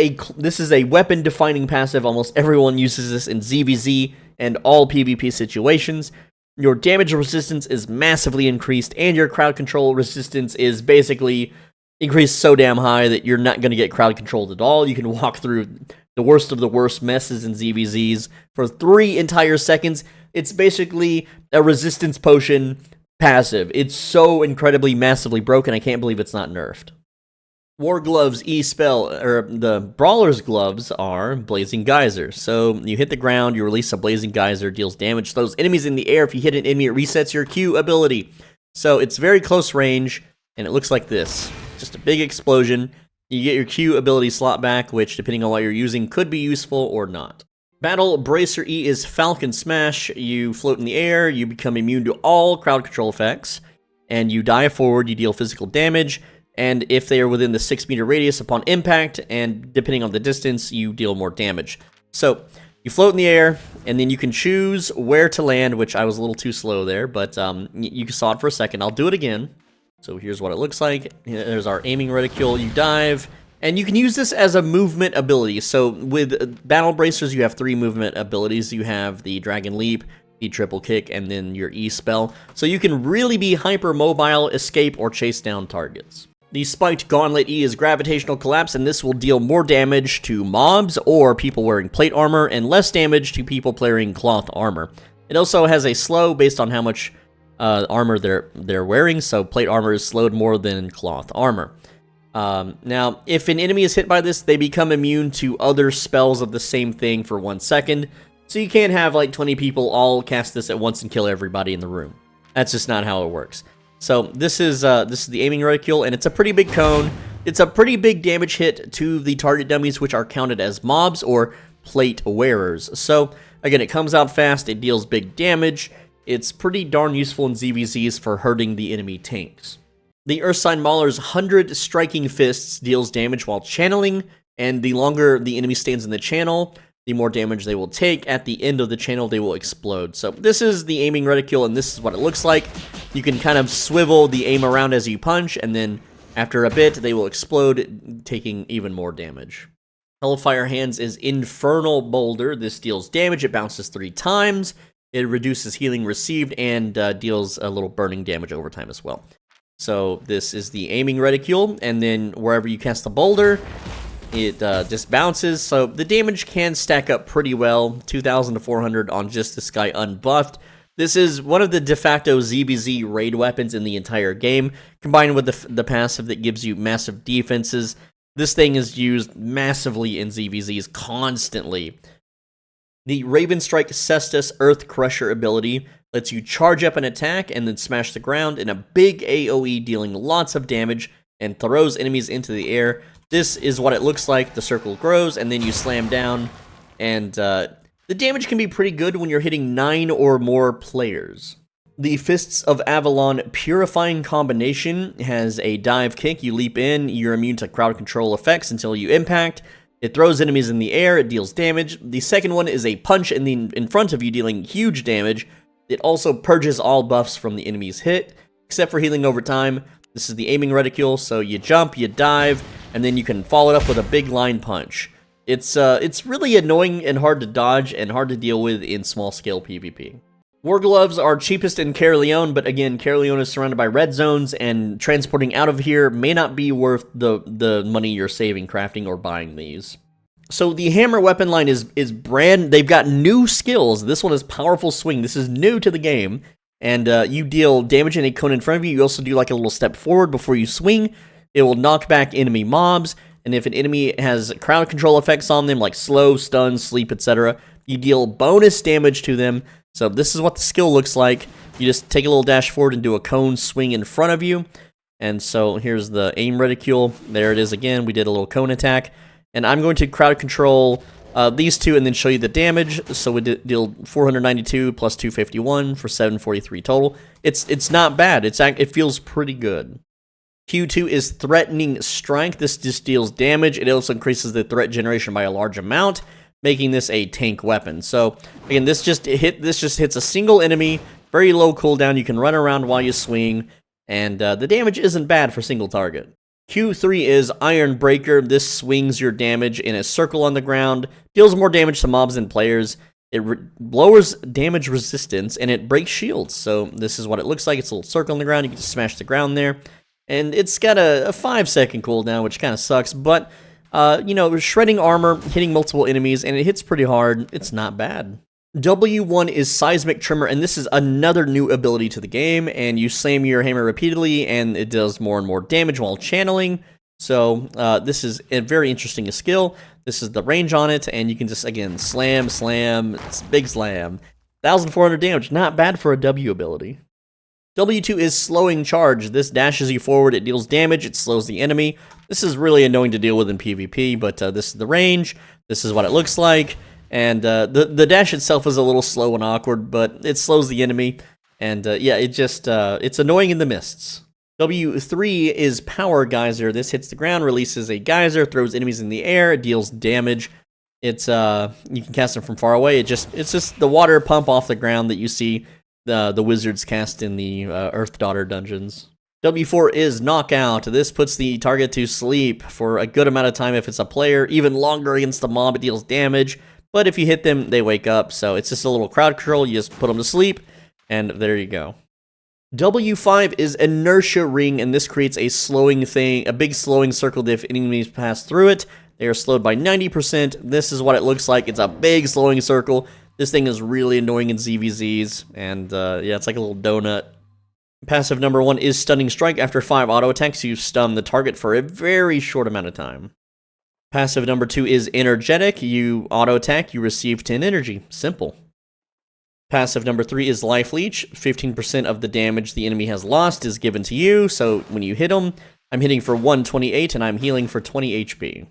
[SPEAKER 1] a weapon-defining passive, almost everyone uses this in ZVZ and all PvP situations, your damage resistance is massively increased, and your crowd control resistance is basically increased so damn high that you're not going to get crowd controlled at all. You can walk through the worst of the worst messes in ZVZs for 3 entire seconds. It's basically a resistance potion passive. It's so incredibly, massively broken, I can't believe it's not nerfed. War Gloves E-Spell, or the Brawler's Gloves, are Blazing Geyser. So you hit the ground, you release a Blazing Geyser, deals damage to those enemies in the air. If you hit an enemy, it resets your Q ability. So it's very close range, and it looks like this. Just a big explosion. You get your Q ability slot back, which, depending on what you're using, could be useful or not. Battle Bracer E is Falcon Smash. You float in the air, you become immune to all crowd control effects, and you dive forward, you deal physical damage, and if they are within the 6-meter radius upon impact, and depending on the distance, you deal more damage. So, you float in the air, and then you can choose where to land, which I was a little too slow there, but you saw it for a second. I'll do it again. So here's what it looks like. There's our aiming reticule. You dive, and you can use this as a movement ability. So with Battle Bracers, you have 3 movement abilities. You have the Dragon Leap, the Triple Kick, and then your E-Spell. So you can really be hyper-mobile, escape, or chase down targets. The Spiked Gauntlet E is Gravitational Collapse, and this will deal more damage to mobs or people wearing plate armor, and less damage to people wearing cloth armor. It also has a slow based on how much armor they're wearing, so plate armor is slowed more than cloth armor. Now, if an enemy is hit by this, they become immune to other spells of the same thing for 1 second, so you can't have like 20 people all cast this at once and kill everybody in the room. That's just not how it works. So this is the aiming reticule, and it's a pretty big cone. It's a pretty big damage hit to the target dummies, which are counted as mobs or plate wearers. So again, it comes out fast, it deals big damage. It's pretty darn useful in ZVZs for hurting the enemy tanks. The Earthsign Mauler's 100 Striking Fists deals damage while channeling, and the longer the enemy stands in the channel, the more damage they will take. At the end of the channel, they will explode. So this is the aiming reticule, and this is what it looks like. You can kind of swivel the aim around as you punch, and then after a bit, they will explode, taking even more damage. Hellfire Hands is Infernal Boulder. This deals damage. It bounces 3 times. It reduces healing received and deals a little burning damage over time as well. So this is the aiming reticule, and then wherever you cast the boulder, it just bounces. So the damage can stack up pretty well, 2,000 to 400 on just this guy unbuffed. This is one of the de facto ZVZ raid weapons in the entire game, combined with the passive that gives you massive defenses. This thing is used massively in ZVZs constantly. The Ravenstrike Cestus Earth Crusher ability lets you charge up an attack and then smash the ground in a big AoE, dealing lots of damage and throws enemies into the air. This is what it looks like. The circle grows, and then you slam down, and the damage can be pretty good when you're hitting 9 or more players. The Fists of Avalon Purifying Combination has a dive kick. You leap in, you're immune to crowd control effects until you impact. It throws enemies in the air, it deals damage. The second one is a punch in front of you, dealing huge damage. It also purges all buffs from the enemy's hit, except for healing over time. This is the aiming reticule, so you jump, you dive, and then you can follow it up with a big line punch. It's really annoying and hard to dodge and hard to deal with in small-scale PvP. War Gloves are cheapest in Caerleon, but again, Caerleon is surrounded by red zones, and transporting out of here may not be worth the money you're saving crafting or buying these. So the hammer weapon line is they've got new skills. This one is Powerful Swing. This is new to the game, and you deal damage in a cone in front of you. You also do like a little step forward before you swing. It will knock back enemy mobs, and if an enemy has crowd control effects on them, like slow, stun, sleep, etc., you deal bonus damage to them. So this is what the skill looks like. You just take a little dash forward and do a cone swing in front of you. And so here's the aim reticule. There it is again. We did a little cone attack. And I'm going to crowd control these two and then show you the damage. So we deal 492 plus 251 for 743 total. It's not bad. It feels pretty good. Q2 is Threatening Strike. This just deals damage. It also increases the threat generation by a large amount, making this a tank weapon. So again, this just hits a single enemy, very low cooldown. You can run around while you swing, and the damage isn't bad for single target. Q3 is Iron Breaker. This swings your damage in a circle on the ground, deals more damage to mobs and players. It lowers damage resistance, and it breaks shields. So this is what it looks like. It's a little circle on the ground. You can just smash the ground there. And it's got a 5-second cooldown, which kind of sucks, but you know, shredding armor, hitting multiple enemies, and it hits pretty hard. It's not bad. W1 is Seismic Tremor, and this is another new ability to the game, and you slam your hammer repeatedly, and it does more and more damage while channeling. So this is a very interesting skill. This is the range on it, and you can just, again, slam, it's big slam. 1,400 damage, not bad for a W ability. W2 is Slowing Charge. This dashes you forward, it deals damage, it slows the enemy. This is really annoying to deal with in PvP, but this is the range, this is what it looks like, and the dash itself is a little slow and awkward, but it slows the enemy, and yeah, it's annoying in the mists. W3 is Power Geyser. This hits the ground, releases a geyser, throws enemies in the air, it deals damage. It's you can cast them from far away. It's just the water pump off the ground that you see the wizards cast in the Earth Daughter dungeons. W4 is Knockout. This puts the target to sleep for a good amount of time if it's a player, even longer against the mob. It deals damage, but if you hit them, they wake up. So it's just a little crowd control. You just put them to sleep, and there you go. W5 is Inertia Ring, and this creates a big slowing circle if enemies pass through it. They are slowed by 90%. This is what it looks like. It's a big slowing circle. This thing is really annoying in ZVZs, and yeah, it's like a little donut. Passive number 1 is Stunning Strike. After 5 auto attacks, you stun the target for a very short amount of time. Passive number 2 is Energetic. You auto attack, you receive 10 energy. Simple. Passive number 3 is Life Leech. 15% of the damage the enemy has lost is given to you, so when you hit them, I'm hitting for 128 and I'm healing for 20 HP.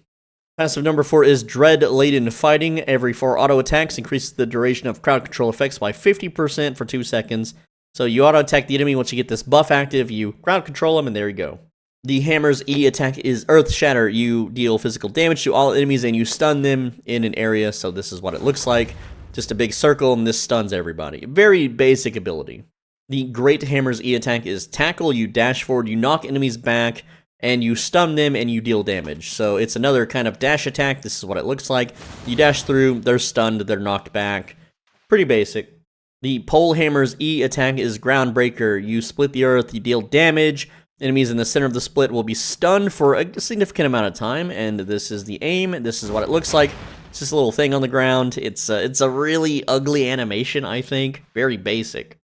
[SPEAKER 1] Passive number 4 is Dread-Laden Fighting. Every 4 auto attacks increases the duration of crowd control effects by 50% for 2 seconds. So you auto attack the enemy. Once you get this buff active, you crowd control them, and there you go. The hammer's E attack is Earth Shatter. You deal physical damage to all enemies and you stun them in an area. So this is what it looks like. Just a big circle, and this stuns everybody. Very basic ability. The Great Hammer's E attack is Tackle. You dash forward, you knock enemies back, and you stun them, and you deal damage. So it's another kind of dash attack. This is what it looks like. You dash through, they're stunned, they're knocked back. Pretty basic. The Pole Hammer's E attack is Groundbreaker. You split the earth, you deal damage. Enemies in the center of the split will be stunned for a significant amount of time, and this is the aim. This is what it looks like. It's just a little thing on the ground. It's a really ugly animation, I think. Very basic.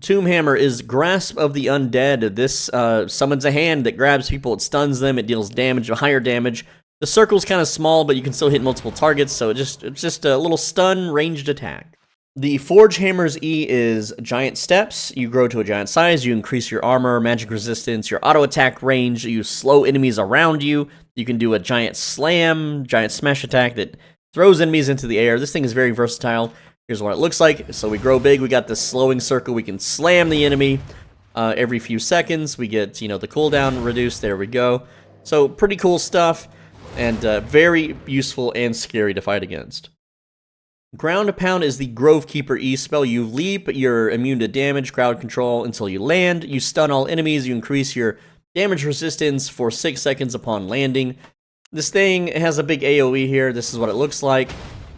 [SPEAKER 1] Tomb Hammer is Grasp of the Undead. This summons a hand that grabs people, it stuns them, it deals damage, higher damage. The circle's kind of small, but you can still hit multiple targets, so it's just a little stun ranged attack. The Forge Hammer's E is Giant Steps. You grow to a giant size, you increase your armor, magic resistance, your auto attack range, you slow enemies around you. You can do a giant slam, giant smash attack that throws enemies into the air. This thing is very versatile. Here's what it looks like. So we grow big, we got this slowing circle, we can slam the enemy every few seconds. We get, you know, the cooldown reduced, there we go. So pretty cool stuff, and very useful and scary to fight against. Ground Pound is the Grove Keeper E spell. You leap, you're immune to damage, crowd control until you land. You stun all enemies, you increase your damage resistance for 6 seconds upon landing. This thing has a big AoE here. This is what it looks like.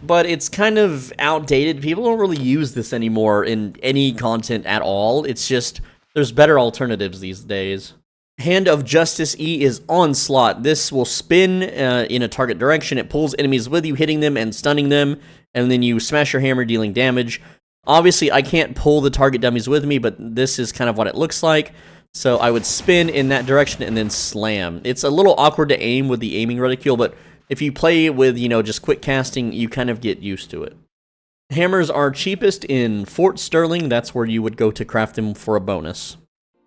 [SPEAKER 1] but it's kind of outdated. People don't really use this anymore in any content at all. It's just, there's better alternatives these days. Hand of Justice E is Onslaught. This will spin in a target direction. It pulls enemies with you, hitting them and stunning them, and then you smash your hammer, dealing damage. Obviously, I can't pull the target dummies with me, but this is kind of what it looks like. So I would spin in that direction and then slam. It's a little awkward to aim with the aiming reticule, but if you play with, just quick casting, you kind of get used to it. Hammers are cheapest in Fort Sterling. That's where you would go to craft them for a bonus.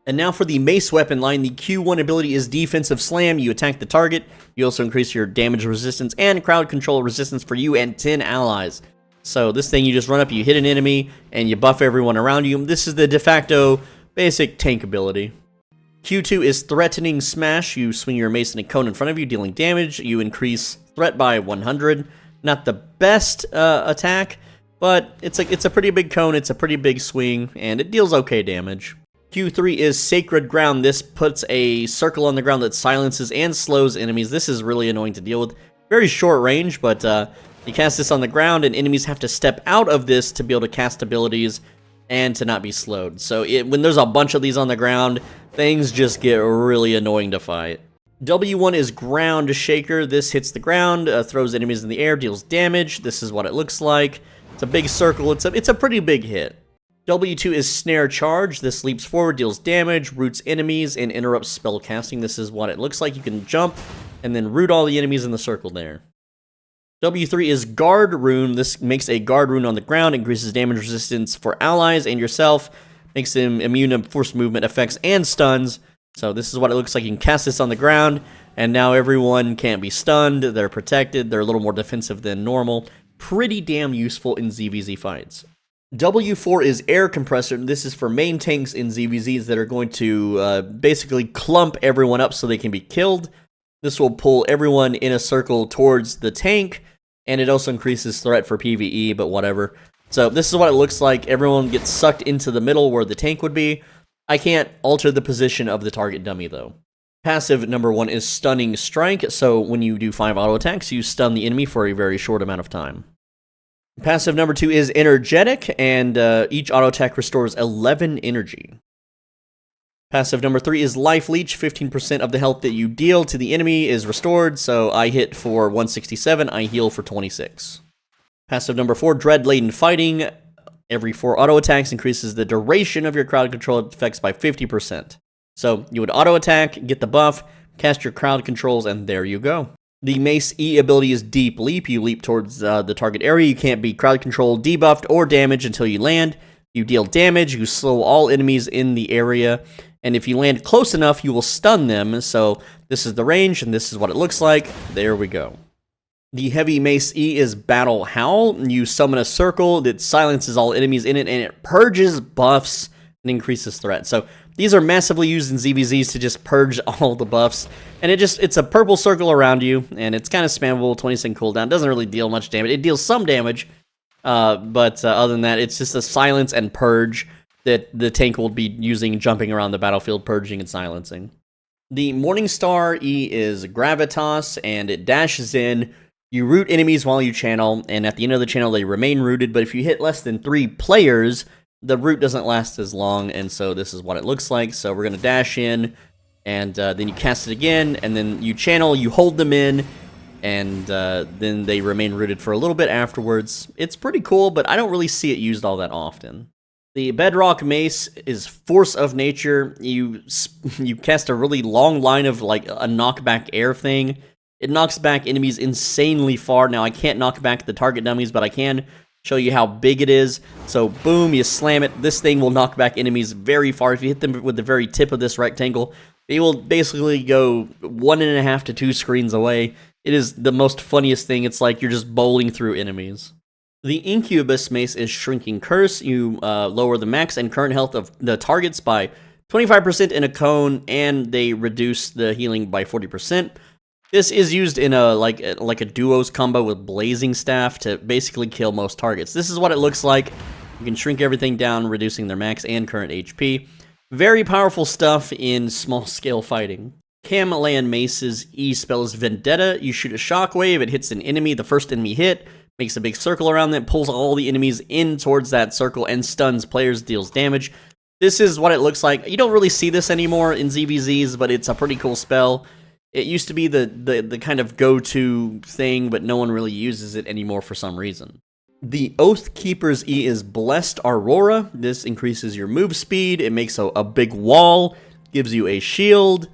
[SPEAKER 1] And now for the Mace weapon line, the Q1 ability is Defensive Slam. You attack the target. You also increase your damage resistance and crowd control resistance for you and 10 allies. So this thing, you just run up, you hit an enemy, and you buff everyone around you. This is the de facto basic tank ability. Q2 is Threatening Smash. You swing your mace in a cone in front of you, dealing damage. You increase threat by 100. Not the best attack, but it's a pretty big cone, it's a pretty big swing, and it deals okay damage. Q3 is Sacred Ground. This puts a circle on the ground that silences and slows enemies. This is really annoying to deal with. Very short range, but you cast this on the ground, and enemies have to step out of this to be able to cast abilities and to not be slowed. So when there's a bunch of these on the ground, things just get really annoying to fight. W1 is Ground Shaker. This hits the ground, throws enemies in the air, deals damage. This is what it looks like. It's a big circle. It's a pretty big hit. W2 is Snare Charge. This leaps forward, deals damage, roots enemies, and interrupts spell casting. This is what it looks like. You can jump and then root all the enemies in the circle there. W3 is Guard Rune. This makes a guard rune on the ground, increases damage resistance for allies and yourself, makes them immune to forced movement effects and stuns. So this is what it looks like. You can cast this on the ground, and now everyone can't be stunned. They're protected. They're a little more defensive than normal. Pretty damn useful in ZVZ fights. W4 is Air Compressor. This is for main tanks in ZVZs that are going to basically clump everyone up so they can be killed. This will pull everyone in a circle towards the tank, and it also increases threat for PvE, but whatever. So this is what it looks like. Everyone gets sucked into the middle where the tank would be. I can't alter the position of the target dummy, though. Passive number 1 is Stunning Strike, so when you do 5 auto attacks, you stun the enemy for a very short amount of time. Passive number 2 is Energetic, and each auto attack restores 11 energy. Passive number 3 is Life Leech. 15% of the health that you deal to the enemy is restored, so I hit for 167, I heal for 26. Passive number 4, Dread-Laden Fighting. Every 4 auto attacks increases the duration of your crowd control effects by 50%. So you would auto attack, get the buff, cast your crowd controls, and there you go. The Mace E ability is Deep Leap. You leap towards the target area. You can't be crowd control, debuffed, or damaged until you land. You deal damage, you slow all enemies in the area, and if you land close enough, you will stun them. So this is the range, and this is what it looks like. There we go. The Heavy Mace E is Battle Howl. You summon a circle that silences all enemies in it, and it purges buffs and increases threat. So these are massively used in ZVZs to just purge all the buffs. And it's a purple circle around you, and it's kind of spammable, 20-second cooldown. Doesn't really deal much damage. It deals some damage, but other than that, it's just a silence and purge that the tank will be using, jumping around the battlefield, purging and silencing. The Morningstar E is Gravitas, and it dashes in. You root enemies while you channel, and at the end of the channel, they remain rooted, but if you hit less than 3 players, the root doesn't last as long, and so this is what it looks like. So we're going to dash in, and then you cast it again, and then you channel, you hold them in, and then they remain rooted for a little bit afterwards. It's pretty cool, but I don't really see it used all that often. The Bedrock Mace is Force of Nature. You cast a really long line of like a knockback air thing. It knocks back enemies insanely far. Now, I can't knock back the target dummies, but I can show you how big it is. So, boom, you slam it. This thing will knock back enemies very far. If you hit them with the very tip of this rectangle, they will basically go 1.5 to 2 screens away. It is the most funniest thing. It's like you're just bowling through enemies. The Incubus Mace is Shrinking Curse. You lower the max and current health of the targets by 25% in a cone, and they reduce the healing by 40%. This is used in a like a duos combo with Blazing Staff to basically kill most targets. This is what it looks like. You can shrink everything down, reducing their max and current HP. Very powerful stuff in small-scale fighting. Camland Mace's E spell is Vendetta. You shoot a shockwave, it hits an enemy. The first enemy hit makes a big circle around them, pulls all the enemies in towards that circle, and stuns players, deals damage. This is what it looks like. You don't really see this anymore in ZBZs, but it's a pretty cool spell. It used to be the kind of go-to thing, but no one really uses it anymore for some reason. The Oathkeeper's E is Blessed Aurora. This increases your move speed. It makes a big wall, gives you a shield.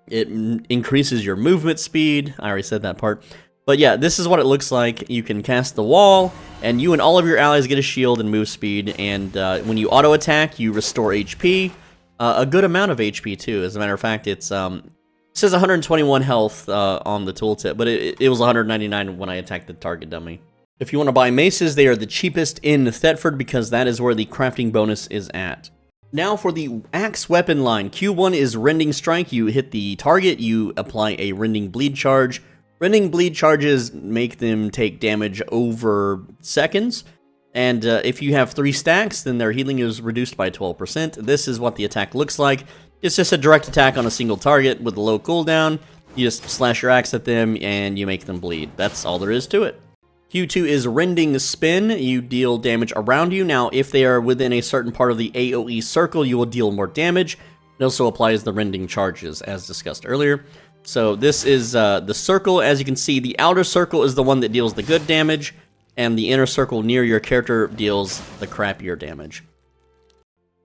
[SPEAKER 1] It increases your movement speed. I already said that part. But yeah, this is what it looks like. You can cast the wall, and you and all of your allies get a shield and move speed. And when you auto-attack, you restore HP. A good amount of HP, too. As a matter of fact, it says 121 health on the tooltip, but it was 199 when I attacked the target dummy. If you want to buy maces, they are the cheapest in Thetford because that is where the crafting bonus is at. Now for the axe weapon line. Q1 is Rending Strike. You hit the target, you apply a Rending Bleed charge. Rending Bleed charges make them take damage over seconds. And if you have 3 stacks, then their healing is reduced by 12%. This is what the attack looks like. It's just a direct attack on a single target with a low cooldown. You just slash your axe at them and you make them bleed. That's all there is to it. Q2 is Rending Spin. You deal damage around you. Now, if they are within a certain part of the AoE circle, you will deal more damage. It also applies the Rending charges, as discussed earlier. So this is the circle. As you can see, the outer circle is the one that deals the good damage, and the inner circle near your character deals the crappier damage.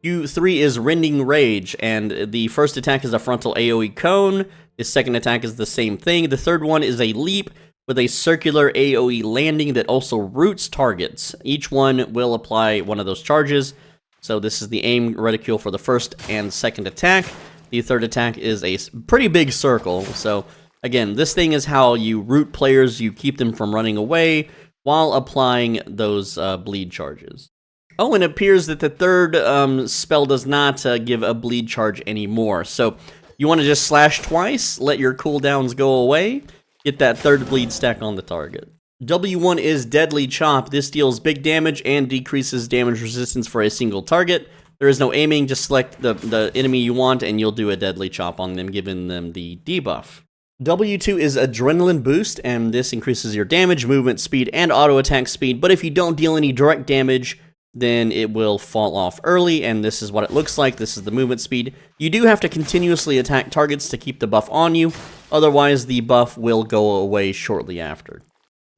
[SPEAKER 1] Q3 is Rending Rage, and the first attack is a frontal AoE cone. The second attack is the same thing. The third one is a leap with a circular AoE landing that also roots targets. Each one will apply one of those charges. So this is the aim reticule for the first and second attack. The third attack is a pretty big circle. So again, this thing is how you root players. You keep them from running away while applying those bleed charges. Oh, and it appears that the third spell does not give a bleed charge anymore. So you want to just slash twice, let your cooldowns go away, get that third bleed stack on the target. W1 is Deadly Chop. This deals big damage and decreases damage resistance for a single target. There is no aiming, just select the enemy you want and you'll do a Deadly Chop on them, giving them the debuff. W2 is Adrenaline Boost, and this increases your damage, movement speed, and auto attack speed, but if you don't deal any direct damage, then it will fall off early, and this is what it looks like. This is the movement speed. You do have to continuously attack targets to keep the buff on you, otherwise the buff will go away shortly after.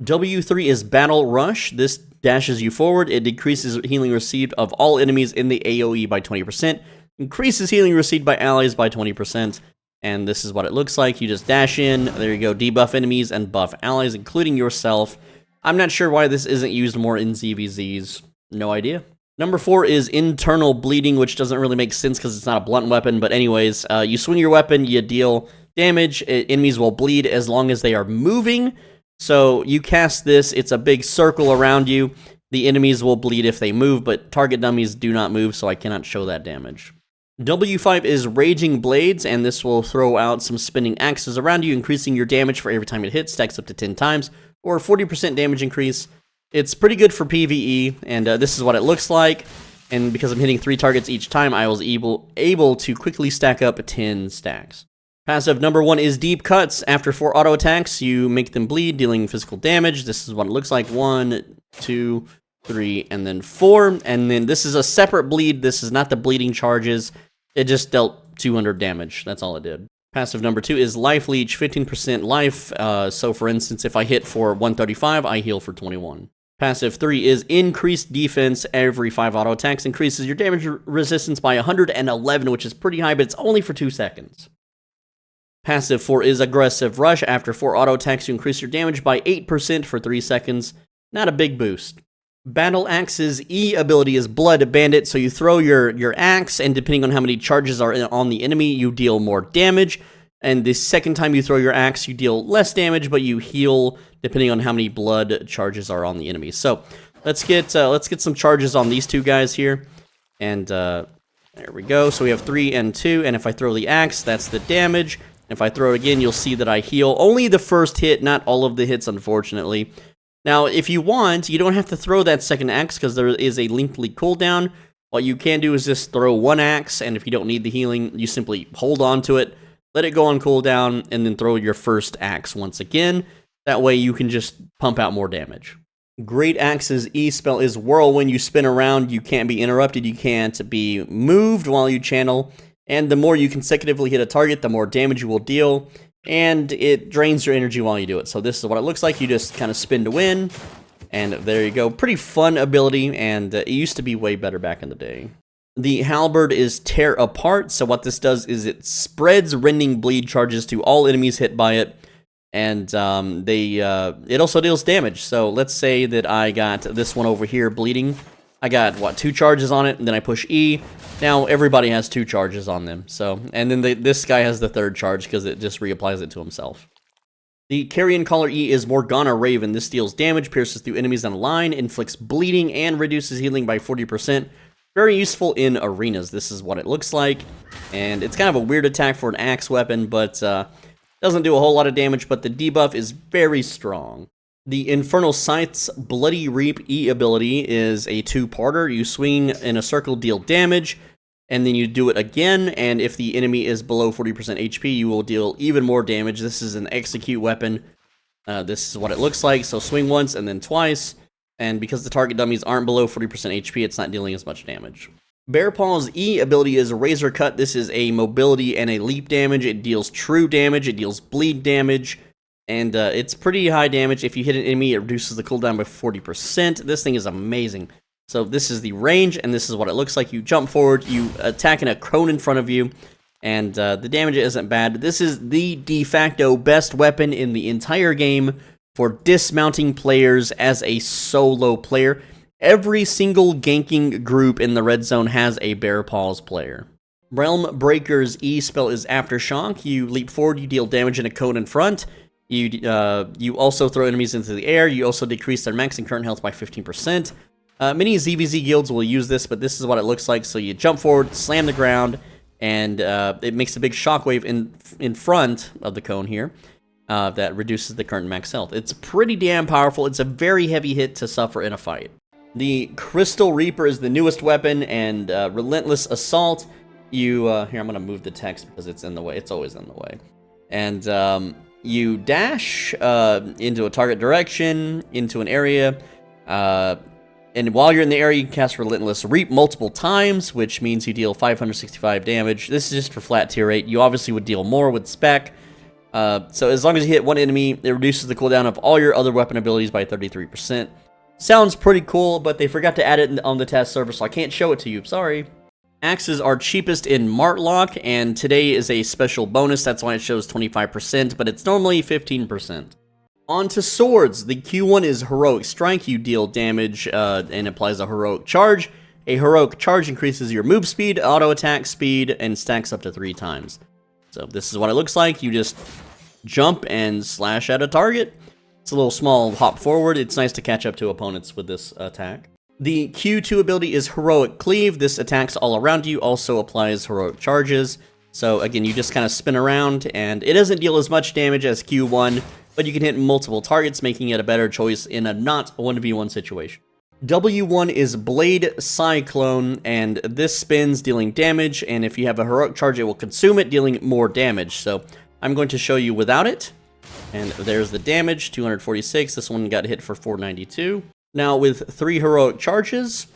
[SPEAKER 1] W3 is Battle Rush. This dashes you forward. It decreases healing received of all enemies in the AoE by 20%, increases healing received by allies by 20%, and this is what it looks like. You just dash in, there you go, debuff enemies and buff allies, including yourself. I'm not sure why this isn't used more in ZVZs. No idea. Number 4 is Internal Bleeding, which doesn't really make sense because it's not a blunt weapon, but anyways, you swing your weapon, you deal damage, enemies will bleed as long as they are moving. So you cast this, it's a big circle around you. The enemies will bleed if they move, but target dummies do not move, so I cannot show that damage. W5 is Raging Blades, and this will throw out some spinning axes around you, increasing your damage for every time it hits, stacks up to 10 times, or 40% damage increase. It's pretty good for PvE, and this is what it looks like. And because I'm hitting 3 targets each time, I was able to quickly stack up 10 stacks. Passive number 1 is Deep Cuts. After 4 auto attacks, you make them bleed, dealing physical damage. This is what it looks like. 1, 2, 3, and then 4. And then this is a separate bleed. This is not the bleeding charges. It just dealt 200 damage. That's all it did. Passive number 2 is Life Leech, 15% life. So for instance, if I hit for 135, I heal for 21. Passive 3 is Increased Defense. Every 5 auto attacks increases your damage resistance by 111, which is pretty high, but it's only for 2 seconds. Passive 4 is Aggressive Rush. After 4 auto attacks, you increase your damage by 8% for 3 seconds. Not a big boost. Battle Axe's E ability is Blood Bandit, so you throw your axe, and depending on how many charges are on the enemy, you deal more damage. And the second time you throw your axe, you deal less damage, but you heal depending on how many blood charges are on the enemy. So let's get some charges on these 2 guys here, and there we go. So we have 3 and 2, and if I throw the axe, that's the damage. If I throw it again, you'll see that I heal only the first hit, not all of the hits, unfortunately. Now, if you want, you don't have to throw that second axe because there is a lengthy cooldown. What you can do is just throw 1 axe, and if you don't need the healing, you simply hold on to it, let it go on cooldown, and then throw your first axe once again. That way you can just pump out more damage. Great Axe's E spell is Whirlwind. You spin around, you can't be interrupted, you can't be moved while you channel, and the more you consecutively hit a target, the more damage you will deal, and it drains your energy while you do it. So this is what it looks like. You just kind of spin to win, and there you go. Pretty fun ability, and it used to be way better back in the day. The Halberd is Tear Apart, so what this does is it spreads Rending Bleed charges to all enemies hit by it, and it also deals damage. So let's say that I got this one over here bleeding. I got, what, 2 charges on it, and then I push E. Now everybody has 2 charges on them. So, and then this guy has the 3rd charge because it just reapplies it to himself. The Carrion Collar E is Morgana Raven. This deals damage, pierces through enemies on a line, inflicts bleeding, and reduces healing by 40%. Very useful in arenas. This is what it looks like. And it's kind of a weird attack for an axe weapon, but doesn't do a whole lot of damage, but the debuff is very strong. The Infernal Scythe's Bloody Reap E ability is a 2-parter. You swing in a circle, deal damage, and then you do it again, and if the enemy is below 40% HP, you will deal even more damage. This is an execute weapon. This is what it looks like. So swing once and then twice, and because the target dummies aren't below 40% HP, it's not dealing as much damage. Bear Paw's E ability is Razor Cut. This is a mobility and a leap damage. It deals true damage, it deals bleed damage, and it's pretty high damage. If you hit an enemy, it reduces the cooldown by 40%. This thing is amazing. So this is the range, and this is what it looks like. You jump forward, you attack in a cone in front of you, and the damage isn't bad. This is the de facto best weapon in the entire game for dismounting players as a solo player. Every single ganking group in the red zone has a Bear Paws player. Realm Breaker's E spell is Aftershock. You leap forward, you deal damage in a cone in front. You also throw enemies into the air. You also decrease their max and current health by 15%. Many ZVZ guilds will use this, but this is what it looks like. So you jump forward, slam the ground, and it makes a big shockwave in front of the cone here that reduces the current max health. It's pretty damn powerful. It's a very heavy hit to suffer in a fight. The Crystal Reaper is the newest weapon, and Relentless Assault. Here, I'm going to move the text because it's in the way. It's always in the way. And you dash into a target direction, into an area, and while you're in the area, you can cast Relentless Reap multiple times, which means you deal 565 damage. This is just for flat tier 8. You obviously would deal more with spec. So as long as you hit one enemy, it reduces the cooldown of all your other weapon abilities by 33%. Sounds pretty cool, but they forgot to add it on the test server, so I can't show it to you. Sorry. Axes are cheapest in Martlock, and today is a special bonus. That's why it shows 25%, but it's normally 15%. On to swords. The Q1 is Heroic Strike. You deal damage and applies a Heroic Charge. A Heroic Charge increases your move speed, auto attack speed, and stacks up to 3 times. So this is what it looks like. You just jump and slash at a target. It's a little small hop forward. It's nice to catch up to opponents with this attack. The Q2 ability is Heroic Cleave. This attacks all around you, also applies heroic charges. So again, you just kind of spin around, and it doesn't deal as much damage as Q1, but you can hit multiple targets, making it a better choice in a not 1v1 situation. W1 is Blade Cyclone, and this spins, dealing damage, and if you have a heroic charge, it will consume it, dealing more damage. So I'm going to show you without it. And there's the damage, 246. This one got hit for 492. Now, with 3 heroic charges,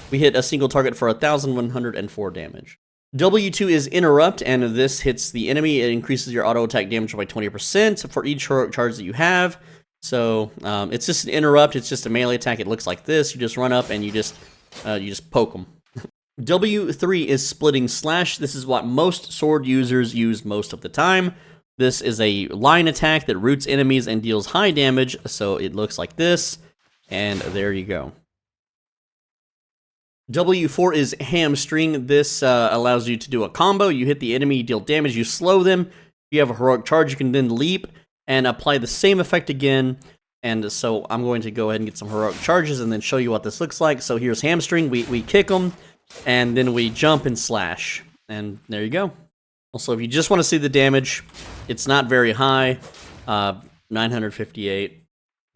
[SPEAKER 1] we hit a single target for 1,104 damage. W2 is Interrupt, and this hits the enemy. It increases your auto attack damage by 20% for each heroic charge that you have. So, it's just an interrupt. It's just a melee attack. It looks like this. You just run up and you just poke them. W3 is Splitting Slash. This is what most sword users use most of the time. This is a line attack that roots enemies and deals high damage, so it looks like this, and there you go. W4 is Hamstring. This allows you to do a combo. You hit the enemy, you deal damage, you slow them. If you have a heroic charge, you can then leap and apply the same effect again. And so I'm going to go ahead and get some heroic charges and then show you what this looks like. So here's Hamstring. We kick them, and then we jump and slash. And there you go. Also, if you just want to see the damage, it's not very high, 958.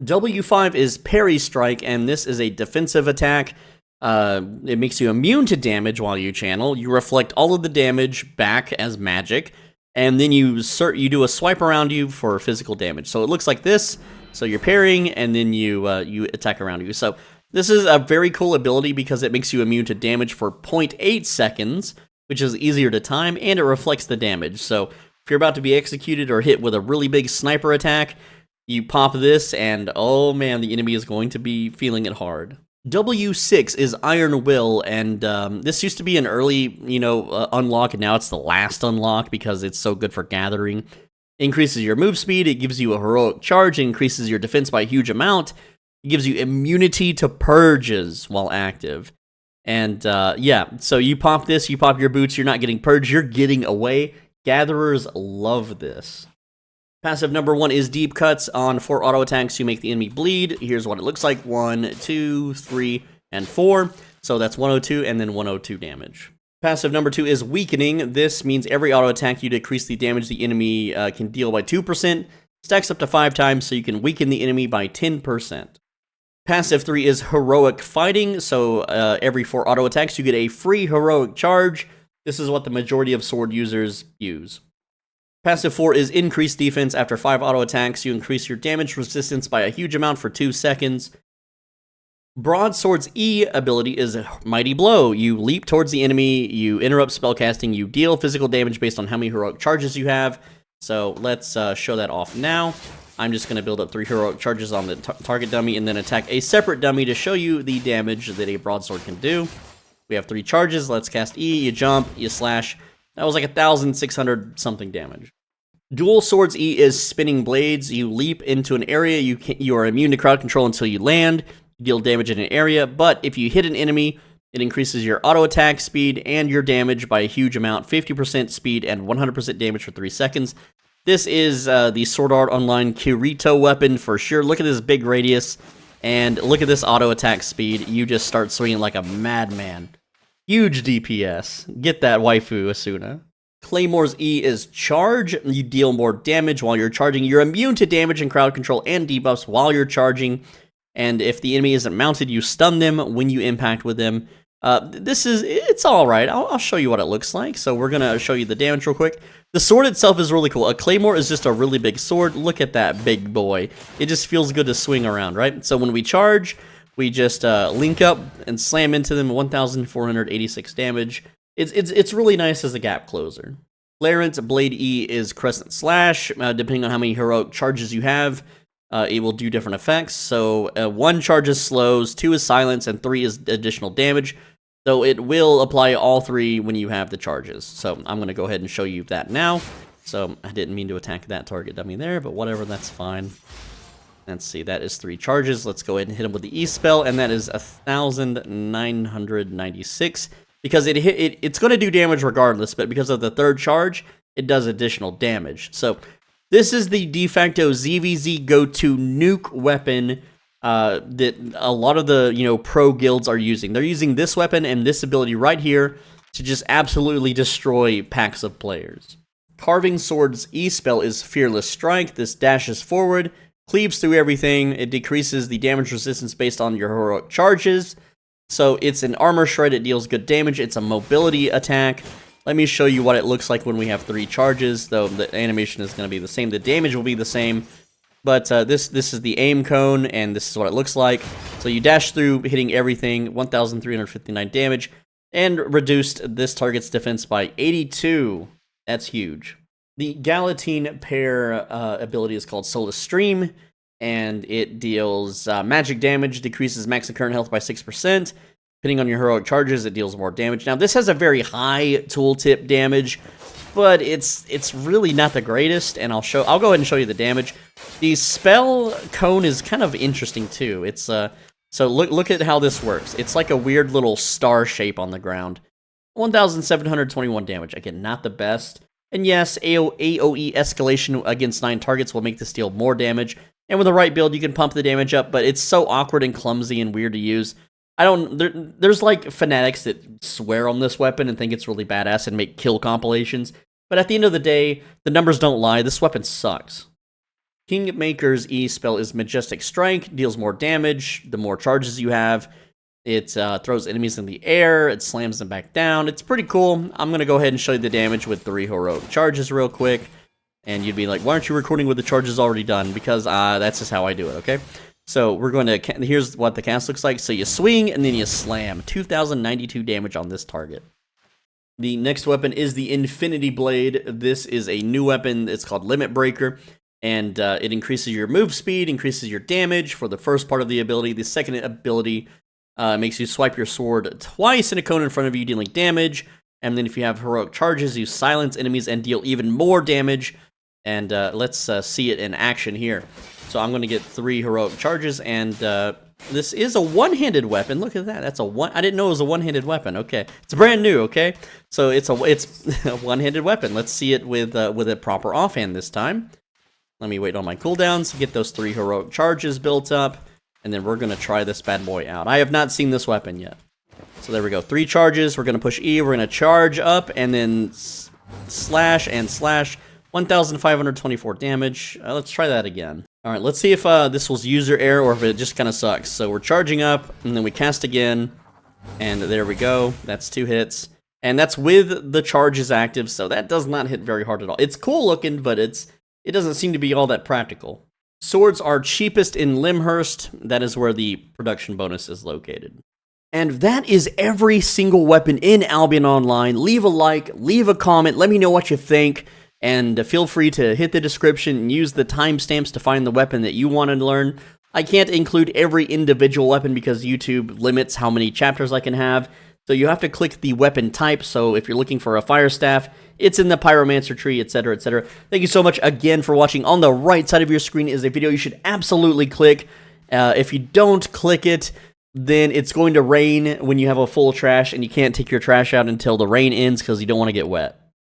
[SPEAKER 1] W5 is Parry Strike, and this is a defensive attack. It makes you immune to damage while you channel. You reflect all of the damage back as magic. and then you do a swipe around you for physical damage. So it looks like this. So you're parrying, and then you attack around you. So this is a very cool ability because it makes you immune to damage for 0.8 seconds, which is easier to time, and it reflects the damage. So if you're about to be executed or hit with a really big sniper attack, you pop this, and oh man, the enemy is going to be feeling it hard. W6 is Iron Will, and this used to be an early, unlock, and now it's the last unlock because it's so good for gathering. Increases your move speed, it gives you a heroic charge, it increases your defense by a huge amount, it gives you immunity to purges while active. And yeah, so you pop this, you pop your boots, you're not getting purged, you're getting away. Gatherers love this. Passive number 1 is Deep Cuts. On 4 auto attacks, you make the enemy bleed. Here's what it looks like: 1, 2, 3, and 4. So that's 102 and then 102 damage. Passive number 2 is Weakening. This means every auto attack you decrease the damage the enemy can deal by 2%. Stacks up to 5 times, so you can weaken the enemy by 10%. Passive 3 is Heroic Fighting. So every 4 auto attacks, you get a free heroic charge. This is what the majority of sword users use. Passive 4 is Increased Defense. After 5 auto attacks, you increase your damage resistance by a huge amount for 2 seconds. Broadsword's E ability is Mighty Blow. You leap towards the enemy, you interrupt spellcasting, you deal physical damage based on how many heroic charges you have. So let's show that off now. I'm just going to build up 3 heroic charges on the target dummy and then attack a separate dummy to show you the damage that a broadsword can do. We have 3 charges. Let's cast E, you jump, you slash. That was like 1,600 something damage. Dual Swords E is Spinning Blades. You leap into an area, you are immune to crowd control until you land. Deal damage in an area, but if you hit an enemy, it increases your auto attack speed and your damage by a huge amount, 50% speed and 100% damage for 3 seconds. This is the Sword Art Online Kirito weapon for sure. Look at this big radius, and look at this auto attack speed. You just start swinging like a madman. Huge DPS. Get that waifu, Asuna. Claymore's E is Charge. You deal more damage while you're charging. You're immune to damage and crowd control and debuffs while you're charging. And if the enemy isn't mounted, you stun them when you impact with them. It's alright. I'll show you what it looks like. So we're going to show you the damage real quick. The sword itself is really cool. A Claymore is just a really big sword. Look at that big boy. It just feels good to swing around, right? So when we charge, we just link up and slam into them, 1,486 damage. It's really nice as a gap closer. Clarence Blade E is Crescent Slash. Depending on how many heroic charges you have, it will do different effects. So 1 charge is slows, 2 is silence, and 3 is additional damage. So it will apply all 3 when you have the charges. So I'm going to go ahead and show you that now. So I didn't mean to attack that target dummy there, but whatever, that's fine. Let's see, that is 3 charges. Let's go ahead and hit him with the E spell, and that is 1,996. Because it's going to do damage regardless, but because of the 3rd charge, it does additional damage. So this is the de facto ZVZ go-to nuke weapon that a lot of the pro guilds are using. They're using this weapon and this ability right here to just absolutely destroy packs of players. Carving Sword's E spell is Fearless Strike. This dashes forward, cleaves through everything. It decreases the damage resistance based on your heroic charges. So it's an armor shred, it deals good damage, it's a mobility attack. Let me show you what it looks like when we have 3 charges, though the animation is going to be the same, the damage will be the same. But this is the aim cone, and this is what it looks like. So you dash through, hitting everything, 1,359 damage, and reduced this target's defense by 82. That's huge. The Galatine pair ability is called Solar Stream, and it deals magic damage, decreases max and current health by 6%. Depending on your heroic charges, it deals more damage. Now, this has a very high tooltip damage, but it's really not the greatest, and I'll go ahead and show you the damage. The spell cone is kind of interesting, too. It's so look at how this works. It's like a weird little star shape on the ground. 1,721 damage. Again, not the best. And yes, AoE escalation against 9 targets will make this deal more damage. And with the right build, you can pump the damage up, but it's so awkward and clumsy and weird to use. There's like fanatics that swear on this weapon and think it's really badass and make kill compilations. But at the end of the day, the numbers don't lie. This weapon sucks. Kingmaker's E spell is Majestic Strike, deals more damage the more charges you have. It throws enemies in the air, it slams them back down. It's pretty cool. I'm going to go ahead and show you the damage with 3 heroic charges real quick. And you'd be like, why aren't you recording with the charges already done? Because that's just how I do it, okay? So we're going to, here's what the cast looks like. So you swing and then you slam. 2,092 damage on this target. The next weapon is the Infinity Blade. This is a new weapon. It's called Limit Breaker. And it increases your move speed, increases your damage for the first part of the ability. The second ability makes you swipe your sword twice in a cone in front of you, dealing damage. And then if you have heroic charges, you silence enemies and deal even more damage. And let's see it in action here. So I'm going to get 3 heroic charges, and this is a one-handed weapon. Look at that. That's a one. I didn't know it was a one-handed weapon. Okay, it's brand new. Okay, so it's a one-handed weapon. Let's see it with a proper offhand this time. Let me wait on my cooldowns to get those 3 heroic charges built up, and then we're going to try this bad boy out. I have not seen this weapon yet. So there we go. 3 charges. We're going to push E. We're going to charge up, and then slash and slash. 1,524 damage. Let's try that again. All right, let's see if this was user error or if it just kind of sucks. So we're charging up, and then we cast again, and there we go. That's 2 hits, and that's with the charges active, so that does not hit very hard at all. It's cool looking, but it doesn't seem to be all that practical. Swords are cheapest in Limhurst. That is where the production bonus is located. And that is every single weapon in Albion Online. Leave a like, leave a comment, let me know what you think. And feel free to hit the description and use the timestamps to find the weapon that you want to learn. I can't include every individual weapon because YouTube limits how many chapters I can have. So you have to click the weapon type. So if you're looking for a fire staff, it's in the Pyromancer tree, etc., etc. Thank you so much again for watching. On the right side of your screen is a video you should absolutely click. If you don't click it, then it's going to rain when you have a full trash, and you can't take your trash out until the rain ends because you don't want to get wet.